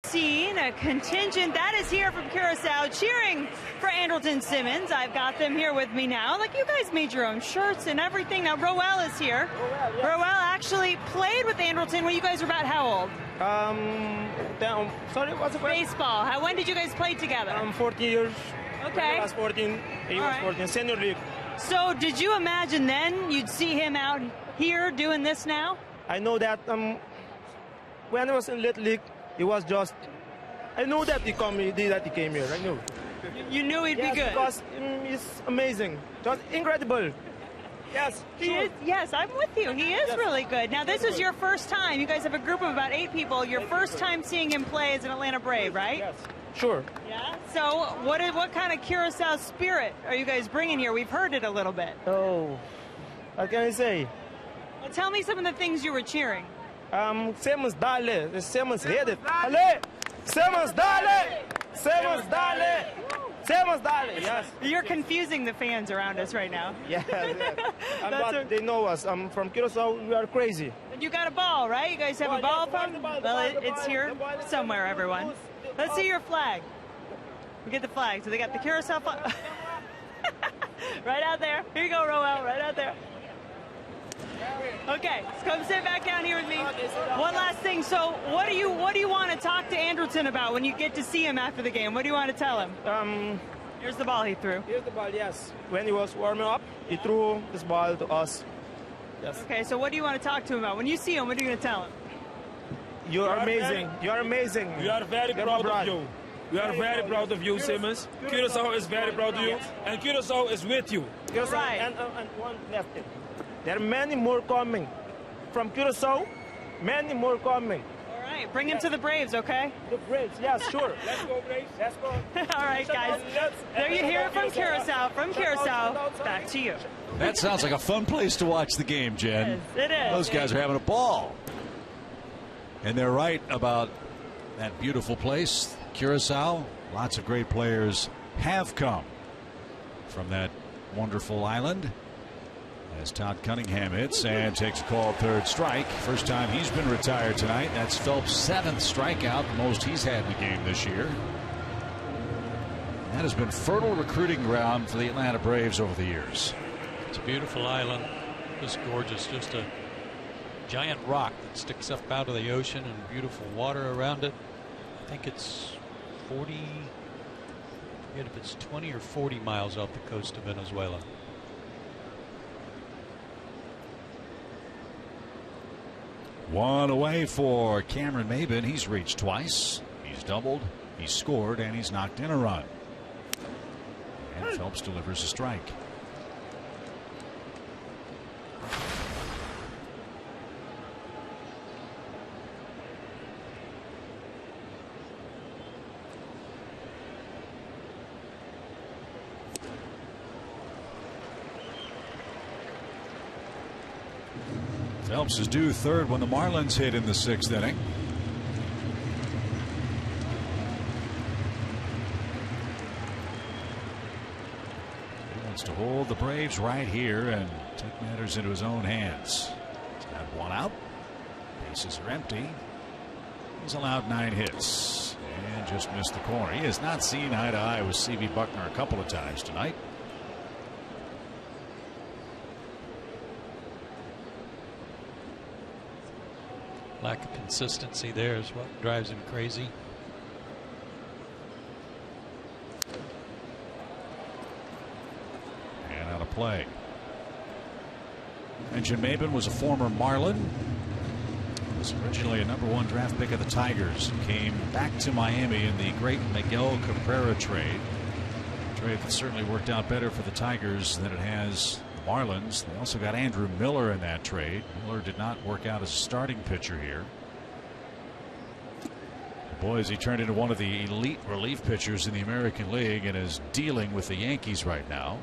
Seen a contingent that is here from Curacao cheering for Andrelton Simmons. I've got them here with me now. Like, you guys made your own shirts and everything. Now Roel is here. Roel actually played with Andrelton when you guys were about how old? Sorry, what's the question? Baseball. When did you guys play together? 14 years. Okay. I was 14. He was 14. Senior league. So did you imagine then you'd see him out here doing this now? I know that when I was in Little League, he was just. I knew that he came here. I knew. You knew he'd be good. Because he's amazing. Just incredible. Yes. He is. Yes, I'm with you. He is really good. Now, this is your first time. You guys have a group of about 8 people. Your first time seeing him play as an Atlanta Brave, right? Yes. Sure. Yeah. So, what kind of Curacao spirit are you guys bringing here? We've heard it a little bit. Oh, what can I say? Well, tell me some of the things you were cheering. Simmons dale. Simmons hit it. Ale. Simmons dale. Simmons dale. Simmons dale. Yes. You're confusing the fans around us right now. Yes. But they know us. From Curacao, we are crazy. You got a ball, right? You guys have a ball from? Well, it's here somewhere, everyone. Let's see your flag. We get the flag. So they got the Curacao flag. Right out there. Here you go, Roel. Right out there. Okay, so come sit back down here with me. One last thing. So, what do you want to talk to Andrelton about when you get to see him after the game? What do you want to tell him? Here's the ball he threw. Here's the ball. Yes. When he was warming up, he threw this ball to us. Yes. Okay, so what do you want to talk to him about? When you see him, what are you going to tell him? You are amazing. You are amazing. We are very proud of you. We are very proud of you, Simmons. Curacao is very proud of you, and Curacao is with you. Curacao Right. and one left. There are many more coming from Curacao. Many more coming. All right, bring him to the Braves, okay? The Braves, yeah, sure. Let's go, Braves. Let's go. All right, guys. There you hear it from Curacao. From Curacao, back to you. That sounds like a fun place to watch the game, Jen. It is. Those guys are having a ball. And they're right about that beautiful place, Curacao. Lots of great players have come from that wonderful island. As Todd Cunningham hits and takes a called third strike. First time he's been retired tonight. That's Phelps' 7th strikeout, the most he's had in the game this year. That has been fertile recruiting ground for the Atlanta Braves over the years. It's a beautiful island, just gorgeous, just a giant rock that sticks up out of the ocean and beautiful water around it. I think it's 40, I forget if it's 20 or 40 miles off the coast of Venezuela. One away for Cameron Maben. He's reached twice. He's doubled, he's scored, and he's knocked in a run. And Phelps delivers a strike. Phelps is due third when the Marlins hit in the 6th inning. He wants to hold the Braves right here and take matters into his own hands. He's got one out. Bases are empty. He's allowed 9 hits and just missed the corner. He has not seen eye to eye with C.B. Buckner a couple of times tonight. Lack of consistency there is what drives him crazy. And out of play. Mentioned Maben was a former Marlin. Was originally a #1 draft pick of the Tigers. Came back to Miami in the great Miguel Cabrera trade. A trade that certainly worked out better for the Tigers than it has the Marlins. They also got Andrew Miller in that trade. Miller did not work out as a starting pitcher here. Boys, he turned into one of the elite relief pitchers in the American League and is dealing with the Yankees right now.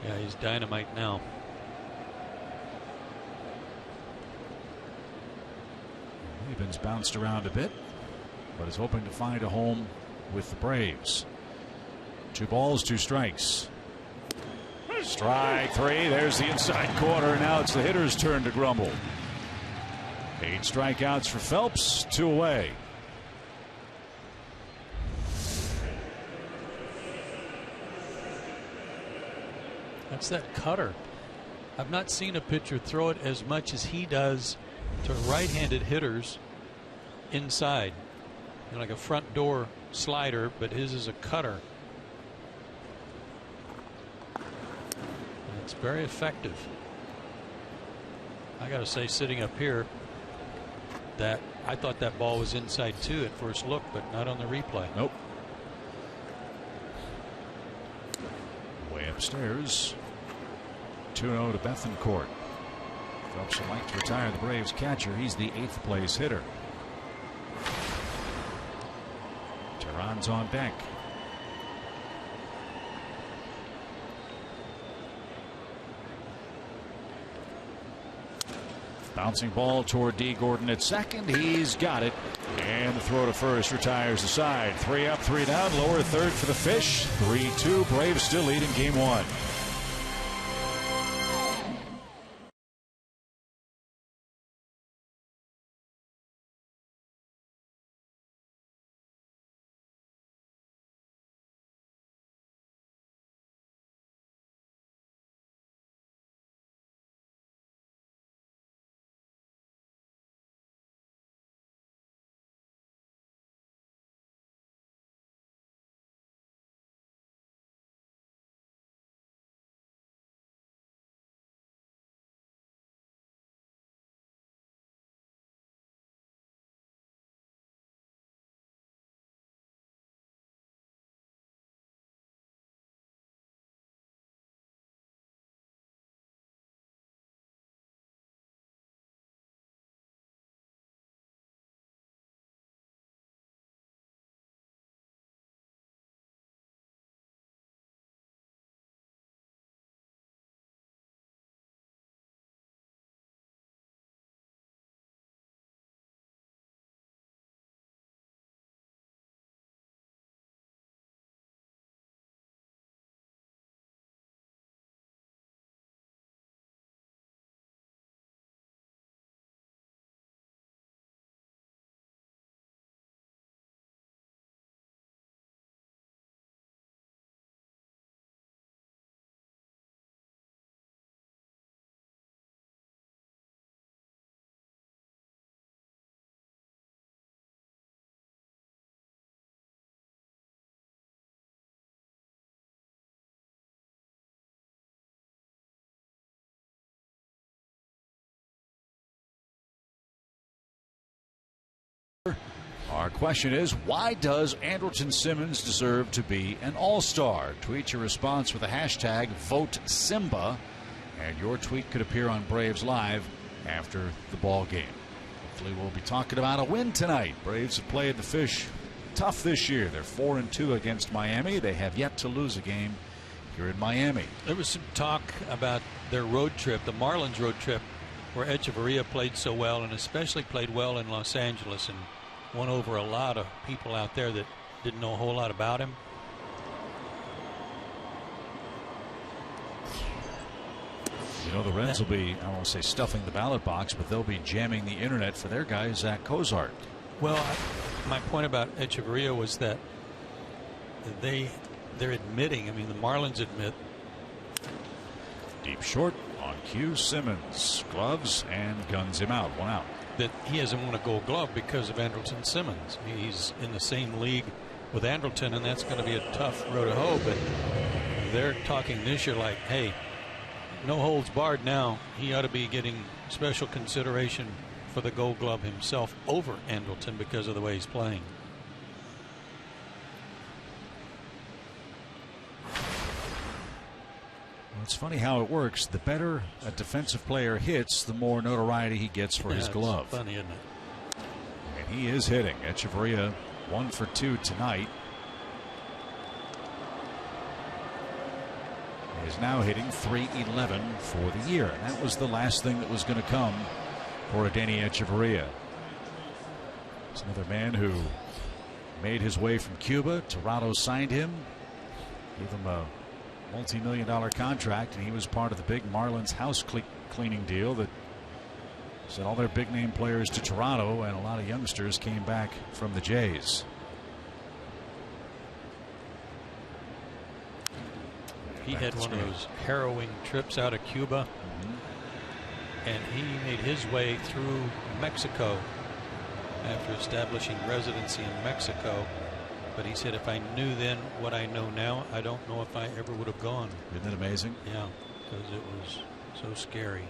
Yeah, he's dynamite now. Maben's bounced around a bit, but is hoping to find a home with the Braves. 2 balls, 2 strikes. Strike 3. There's the inside corner. Now it's the hitter's turn to grumble. 8 strikeouts for Phelps, 2 away. That's that cutter. I've not seen a pitcher throw it as much as he does to right-handed hitters inside. You know, like a front door slider, but his is a cutter. And it's very effective. I got to say, sitting up here, that I thought that ball was inside too at first look, but not on the replay. Nope. Way upstairs. 2-0 to Bethencourt. Phelps would like to retire the Braves catcher. He's the 8th place hitter. Tehran's on deck. Bouncing ball toward D. Gordon at second. He's got it. And the throw to first retires the side. 3 up, 3 down. Lower third for the Fish. 3-2. Braves still lead in game 1. Our question is, why does Andrelton Simmons deserve to be an all-star? Tweet your response with the hashtag #VoteSimba, and your tweet could appear on Braves Live after the ball game. Hopefully we'll be talking about a win tonight. Braves have played the Fish tough this year. They're 4-2 against Miami. They have yet to lose a game here in Miami. There was some talk about their road trip, the Marlins road trip, where Echeverria played so well, and especially played well in Los Angeles and won over a lot of people out there that didn't know a whole lot about him. You know, the Reds will be, I don't want to say stuffing the ballot box, but they'll be jamming the internet for their guy, Zach Cozart. Well, my point about Echeverria was that they're admitting, I mean, the Marlins admit. Deep short on cue, Simmons gloves and guns him out. 1 out. That he hasn't won a Gold Glove because of Andrelton Simmons. He's in the same league with Andrelton, and that's going to be a tough road to hoe. But they're talking this year like, hey, no holds barred now. He ought to be getting special consideration for the Gold Glove himself over Andrelton because of the way he's playing. It's funny how it works. The better a defensive player hits, the more notoriety he gets for his glove. It's funny, isn't it? And he is hitting. Echeverria 1 for 2 tonight. He is now hitting .311 for the year. And that was the last thing that was going to come for Adeiny Echeverria. It's another man who made his way from Cuba. Toronto signed him, gave him a multi-million-dollar contract, and he was part of the big Marlins house cleaning deal that sent all their big-name players to Toronto, and a lot of youngsters came back from the Jays. He had one of those harrowing trips out of Cuba, and he made his way through Mexico after establishing residency in Mexico. But he said, if I knew then what I know now, I don't know if I ever would have gone. Isn't that amazing? Yeah, because it was so scary.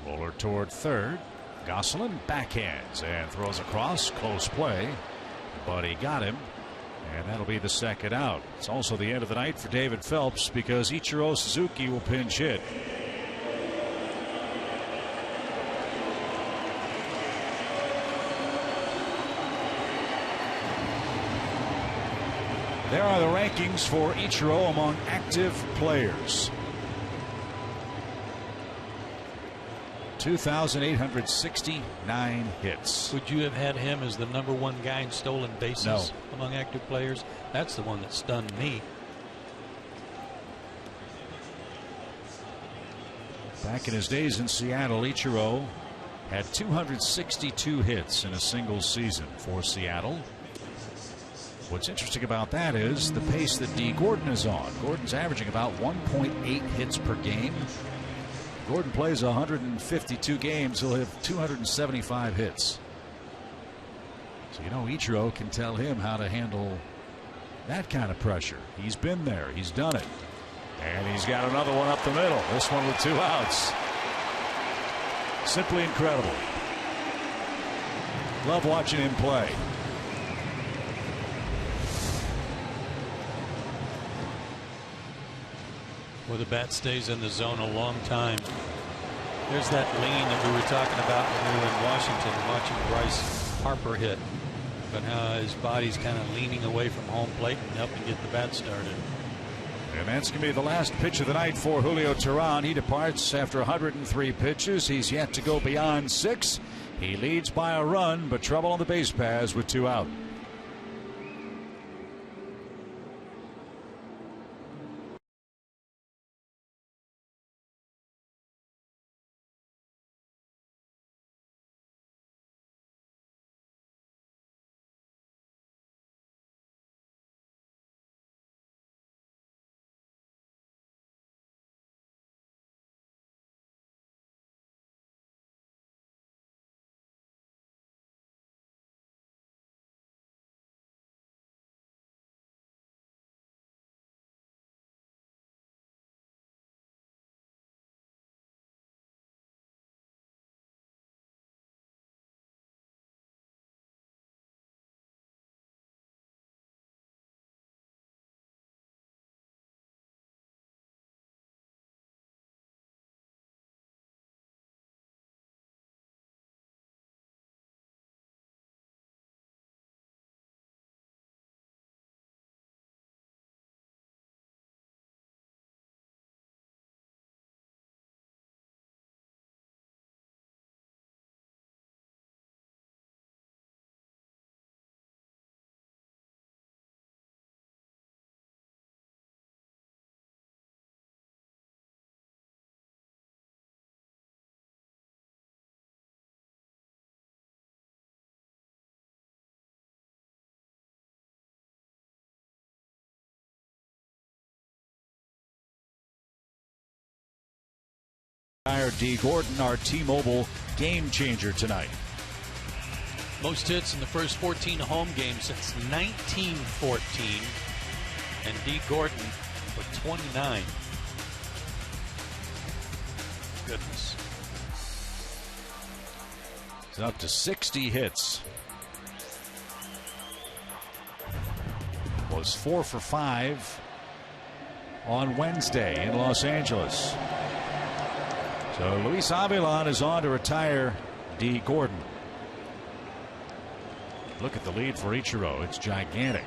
Roller toward third. Gosselin backhands and throws across. Close play, but he got him. And that'll be the second out. It's also the end of the night for David Phelps because Ichiro Suzuki will pinch hit. There are the rankings for Ichiro among active players. 2,869 hits. Would you have had him as the #1 guy in stolen bases among active players? That's the one that stunned me. Back in his days in Seattle, Ichiro had 262 hits in a single season for Seattle. What's interesting about that is the pace that D. Gordon is on. Gordon's averaging about 1.8 hits per game. Gordon plays 152 games. He'll have 275 hits. So, you know, Ichiro can tell him how to handle that kind of pressure. He's been there. He's done it. And he's got another one up the middle. This one with 2 outs. Simply incredible. Love watching him play. Where the bat stays in the zone a long time. There's that lean that we were talking about when we were in Washington watching Bryce Harper hit. But how his body's kind of leaning away from home plate and helping get the bat started. And that's going to be the last pitch of the night for Julio Teheran. He departs after 103 pitches. He's yet to go beyond 6. He leads by a run, but trouble on the base paths with 2 out. retire D. Gordon, our T-Mobile game changer tonight. Most hits in the first 14 home games since 1914. And D. Gordon with 29. Goodness. He's up to 60 hits. Was 4 for 5 on Wednesday in Los Angeles. So Luis Avilan is on to retire D. Gordon. Look at the lead for Ichiro. It's gigantic.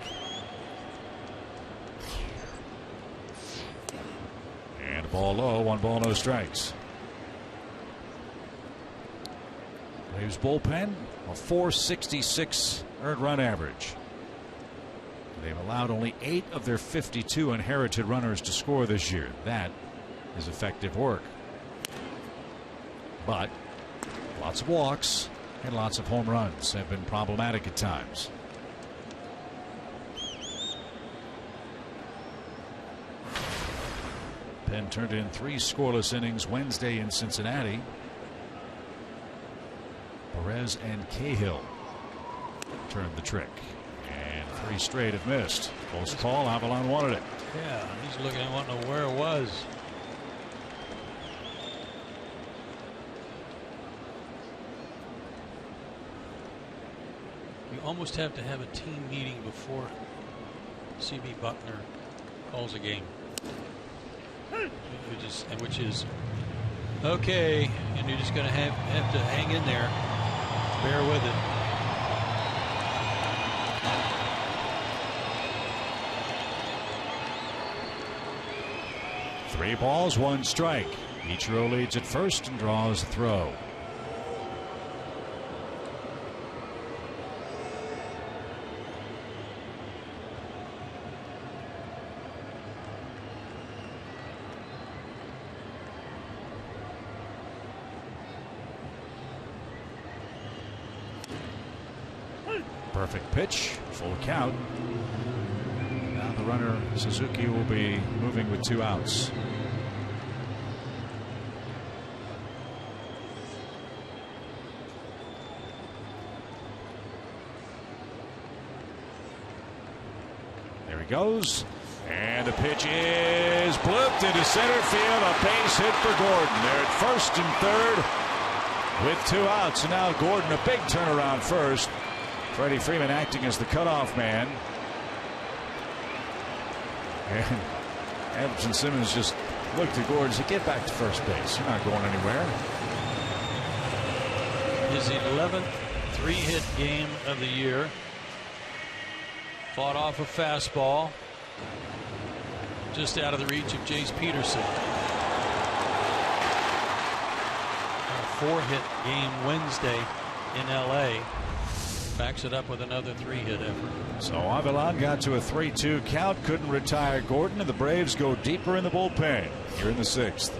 And ball low, 1 ball, no strikes. Braves bullpen, a .466 earned run average. They've allowed only 8 of their 52 inherited runners to score this year. That is effective work. But lots of walks and lots of home runs have been problematic at times. Penn turned in 3 scoreless innings Wednesday in Cincinnati. Perez and Cahill turned the trick. And 3 straight have missed. Close call. Avilan wanted it. Yeah, he's looking at wanting to know where it was. You almost have to have a team meeting before CB Buckner calls a game. Which is okay, and you're just going to have to hang in there, bear with it. 3 balls, 1 strike. Ichiro leads at first and draws a throw. Perfect pitch, full count. Now the runner Suzuki will be moving with 2 outs. There he goes. And the pitch is blooped into center field. A base hit for Gordon. They're at first and third with 2 outs. And now Gordon, a big turnaround first. Freddie Freeman acting as the cutoff man. And Anderson Simmons just looked at Gordon and said, get back to first base. You're not going anywhere. His 11th 3-hit game of the year. Fought off a fastball. Just out of the reach of Jace Peterson. A 4-hit game Wednesday in L.A. Backs it up with another 3-hit effort. So Avilan got to a 3-2 count, couldn't retire Gordon, and the Braves go deeper in the bullpen here in the 6th.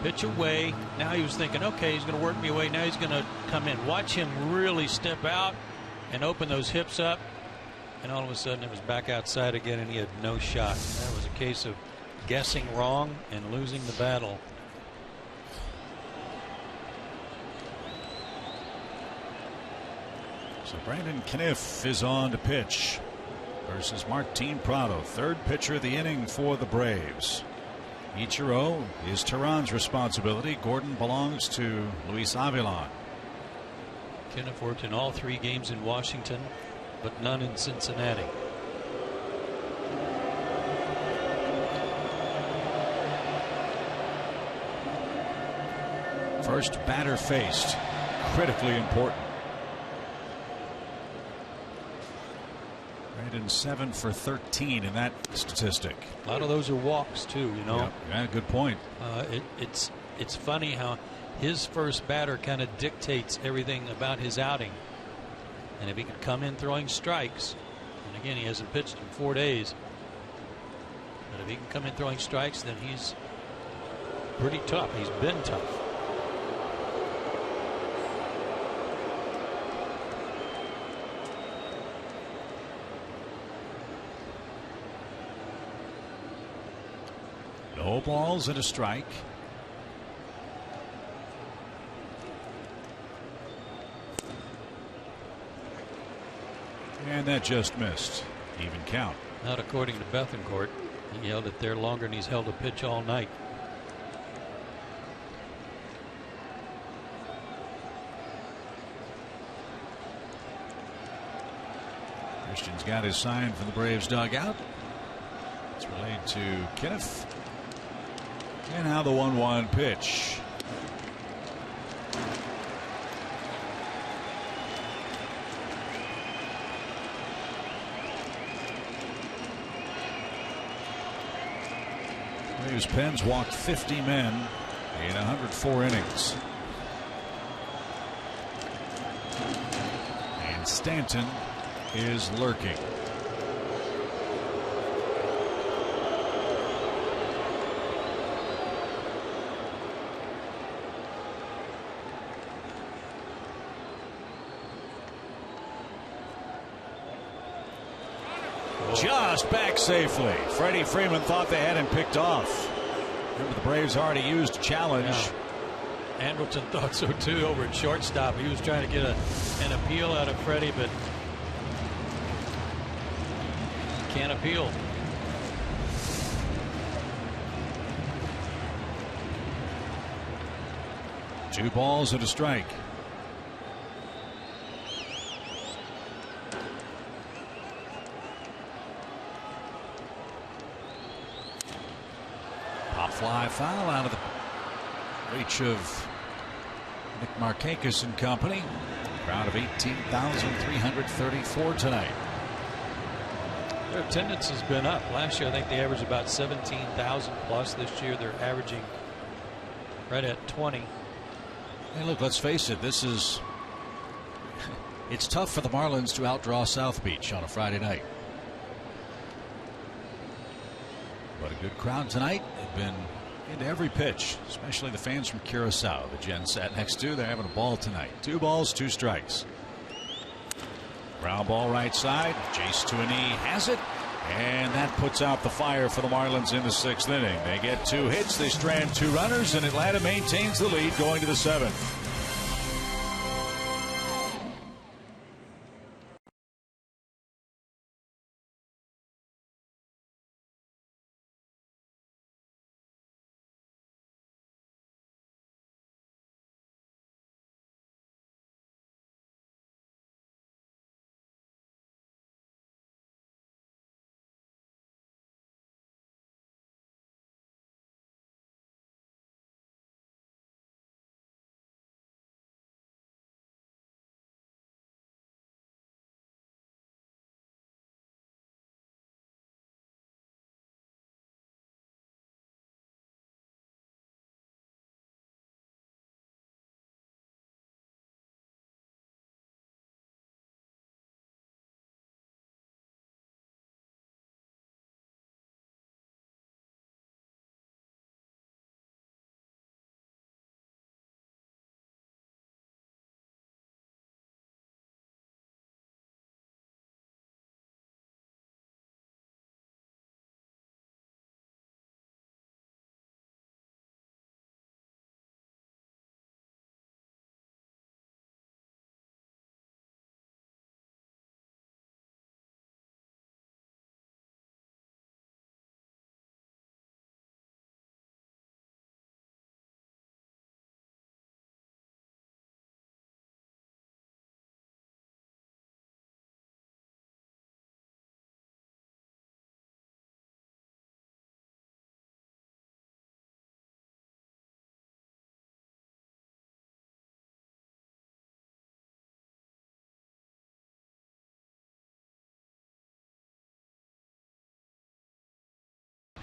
Pitch away. Now he was thinking, okay, he's going to work me away. Now he's going to come in. Watch him really step out and open those hips up. And all of a sudden it was back outside again and he had no shot. That was a case of guessing wrong and losing the battle. So Brandon Kniff is on to pitch versus Martin Prado, third pitcher of the inning for the Braves. Ichiro is Tehran's responsibility. Gordon belongs to Luis Avilan. Kniff worked in all 3 games in Washington, but none in Cincinnati. First batter faced, critically important. Brandon 7 for 13 in that statistic. A lot of those are walks too, you know. Yeah, good point. It's funny how his first batter kind of dictates everything about his outing. And if he could come in throwing strikes, and again he hasn't pitched in 4 days, but if he can come in throwing strikes, then he's pretty tough. He's been tough. No balls and a strike. And that just missed. Even count. Not according to Bethencourt. He held it there longer than he's held a pitch all night. Christian's got his sign from the Braves dugout. It's relayed to Kniff. And now the 1-1 pitch. Braves Pens walked 50 men in 104 innings. And Stanton is lurking. Just back safely. Freddie Freeman thought they had him picked off. Remember, the Braves already used a challenge. Yeah. Andrelton thought so too over at shortstop. He was trying to get an appeal out of Freddie, but can't appeal. Two balls and a strike. Pop fly foul out of the reach of Nick Markakis and company. Crowd of 18,334 tonight. Their attendance has been up. Last year I think they averaged about 17,000 plus. This year they're averaging right at 20. Hey, look, let's face it, this is it's tough for the Marlins to outdraw South Beach on a Friday night. But a good crowd tonight. They've been into every pitch, especially the fans from Curacao that Jen sat next to. They're having a ball tonight. 2 balls, 2 strikes. Ground ball right side. Jace to a knee has it. And that puts out the fire for the Marlins in the 6th inning. They get 2 hits. They strand 2 runners, and Atlanta maintains the lead going to the 7th.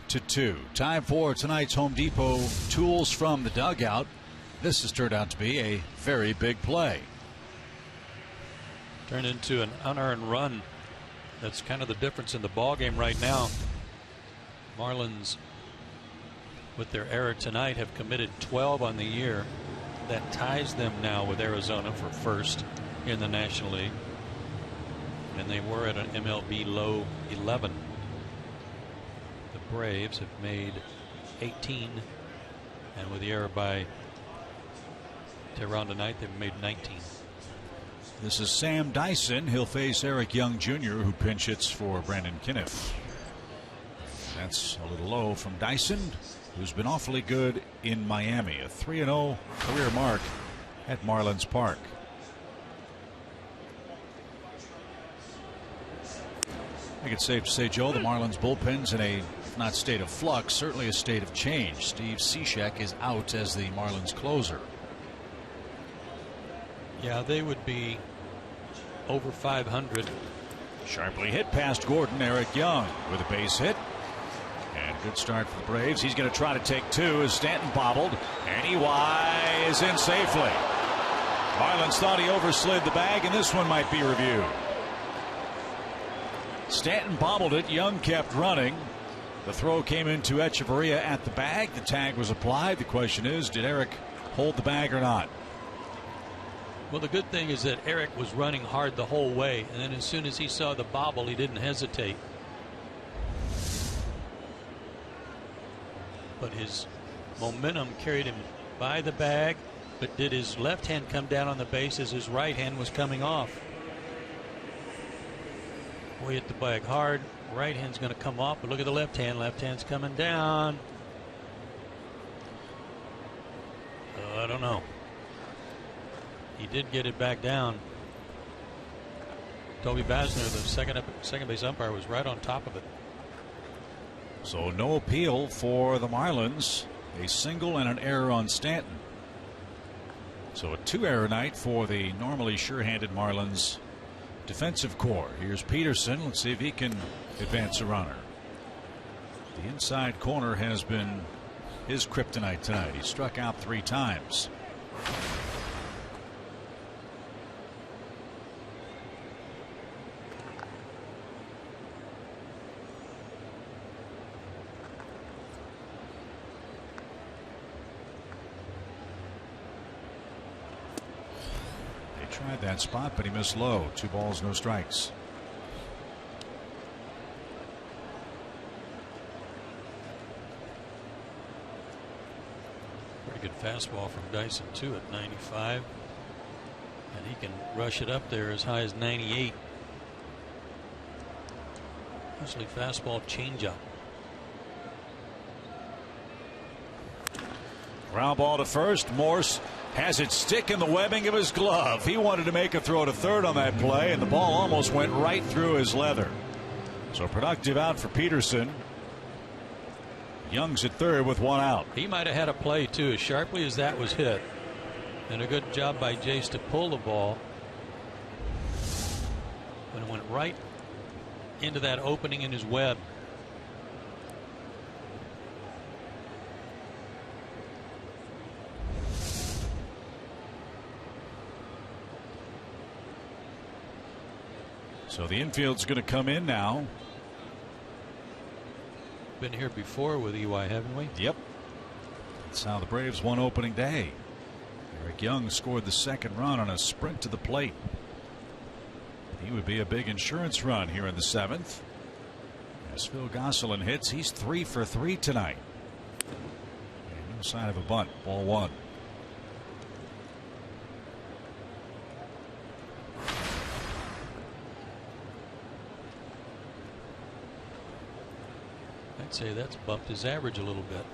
8-2. Time for tonight's Home Depot tools from the dugout. This has turned out to be a very big play. Turned into an unearned run. That's kind of the difference in the ball game right now. Marlins, with their error tonight, have committed 12 on the year. That ties them now with Arizona for first in the National League. And they were at an MLB low 11. The Braves have made 18. And with the error by Tehran tonight, they've made 19. This is Sam Dyson. He'll face Eric Young Jr., who pinch hits for Brandon Kinniff. That's a little low from Dyson, who's been awfully good in Miami. A 3-0 career mark at Marlins Park. I think it's safe to say, Joe, the Marlins bullpen's in a, if not state of flux, certainly a state of change. Steve Cishek is out as the Marlins closer. Yeah, they would be over 500. Sharply hit past Gordon. Eric Young with a base hit. And good start for the Braves. He's going to try to take two as Stanton bobbled. And EY is in safely. Marlins thought he overslid the bag, and this one might be reviewed. Stanton bobbled it. Young kept running. The throw came into Echeverria at the bag. The tag was applied. The question is, did Eric hold the bag or not? Well, the good thing is that Eric was running hard the whole way, and then as soon as he saw the bobble, he didn't hesitate. But his momentum carried him by the bag, but did his left hand come down on the base as his right hand was coming off? Boy, hit the bag hard. Right hand's going to come off, but look at the left hand. Left hand's coming down. I don't know. He did get it back down. Toby Basner, the second base umpire, was right on top of it. So no appeal for the Marlins. A single and an error on Stanton. So a two-error night for the normally sure-handed Marlins defensive core. Here's Peterson. Let's see if he can advance a runner. The inside corner has been his kryptonite tonight. He struck out 3 times. Tried that spot, but he missed low. 2 balls, no strikes. Pretty good fastball from Dyson too at 95, and he can rush it up there as high as 98. Mostly fastball, changeup. Ground ball to first. Morse has it stick in the webbing of his glove. He wanted to make a throw to third on that play, and the ball almost went right through his leather. So productive out for Peterson. Young's at third with 1 out. He might have had a play too, as sharply as that was hit. And a good job by Jace to pull the ball. But it went right into that opening in his web. So the infield's going to come in now. Been here before with EY, haven't we? Yep. That's how the Braves won opening day. Eric Young scored the second run on a sprint to the plate. He would be a big insurance run here in the 7th. As Phil Gosselin hits, he's 3 for 3 tonight. And no sign of a bunt. Ball 1. I'd say that's bumped his average a little bit.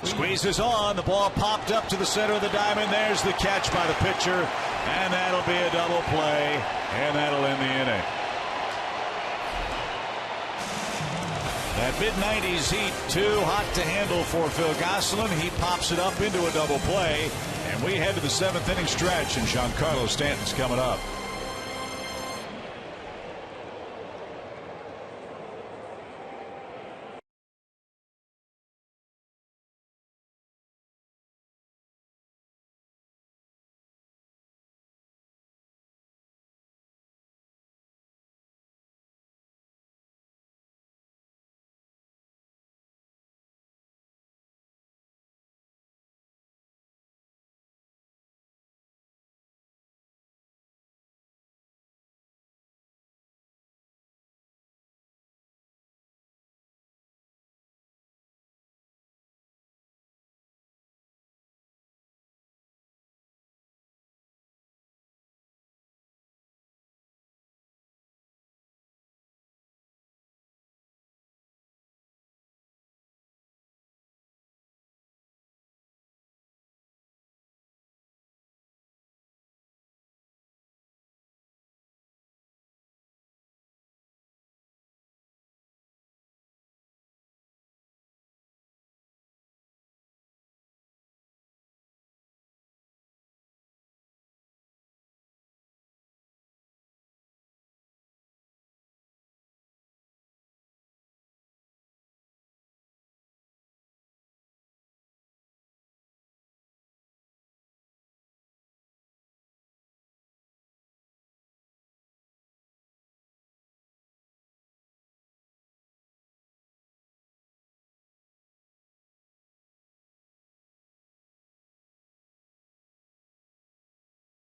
Squeezes on. The ball popped up to the center of the diamond. There's the catch by the pitcher. And that'll be a double play. And that'll end the inning. That mid-90s heat too hot to handle for Phil Gosselin. He pops it up into a double play. And And we head to the 7th inning stretch, and Giancarlo Stanton's coming up.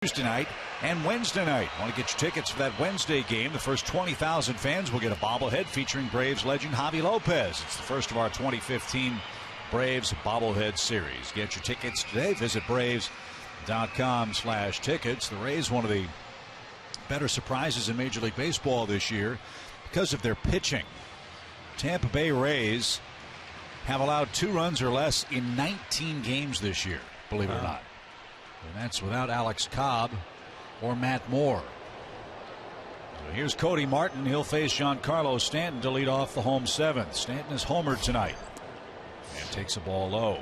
Tuesday night and Wednesday night. Want to get your tickets for that Wednesday game? The first 20,000 fans will get a bobblehead featuring Braves legend Javi Lopez. It's the first of our 2015 Braves bobblehead series. Get your tickets today. Visit Braves.com/tickets. The Rays, one of the better surprises in Major League Baseball this year because of their pitching. Tampa Bay Rays have allowed 2 runs or less in 19 games this year, believe it or not. And that's without Alex Cobb or Matt Moore. So here's Cody Martin. He'll face Giancarlo Stanton to lead off the home 7th. Stanton is homered tonight and takes the ball low.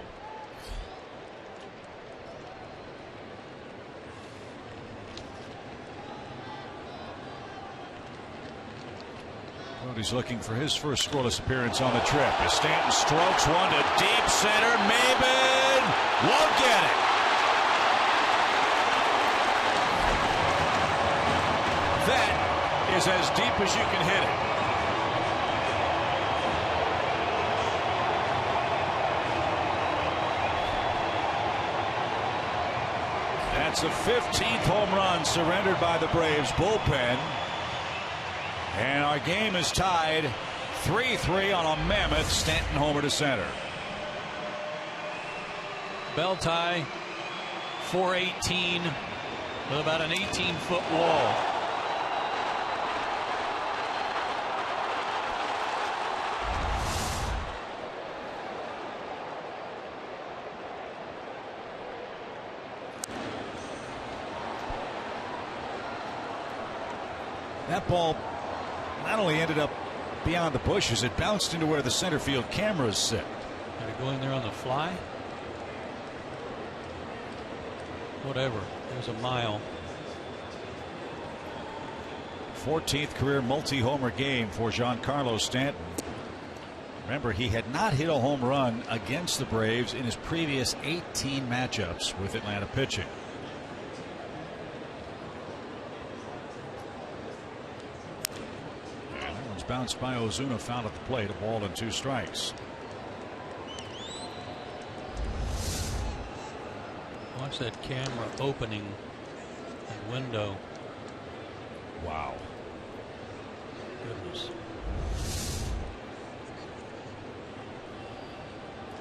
Cody's looking for his first scoreless appearance on the trip. As Stanton strokes one to deep center. Maben won't get it. That is as deep as you can hit it. That's the 15th home run surrendered by the Braves bullpen. And our game is tied 3-3 on a mammoth Stanton homer to center. Bell tie 418 with about an 18-foot wall. That ball not only ended up beyond the bushes, it bounced into where the center field cameras sit. Got to go in there on the fly. Whatever. There's a mile. 14th career multi-homer game for Giancarlo Stanton. Remember, he had not hit a home run against the Braves in his previous 18 matchups with Atlanta pitching. Bounced by Ozuna, fouled at the plate, a ball and 2 strikes. Watch that camera opening that window. Wow. Goodness.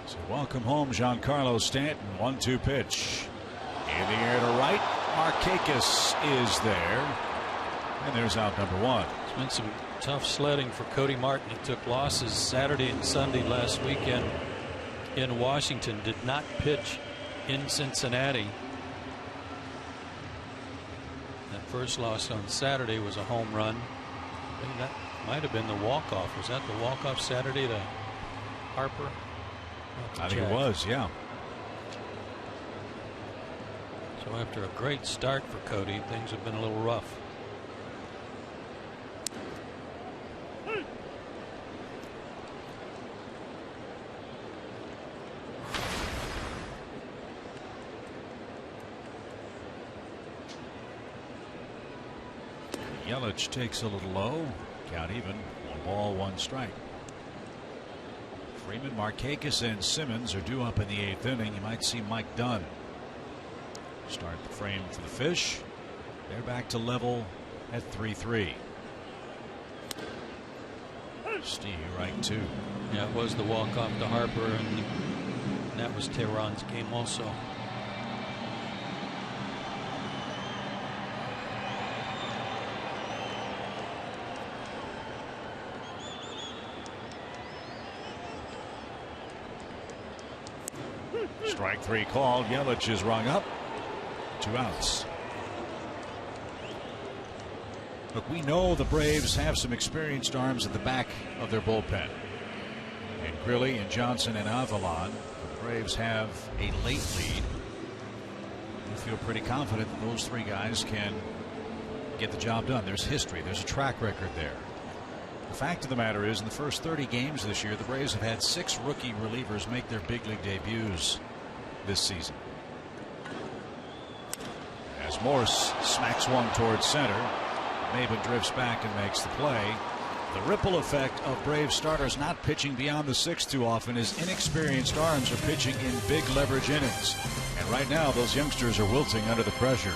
So welcome home, Giancarlo Stanton. 1-2 pitch. In the air to right. Markakis is there. And there's out number 1. It's been some tough sledding for Cody Martin. He took losses Saturday and Sunday last weekend in Washington. Did not pitch in Cincinnati. That first loss on Saturday was a home run. I think that might have been the walk-off. Was that the walk-off Saturday to Harper? I think it was, yeah. So after a great start for Cody, things have been a little rough. Yelich takes a little low. Count even. 1 ball, 1 strike. Freeman, Markakis, and Simmons are due up in the 8th inning. You might see Mike Dunn start the frame for the Fish. They're back to level at 3-3. Steve, right 2. Yeah, it was the walk-off to Harper, and that was Tehran's game also. Strike 3 called. Yelich is rung up. 2 outs. Look, we know the Braves have some experienced arms at the back of their bullpen. And Grilli and Johnson and Avalon. The Braves have a late lead. We feel pretty confident that those 3 guys can get the job done. There's history. There's a track record there. The fact of the matter is, in the first 30 games this year, the Braves have had 6 rookie relievers make their big league debuts this season. As Morse smacks one towards center, Maben drifts back and makes the play. The ripple effect of Braves starters not pitching beyond the 6th too often is inexperienced arms are pitching in big leverage innings. And right now, those youngsters are wilting under the pressure.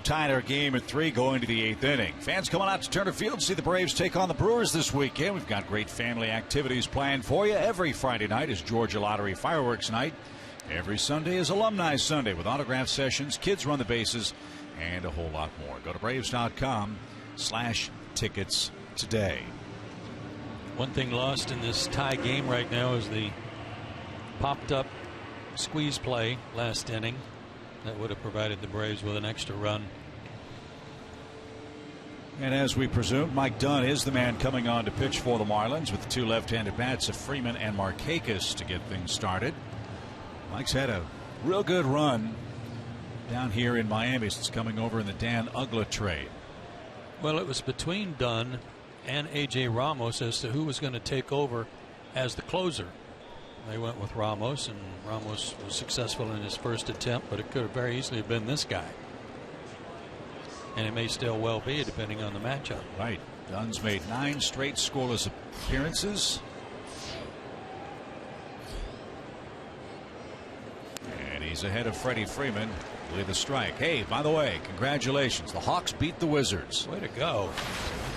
Tied our game at 3 going to the 8th inning. Fans coming out to Turner Field to see the Braves take on the Brewers this weekend. We've got great family activities planned for you. Every Friday night is Georgia Lottery Fireworks Night. Every Sunday is Alumni Sunday with autograph sessions, kids run the bases, and a whole lot more. Go to Braves.com/tickets today. One thing lost in this tie game right now is the popped up squeeze play last inning. That would have provided the Braves with an extra run. And as we presumed, Mike Dunn is the man coming on to pitch for the Marlins with the 2 left-handed bats of Freeman and Markakis to get things started. Mike's had a real good run down here in Miami since coming over in the Dan Uggla trade. Well, it was between Dunn and A.J. Ramos as to who was going to take over as the closer. They went with Ramos, and Ramos was successful in his first attempt, but it could have very easily been this guy. And it may still well be, depending on the matchup. Right. Dunn's made 9 straight scoreless appearances. And he's ahead of Freddie Freeman with a strike. Hey, by the way, congratulations. The Hawks beat the Wizards. Way to go.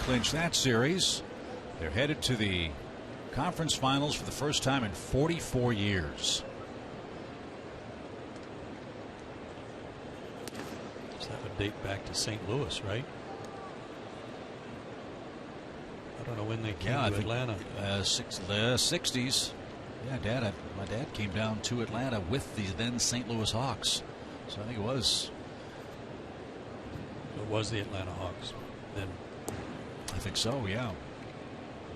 Clinch that series. They're headed to the conference finals for the first time in 44 years. So that would date back to St. Louis, right? I don't know when they came to Atlanta. The 60s. Yeah, my dad came down to Atlanta with the then St. Louis Hawks. So I think it was the Atlanta Hawks then. I think so, yeah.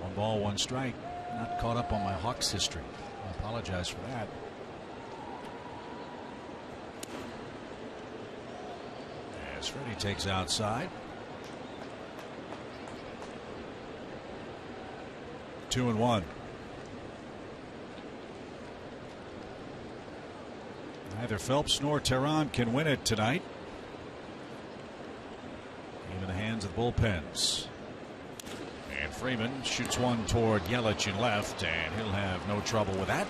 1 ball, 1 strike. Not caught up on my Hawks history. I apologize for that. As Freddie takes outside. 2-1. Neither Phelps nor Tehran can win it tonight. Game in the hands of the bullpens. And Freeman shoots one toward Yelich in left, and he'll have no trouble with that.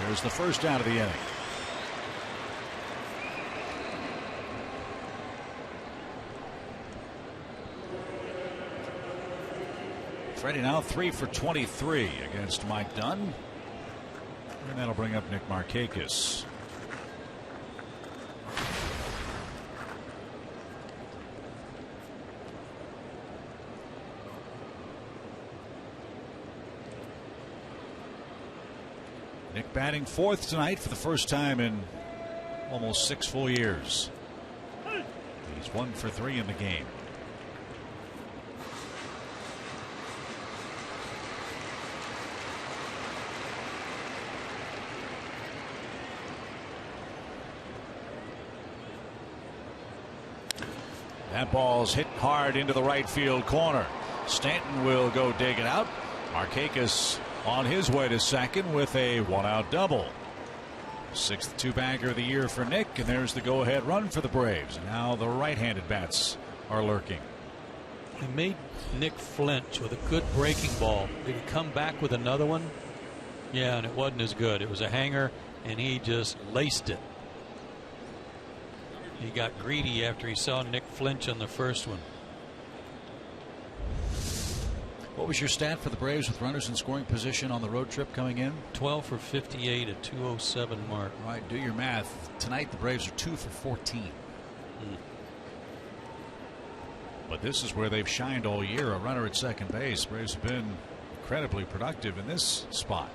There's the first out of the inning. Freddie now 3 for 23 against Mike Dunn. And that'll bring up Nick Markakis. Nick batting 4th tonight for the first time in almost 6 full years. He's 1 for 3 in the game. That ball's hit hard into the right field corner. Stanton will go dig it out. Markakis on his way to second with a 1-out double. 6th 2-bagger of the year for Nick, and there's the go-ahead run for the Braves. Now the right-handed bats are lurking. He made Nick flinch with a good breaking ball. Did he come back with another one? Yeah, and it wasn't as good. It was a hanger, and he just laced it. He got greedy after he saw Nick flinch on the first one. What was your stat for the Braves with runners in scoring position on the road trip coming in? 12 for 58, a 207 mark. All right, do your math. Tonight the Braves are 2 for 14. But this is where they've shined all year. A runner at second base. Braves have been incredibly productive in this spot.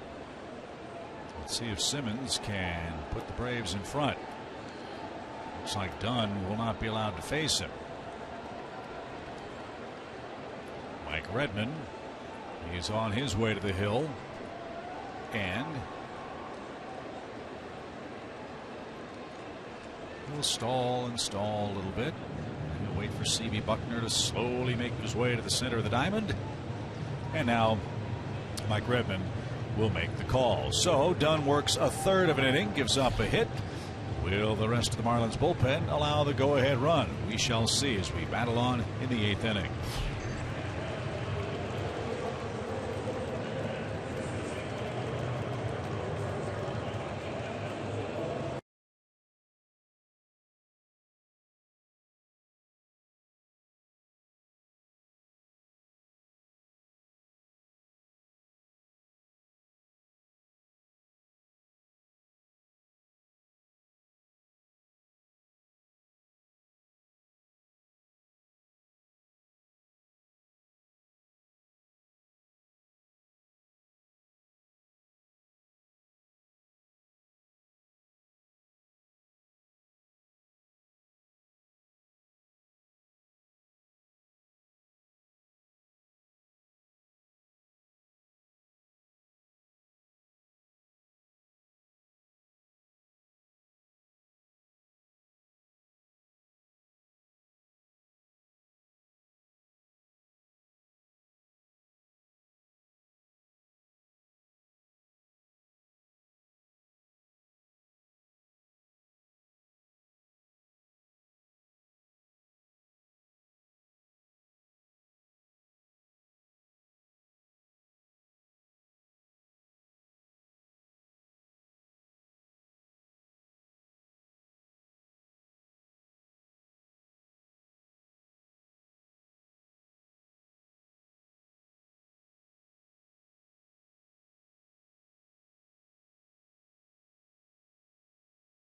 Let's see if Simmons can put the Braves in front. Looks like Dunn will not be allowed to face him. Mike Redmond, he's on his way to the hill, and he'll stall and stall a little bit. He'll wait for C.B. Buckner to slowly make his way to the center of the diamond, and now Mike Redmond will make the call. So Dunn works a third of an inning, gives up a hit. Will the rest of the Marlins bullpen allow the go-ahead run? We shall see as we battle on in the 8th inning.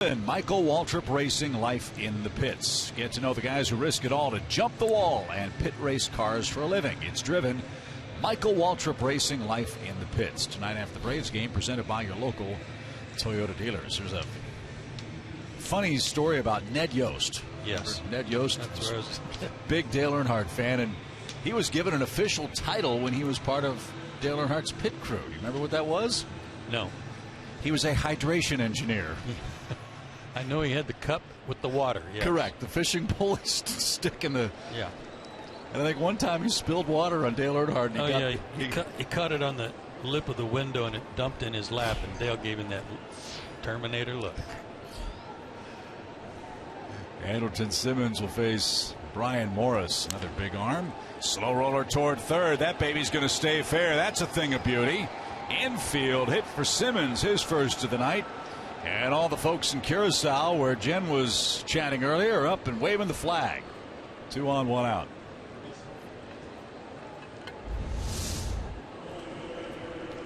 And Michael Waltrip Racing, life in the pits. Get to know the guys who risk it all to jump the wall and pit race cars for a living. It's driven. Michael Waltrip Racing, life in the pits. Tonight after the Braves game, presented by your local Toyota dealers. There's a funny story about Ned Yost. Yes. Ned Yost, big Dale Earnhardt fan, and he was given an official title when he was part of Dale Earnhardt's pit crew. You remember what that was? No. He was a hydration engineer. I know he had the cup with the water. Yes. Correct. The fishing pole stick in the. Yeah. And I think one time he spilled water on Dale Earnhardt. And he caught it on the lip of the window and it dumped in his lap, and Dale gave him that Terminator look. Andrelton Simmons will face Brian Morris. Another big arm. Slow roller toward third. That baby's going to stay fair. That's a thing of beauty. Infield hit for Simmons, his first of the night. And all the folks in Curacao, where Jen was chatting earlier, are up and waving the flag. 2 on, 1 out.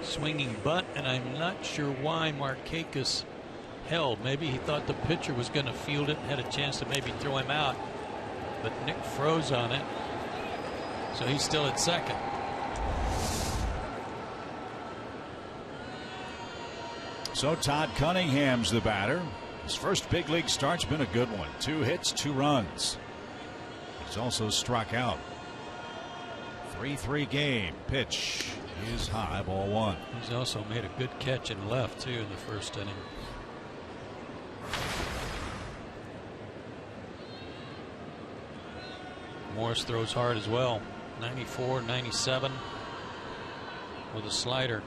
Swinging bunt, and I'm not sure why Markakis held. Maybe he thought the pitcher was going to field it and had a chance to maybe throw him out. But Nick froze on it. So he's still at second. So Todd Cunningham's the batter. His first big league start's been a good one. 2 hits, 2 runs. He's also struck out. 3-3 game. Pitch is high, ball 1. He's also made a good catch in left too in the first inning. Morris throws hard as well. 94, 97 with a slider.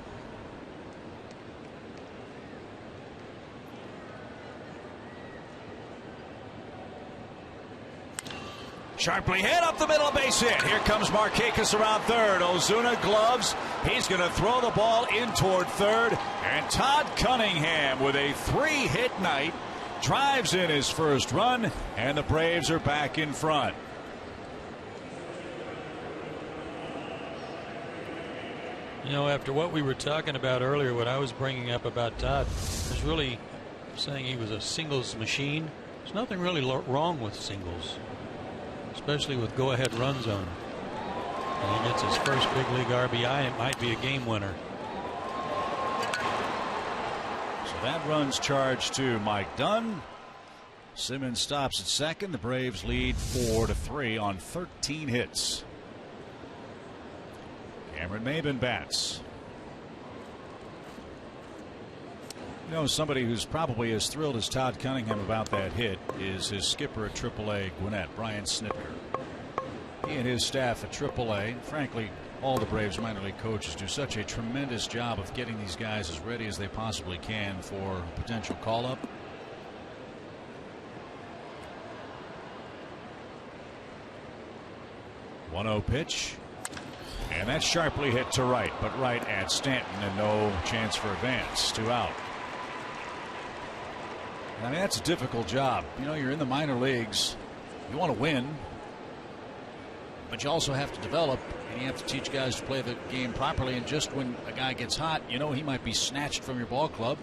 Sharply hit up the middle, base hit. Here comes Markakis around third. Ozuna gloves. He's going to throw the ball in toward third. And Todd Cunningham with a 3-hit night drives in his first run, and the Braves are back in front. You know, after what we were talking about earlier, what I was bringing up about Todd was really saying he was a singles machine. There's nothing really wrong with singles, especially with go-ahead run zone. And he gets his first big league RBI. It might be a game winner. So that run's charged to Mike Dunn. Simmons stops at second. The Braves lead 4-3 on 13 hits. Cameron Maben bats. You know, somebody who's probably as thrilled as Todd Cunningham about that hit is his skipper at AAA, Gwinnett, Brian Snitker. He and his staff at AAA, frankly, all the Braves minor league coaches do such a tremendous job of getting these guys as ready as they possibly can for a potential call-up. .1-0 pitch. And that's sharply hit to right, but right at Stanton, and no chance for advance. 2 out. I mean, that's a difficult job. You know, you're in the minor leagues. You want to win, but you also have to develop, and you have to teach guys to play the game properly. And just when a guy gets hot, you know he might be snatched from your ball club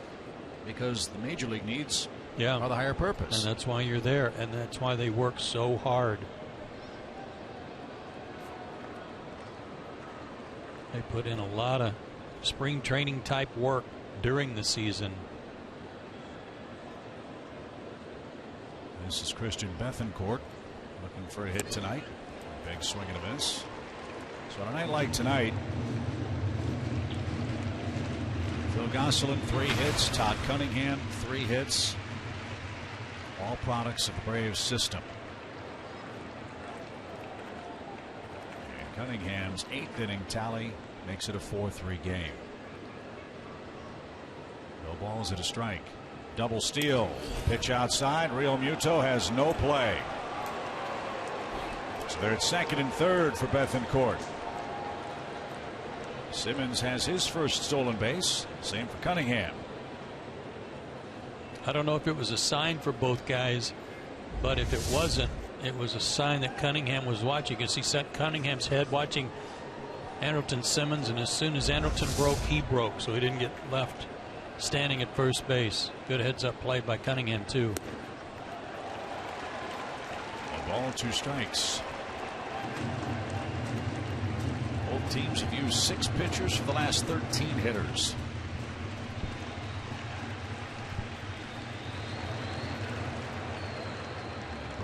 because the major league needs are the higher purpose. And that's why you're there, and that's why they work so hard. They put in a lot of spring training type work during the season. This is Christian Bethancourt looking for a hit tonight. A big swing and a miss. So on a night like tonight, Phil Gosselin 3 hits, Todd Cunningham 3 hits. All products of the Braves system. Cunningham's 8th inning tally makes it a 4-3 game. No balls at a strike. Double steal. Pitch outside. Real Muto has no play. So they're at second and third for Bethancourt. Simmons has his first stolen base. Same for Cunningham. I don't know if it was a sign for both guys, but if it wasn't, it was a sign that Cunningham was watching. You can see set Cunningham's head watching Andrelton Simmons, and as soon as Andrelton broke, he broke, so he didn't get left standing at first base. Good heads-up play by Cunningham, too. A ball, 2 strikes. Both teams have used 6 pitchers for the last 13 hitters.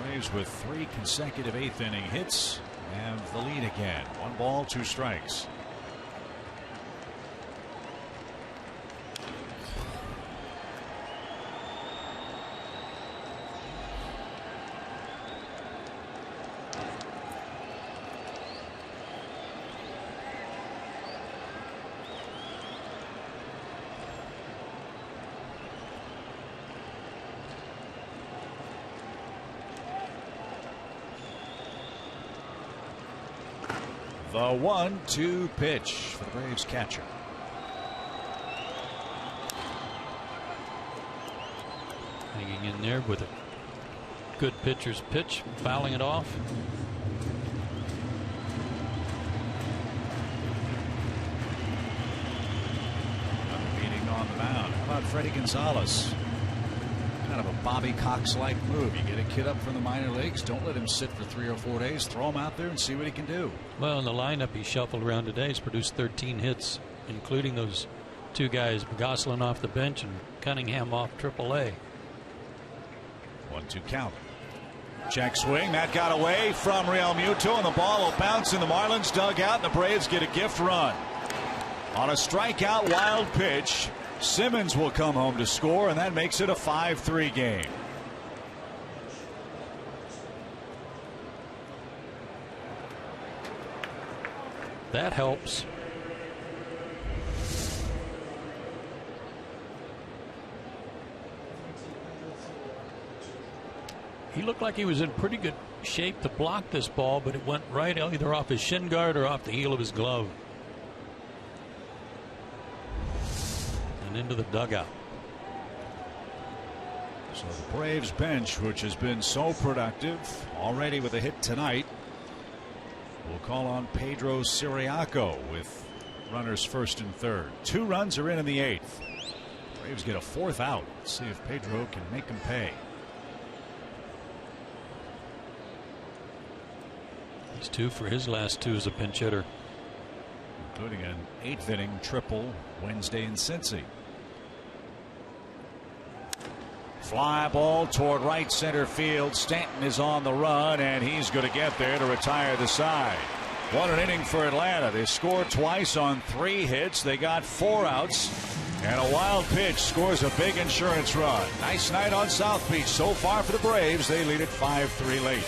Braves with 3 consecutive 8th inning hits have the lead again. 1 ball, 2 strikes. The 1-2 pitch for the Braves catcher. Hanging in there with a good pitcher's pitch, fouling it off. Another meeting on the mound. How about Freddie Gonzalez? Kind of a Bobby Cox-like move. You get a kid up from the minor leagues, don't let him sit for 3 or 4 days. Throw him out there and see what he can do. Well, in the lineup he shuffled around today, he's produced 13 hits, including those 2 guys, Gosselin off the bench and Cunningham off AAA. 1-2 count. Check swing. That got away from Real Muto, and the ball will bounce in the Marlins dugout, and the Braves get a gift run. On a strikeout wild pitch, Simmons will come home to score, and that makes it a 5-3 game. That helps. He looked like he was in pretty good shape to block this ball, but it went right either off his shin guard or off the heel of his glove. And into the dugout. So the Braves bench, which has been so productive already with a hit tonight, will call on Pedro Siriaco with runners first and third. 2 runs are in the 8th. Braves get a 4th out. Let's see if Pedro can make them pay. He's 2 for his last 2 as a pinch hitter, including an 8th inning triple Wednesday in Cincy. Fly ball toward right center field. Stanton is on the run, and he's going to get there to retire the side. What an inning for Atlanta. They scored twice on 3 hits. They got 4 outs, and a wild pitch scores a big insurance run. Nice night on South Beach so far for the Braves. They lead it 5-3 late.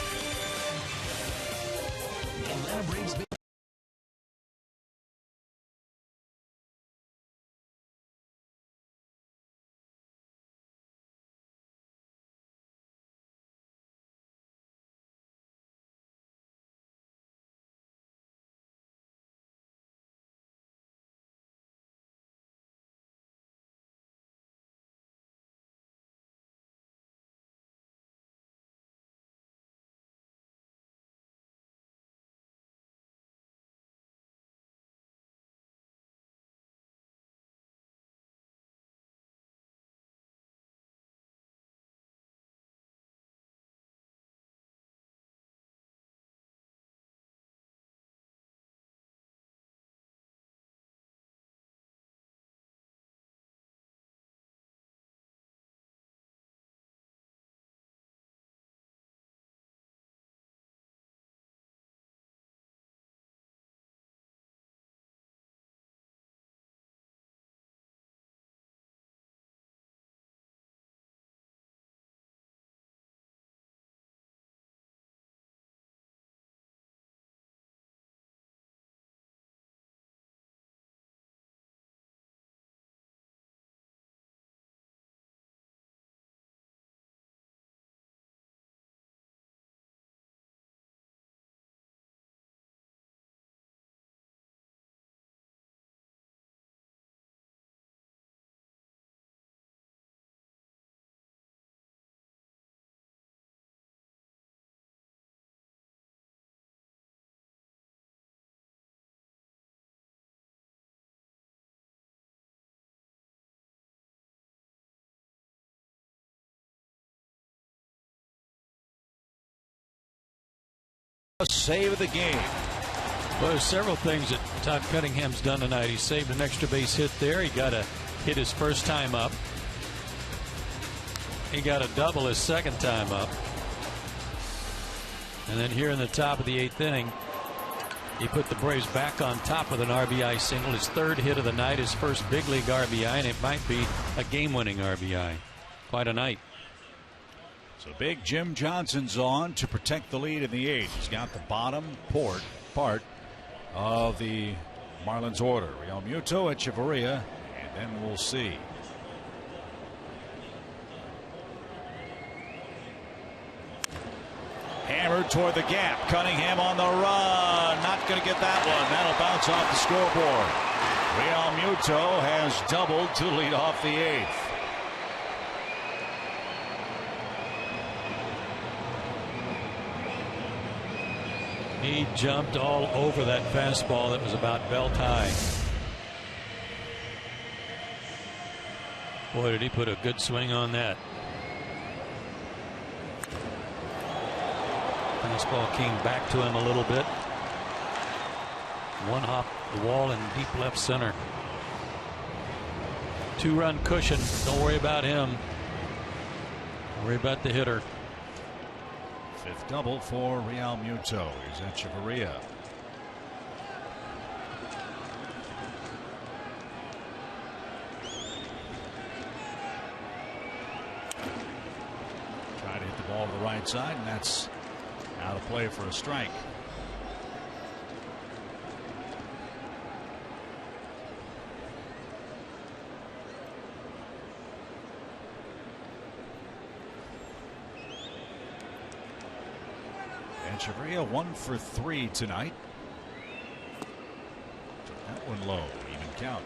Save of the game. Well, there's several things that Todd Cunningham's done tonight. He saved an extra base hit there. He got a hit his first time up. He got a double his second time up. And then here in the top of the 8th inning, he put the Braves back on top with an RBI single. His 3rd hit of the night, his first big league RBI, and it might be a game-winning RBI. Quite a night. So big Jim Johnson's on to protect the lead in the 8th. He's got the bottom part of the Marlins order. Real Muto, Echeverria, and then we'll see. Hammered toward the gap. Cunningham on the run. Not going to get that one. That'll bounce off the scoreboard. Real Muto has doubled to lead off the 8th. He jumped all over that fastball that was about belt high. Boy, did he put a good swing on that. Fastball came back to him a little bit. One hop the wall in deep left center. 2-run cushion. Don't worry about him. Worry about the hitter. 5th double for Real Muto. Here's Echeverria. Trying to hit the ball to the right side, and that's out of play for a strike. Echeverria 1 for 3 tonight. Took that one low, even count.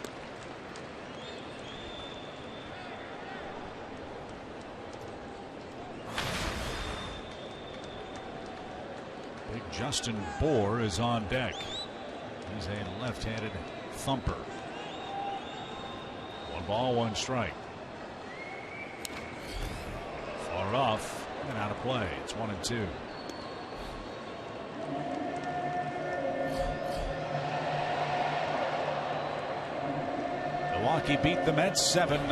Big Justin Bour is on deck. He's a left-handed thumper. 1 ball, 1 strike. Far off and out of play. It's 1-2. Milwaukee beat the Mets 7-0.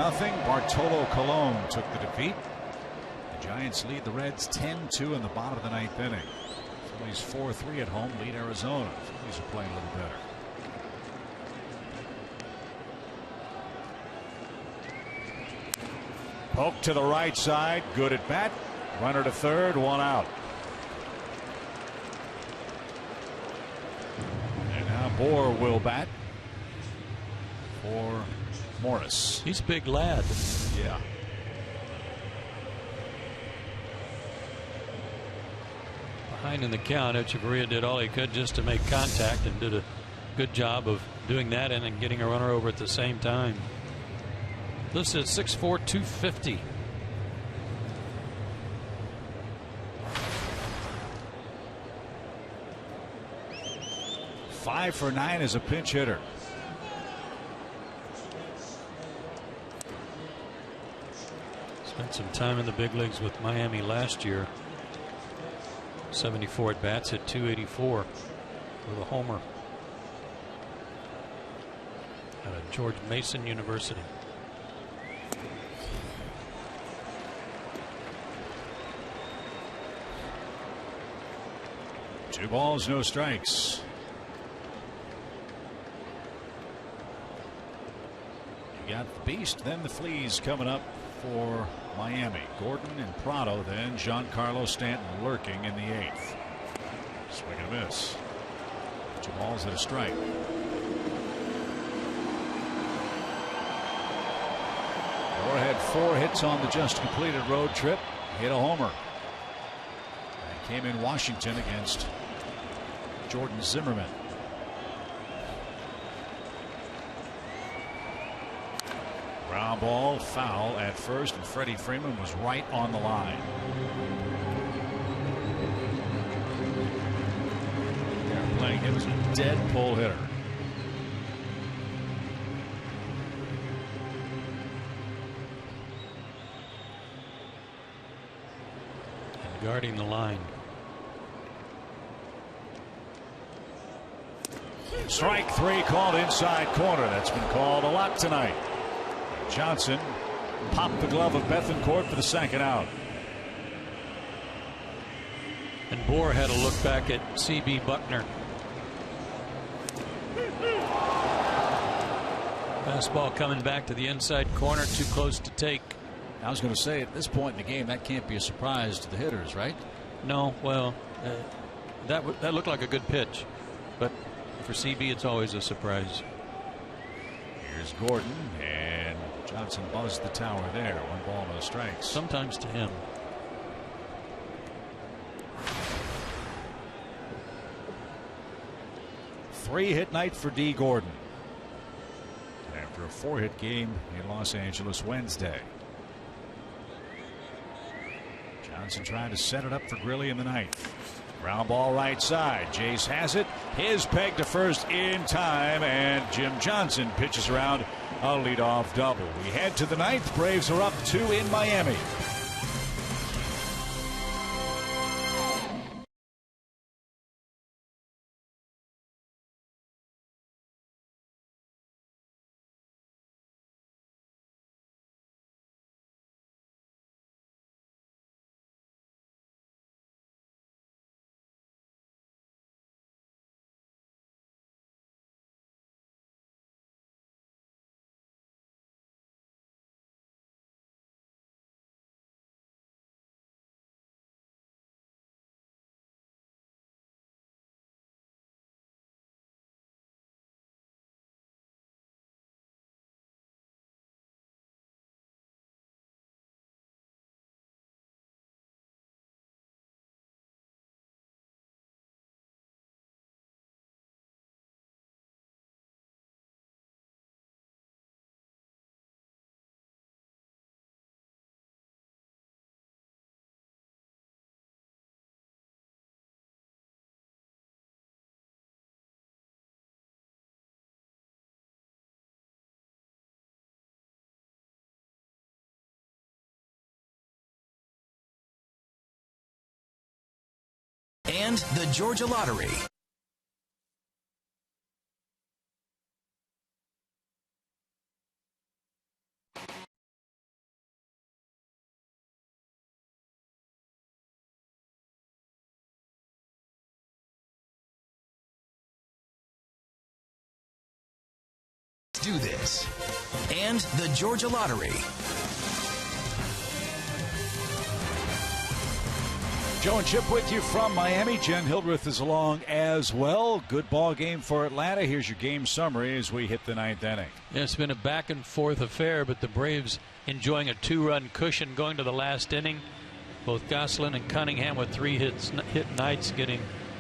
Bartolo Colon took the defeat. The Giants lead the Reds 10-2 in the bottom of the 9th inning. Phillies 4-3 at home lead Arizona. Phillies are playing a little better. Poke to the right side. Good at bat. Runner to third. 1 out. And now Bour will bat for Morris. He's a big lad. Yeah. Behind in the count, Echeverria did all he could just to make contact and did a good job of doing that and then getting a runner over at the same time. Listed at 6'4", 250. Five for 9 as a pinch hitter. Spent some time in the big leagues with Miami last year. 74 at bats, hit 284 with a homer out of George Mason University. Two balls, no strikes. You got the Beast, then the Fleas coming up for Miami. Gordon and Prado, then Giancarlo Stanton lurking in the 8th. Swing and a miss. 2 balls and a strike. Moore had 4 hits on the just completed road trip. Hit a homer. And came in Washington against Jordan Zimmerman. Ground ball, foul at first, and Freddie Freeman was right on the line. They're playing him as a dead pull hitter. And guarding the line. Strike 3 called inside corner. That's been called a lot tonight. Johnson popped the glove of Bethancourt for the second out. And Bohr had a look back at C.B. Buckner. Fastball coming back to the inside corner, too close to take. I was going to say, at this point in the game, that can't be a surprise to the hitters, right? No, well, that looked like a good pitch, but for CB, it's always a surprise. Here's Gordon, and Johnson buzzed the tower there. 1 ball, no strikes. Sometimes to him. Three-hit night for D. Gordon after a 4-hit game in Los Angeles Wednesday. Johnson trying to set it up for Grilli in the ninth. Ground ball right side. Jace has it. His peg to first in time, and Jim Johnson pitches around a leadoff double. We head to the ninth. Braves are up 2 in Miami. And the Georgia Lottery. Do this. And the Georgia Lottery. Joe and Chip with you from Miami. Jen Hildreth is along as well. Good ball game for Atlanta. Here's your game summary as we hit the ninth inning. Yeah, it's been a back and forth affair, but the Braves enjoying a 2-run cushion going to the last inning. Both Goslin and Cunningham with 3 hit nights, getting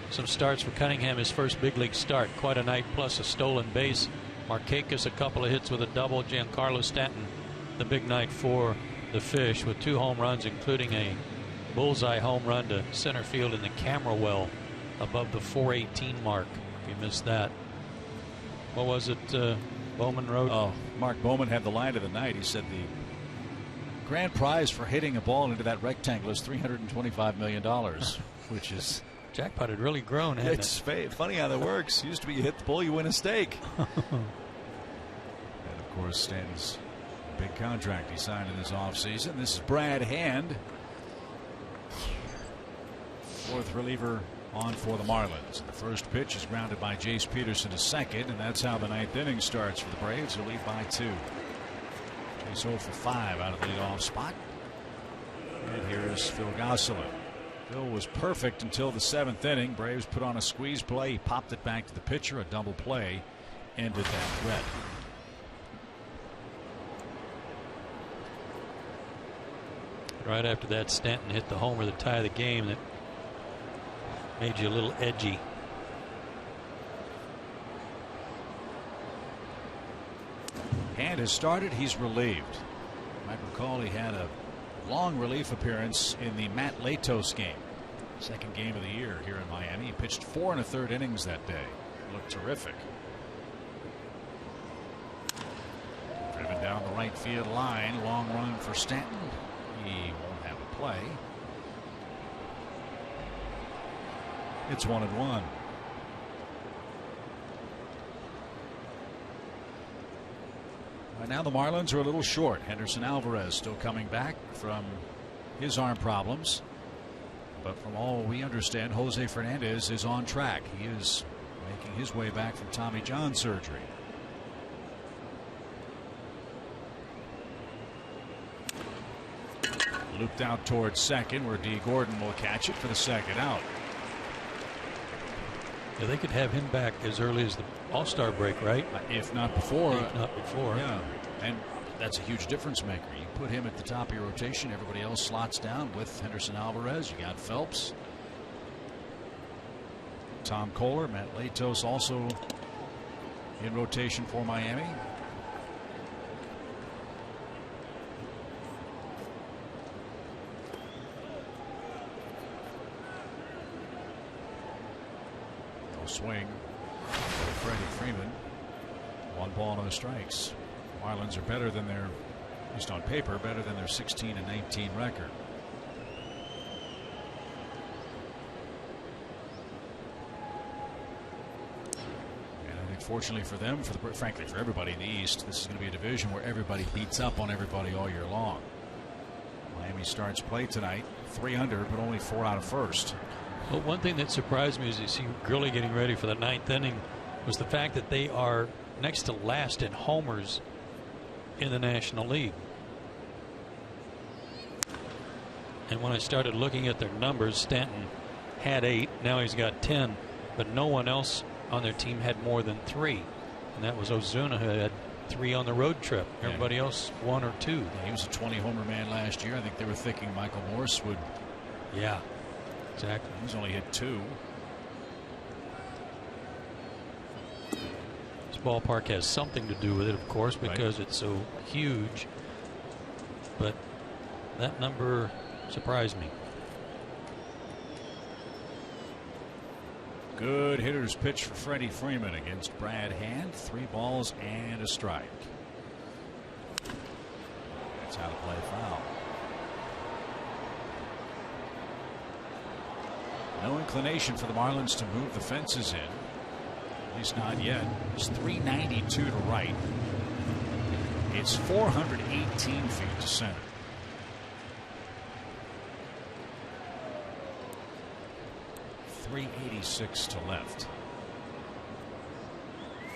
some starts for Cunningham, his first big league start. Quite a night, plus a stolen base. Markakis a couple of hits with a double. Giancarlo Stanton the big night for the Fish with 2 home runs, including a bullseye home run to center field in the camera well above the 418 mark. If you missed that. What was it Bowman wrote? Oh, Mark Bowman had the line of the night. He said the grand prize for hitting a ball into that rectangle is $325 million, which is... Jackpot had really grown, hadn't it? Funny how that works. Used to be you hit the bull, you win a steak. And of course, Stanton's big contract he signed in this offseason. This is Brad Hand, 4th reliever on for the Marlins. The first pitch is grounded by Jace Peterson to second, and that's how the ninth inning starts for the Braves, who lead by 2. Jace 0 for 5 out of the leadoff spot. And here's Phil Goslin. Phil was perfect until the 7th inning. Braves put on a squeeze play. He popped it back to the pitcher. A double play ended that threat. Right after that, Stanton hit the homer to tie the game that made you a little edgy. Hand has started. He's relieved. You might recall he had a long relief appearance in the Matt Latos game, second game of the year here in Miami. He pitched 4 1/3 innings that day. Looked terrific. Driven down the right field line. Long run for Stanton. He won't have a play. It's 1-1. Right now the Marlins are a little short. Henderson Alvarez still coming back from his arm problems. But from all we understand, Jose Fernandez is on track. He is making his way back from Tommy John surgery. Looped out towards second, where D. Gordon will catch it for the second out. Yeah, they could have him back as early as the All-Star break, right? If not before. If not before. Yeah, and that's a huge difference maker. You put him at the top of your rotation, everybody else slots down with Henderson Alvarez. You got Phelps, Tom Kohler, Matt Latos also in rotation for Miami. Swing for Freddie Freeman. 1 ball, no strikes. Marlins are better than their, at least on paper, better than their 16-19 record. And I think fortunately for them, frankly for everybody in the East, this is going to be a division where everybody beats up on everybody all year long. Miami starts play tonight 300, but only 4 out of first. Well, one thing that surprised me as you see Gurley getting ready for the 9th inning was the fact that they are next to last in homers in the National League. And when I started looking at their numbers, Stanton had 8, now he's got 10, but no one else on their team had more than 3, and that was Ozuna, who had 3 on the road trip. Everybody else 1 or 2. Yeah, he was a 20 homer man last year. I think they were thinking Michael Morse would. Yeah. Exactly. He's only hit 2. This ballpark has something to do with it, of course, because it's so huge. But that number surprised me. Good hitter's pitch for Freddie Freeman against Brad Hand. 3 balls and a strike. That's how to play foul. No inclination for the Marlins to move the fences in. At least not yet. It's 392 to right. It's 418 feet to center. .386 to left.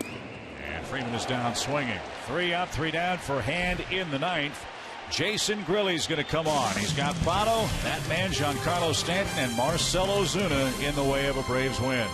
And Freeman is down swinging. 3 up, 3 down for Hand in the 9th. Jason Grilli's going to come on. He's got Prado, that man, Giancarlo Stanton, and Marcell Ozuna in the way of a Braves win.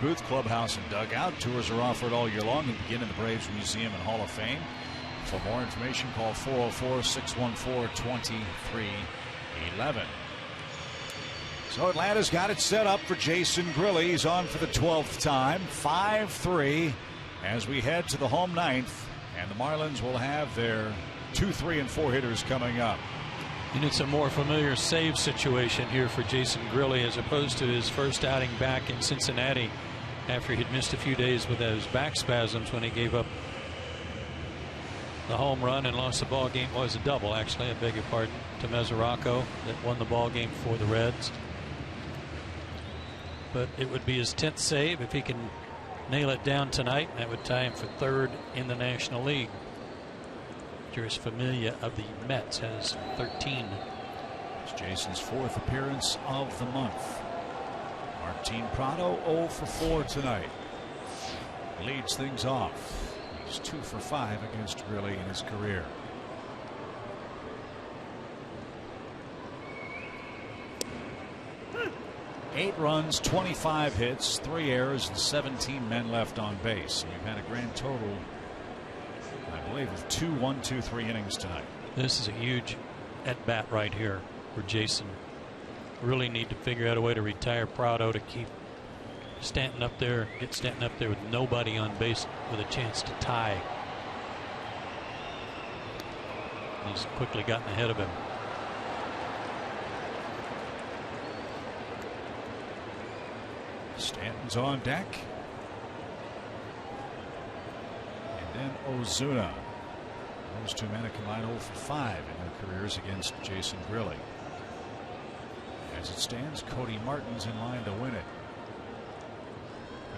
Booth, clubhouse, and dugout. Tours are offered all year long and begin in the Braves Museum and Hall of Fame. For more information, call 404-614-2311. So Atlanta's got it set up for Jason Grilli. He's on for the 12th time. 5-3 as we head to the home 9th. And the Marlins will have their 2, 3, and 4 hitters coming up. And it's a more familiar save situation here for Jason Grilli as opposed to his first outing back in Cincinnati after he'd missed a few days with those back spasms when he gave up the home run and lost the ball game. Well, it was a double, actually, I beg your pardon, to Mesoraco that won the ball game for the Reds. But it would be his 10th save if he can nail it down tonight. That would tie him for 3rd in the National League. Juris Familia of the Mets has 13. It's Jason's 4th appearance of the month. Martin Prado 0 for 4 tonight. Leads things off. He's 2 for 5 against Grilli in his career. Eight runs, 25 hits, 3 errors, and 17 men left on base. We've had a grand total, I believe, of 2 1-2-3 innings tonight. This is a huge at bat right here for Jason. Really need to figure out a way to retire Prado to keep Stanton up there, get Stanton up there with nobody on base with a chance to tie. He's quickly gotten ahead of him. Stanton's on deck. And then Ozuna. Those two men have combined 0 for 5 in their careers against Jason Grilli. As it stands, Cody Martin's in line to win it.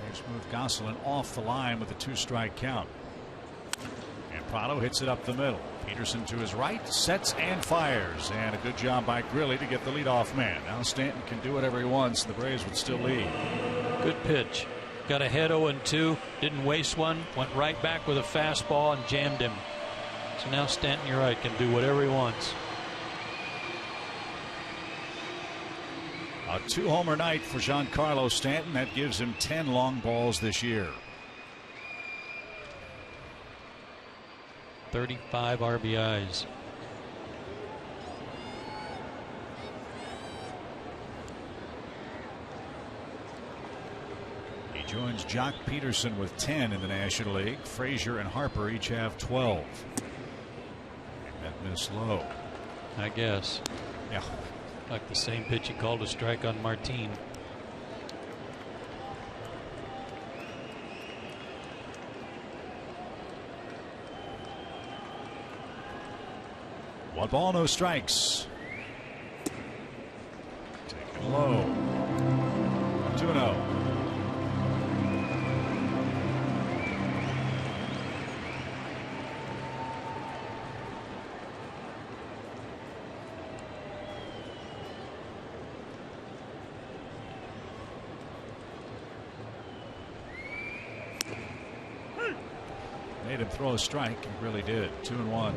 Braves move Gosselin off the line with a 2-strike count. And Prado hits it up the middle. Peterson to his right, sets and fires. And a good job by Grilli to get the leadoff man. Now Stanton can do whatever he wants. The Braves would still lead. Good pitch. Got ahead 0-2. Didn't waste one. Went right back with a fastball and jammed him. So now Stanton, you're right, can do whatever he wants. A 2-homer night for Giancarlo Stanton. That gives him 10 long balls this year. 35 RBIs. He joins Jock Peterson with 10 in the National League. Frazier and Harper each have 12. And that missed low. I guess. Yeah. Like the same pitch he called a strike on Martin. One ball, no strikes. Taken low. 2-0. Made him throw a strike, and really did. 2-1.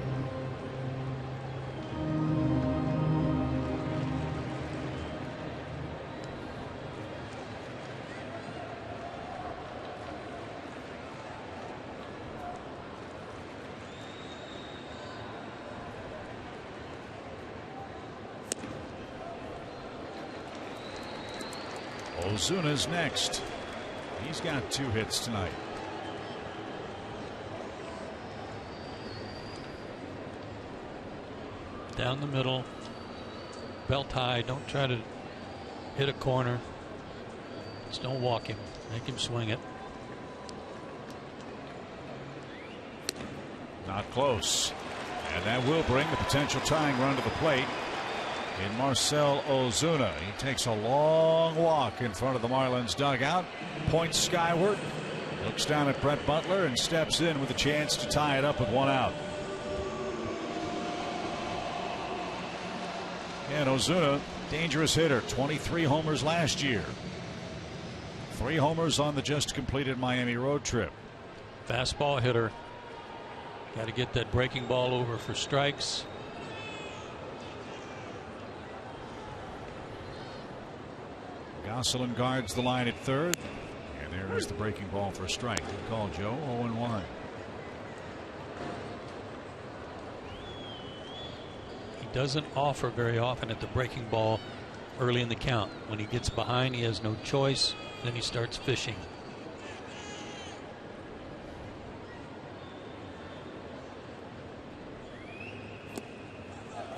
Ozuna's next. He's got 2 hits tonight. Down the middle, belt high. Don't try to hit a corner. Just don't walk him. Make him swing it. Not close. And that will bring the potential tying run to the plate in Marcell Ozuna. He takes a long walk in front of the Marlins dugout, points skyward, looks down at Brett Butler, and steps in with a chance to tie it up with 1 out. And Ozuna, dangerous hitter, 23 homers last year. 3 homers on the just completed Miami road trip. Fastball hitter. Got to get that breaking ball over for strikes. Gosselin guards the line at third. And there is the breaking ball for a strike. Good call, Joe. 0-1. Doesn't offer very often at the breaking ball early in the count. When he gets behind, he has no choice. Then he starts fishing.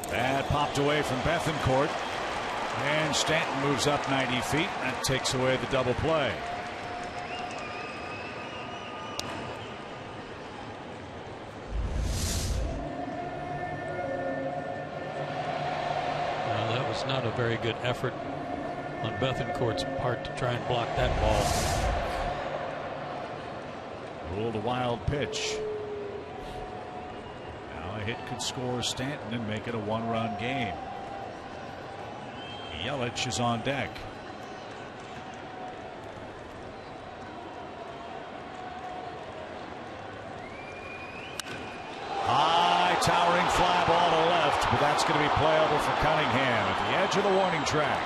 Bad popped away from Bethancourt. And Stanton moves up 90 feet. That takes away the double play. Well, that was not a very good effort on Bethancourt's part to try and block that ball. Ruled a wild pitch. Now a hit could score Stanton and make it a one-run game. Yelich is on deck. High towering fly ball to left, but that's going to be playable for Cunningham at the edge of the warning track.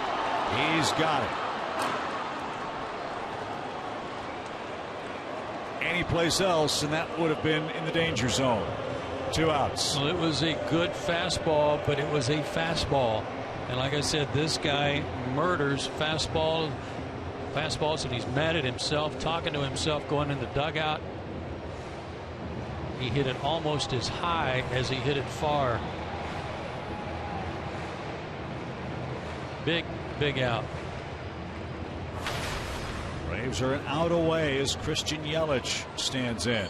He's got it. Anyplace else, and that would have been in the danger zone. 2 outs. Well, it was a good fastball, but it was a fastball. And like I said, this guy murders fastballs, and he's mad at himself, talking to himself, going in the dugout. He hit it almost as high as he hit it far. Big out. Braves are an out away as Christian Yelich stands in.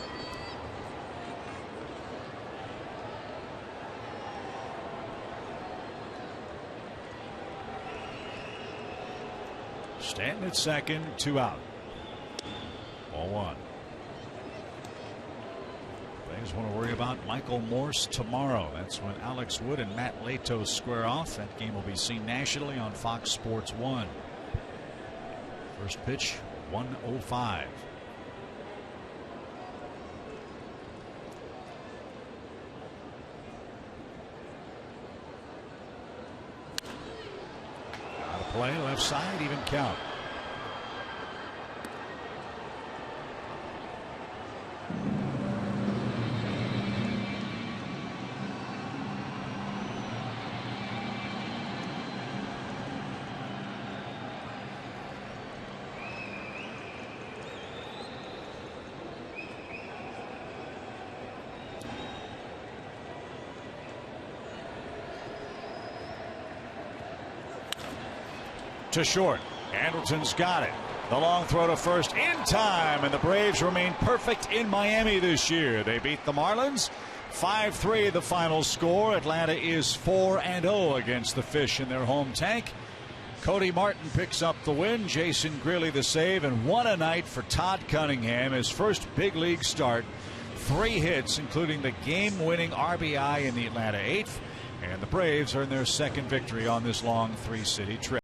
Stanton at second, 2 out. 0-1. Braves want to worry about Michael Morse tomorrow. That's when Alex Wood and Matt Latos square off. That game will be seen nationally on Fox Sports 1. First pitch, 1:05. Play left side, even count. To short. Anderson's got it. The long throw to first in time, and the Braves remain perfect in Miami this year. They beat the Marlins 5-3 the final score. Atlanta is 4-0 against the Fish in their home tank. Cody Martin picks up the win, Jason Greeley the save, and what a night for Todd Cunningham, his first big league start. 3 hits, including the game-winning RBI in the Atlanta 8th, and the Braves earn their second victory on this long 3-city trip.